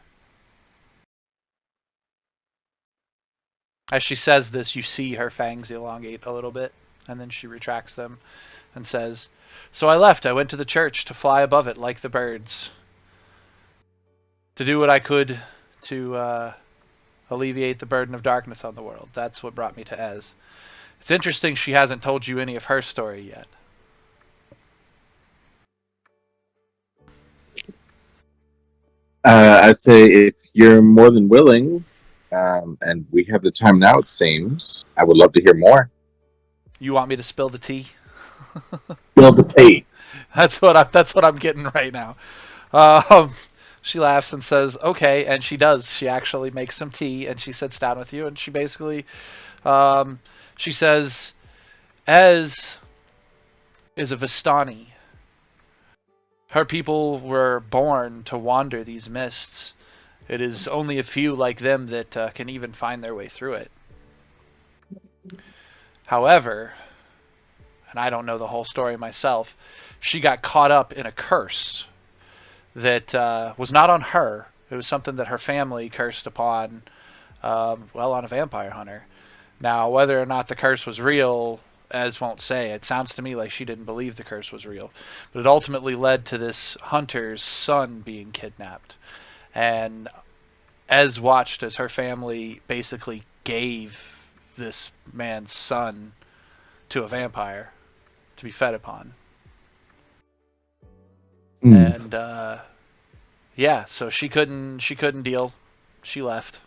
As she says this, you see her fangs elongate a little bit, and then she retracts them and says, so I left. I went to the church to fly above it like the birds. To do what I could to alleviate the burden of darkness on the world. That's what brought me to Ez. It's interesting she hasn't told you any of her story yet. I say if you're more than willing, and we have the time now, it seems, I would love to hear more. You want me to spill the tea? Spill the tea. That's what I'm getting right now. Um, she laughs and says, "Okay," and she does. She actually makes some tea, and she sits down with you, and she basically, she says, "Ez is a Vistani. Her people were born to wander these mists. It is only a few like them that can even find their way through it. However, and I don't know the whole story myself, she got caught up in a curse that was not on her. It was something that her family cursed upon, on a vampire hunter. Now, whether or not the curse was real, Ez won't say. It sounds to me like she didn't believe the curse was real. But it ultimately led to this hunter's son being kidnapped. And Ez watched as her family basically gave this man's son to a vampire to be fed upon. And so she couldn't deal. She left.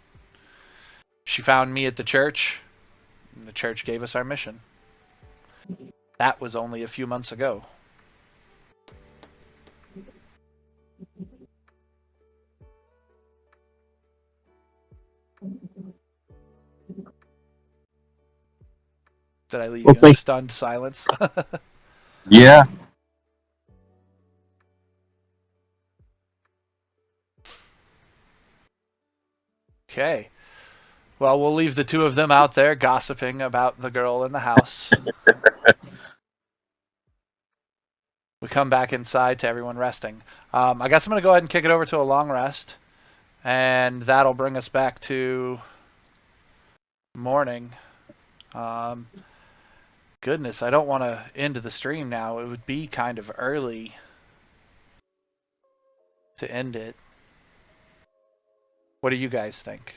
She found me at the church, and the church gave us our mission. That was only a few months ago. Did I leave you in a stunned silence? Yeah. Okay. Well, we'll leave the two of them out there gossiping about the girl in the house. We come back inside to everyone resting. I guess I'm going to go ahead and kick it over to a long rest. And that'll bring us back to morning. Goodness, I don't want to end the stream now. It would be kind of early to end it. What do you guys think?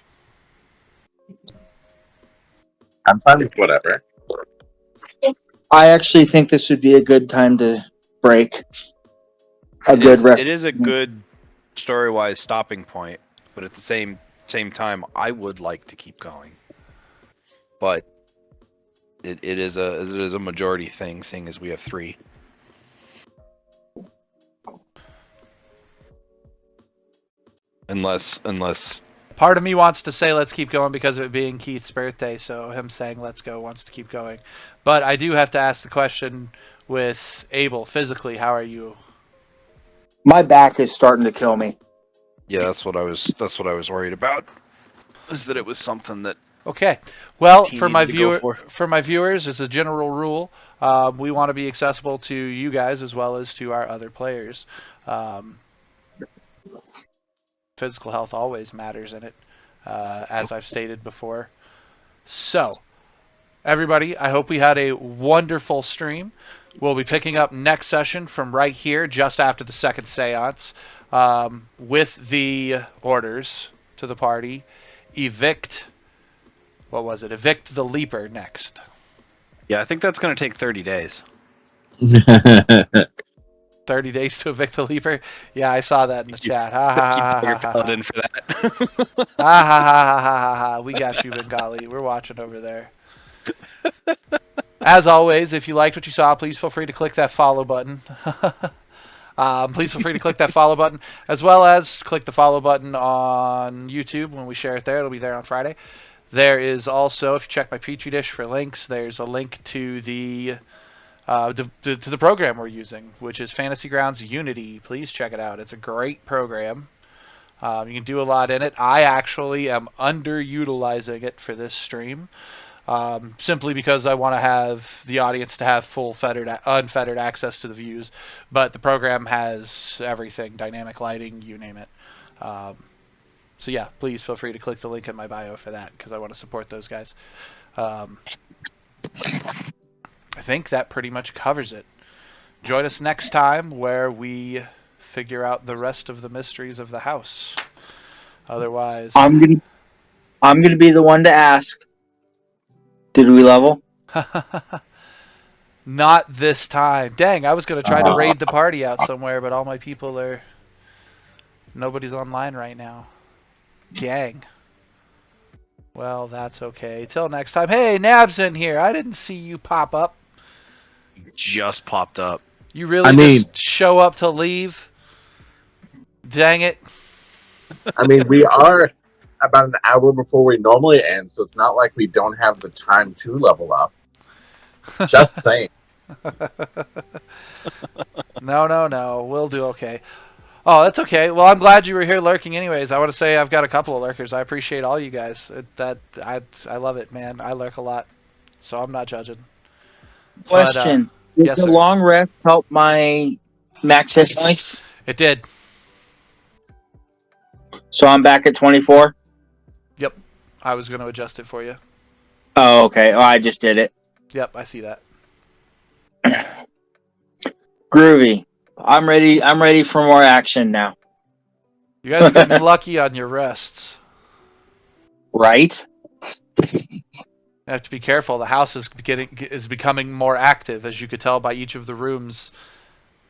I'm fine with whatever. I actually think this would be a good time to break. It is a good story-wise stopping point, but at the same time, I would like to keep going. But it is a majority thing, seeing as we have 3. Unless part of me wants to say let's keep going because of it being Keith's birthday, so him saying let's go wants to keep going. But I do have to ask the question with Abel, physically, how are you? My back is starting to kill me. Yeah, that's what I was worried about. Is that it was something that Okay. Well, he for my needed to go for my viewers, as a general rule, we want to be accessible to you guys as well as to our other players. Physical health always matters in it, as I've stated before. So, everybody, I hope we had a wonderful stream. We'll be picking up next session from right here, just after the second seance, with the orders to the party. Evict the Leaper next. Yeah, I think that's going to take 30 days. 30 days to evict the Leaper? Yeah, I saw that in the chat. Ha ha ha ha ha. Paladin for that. Ha ha ha ha ha. We got you, Bengali. We're watching over there. As always, if you liked what you saw, please feel free to click that follow button. Please feel free to click that follow button, as well as click the follow button on YouTube when we share it there. It'll be there on Friday. There is also, if you check my Petri dish for links, there's a link to the to the program we're using, which is Fantasy Grounds Unity. Please check it out. It's a great program. You can do a lot in it. I actually am underutilizing it for this stream, simply because I want to have the audience to have full unfettered access to the views. But the program has everything, dynamic lighting, you name it. So yeah, please feel free to click the link in my bio for that, because I want to support those guys. I think that pretty much covers it. Join us next time where we figure out the rest of the mysteries of the house. Otherwise, I'm I'm going to be the one to ask. Did we level? Not this time. Dang, I was going to try to raid the party out somewhere, but all my people are... Nobody's online right now. Dang. Well, that's okay. Till next time. Hey, Nab's in here. I didn't see you pop up. Just popped up. You really just show up to leave? Dang it. I mean, we are about an hour before we normally end, so it's not like we don't have the time to level up. Just saying. No. We'll do okay. Oh, that's okay. Well, I'm glad you were here lurking anyways. I want to say I've got a couple of lurkers. I appreciate all you guys. I love it, man. I lurk a lot, so I'm not judging. Question. But, Did yes, the sir. long rest help my max hit points? It did. So I'm back at 24? Yep. I was going to adjust it for you. Oh, okay. Oh, I just did it. Yep, I see that. Groovy. I'm ready for more action now. You guys are getting lucky on your rests. Right? You have to be careful. The house is becoming more active, as you could tell by each of the rooms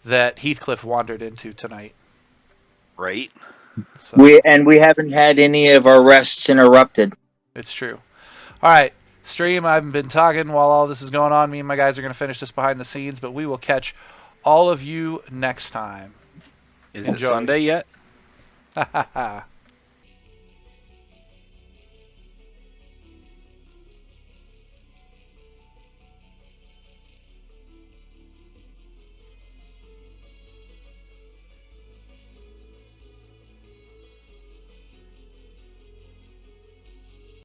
that Heathcliff wandered into tonight. Right. So, We haven't had any of our rests interrupted. it's true. All right, stream. I've been talking while all this is going on. Me and my guys are going to finish this behind the scenes, but we will catch all of you next time. Is Enjoy. it Sunday yet? Ha ha ha.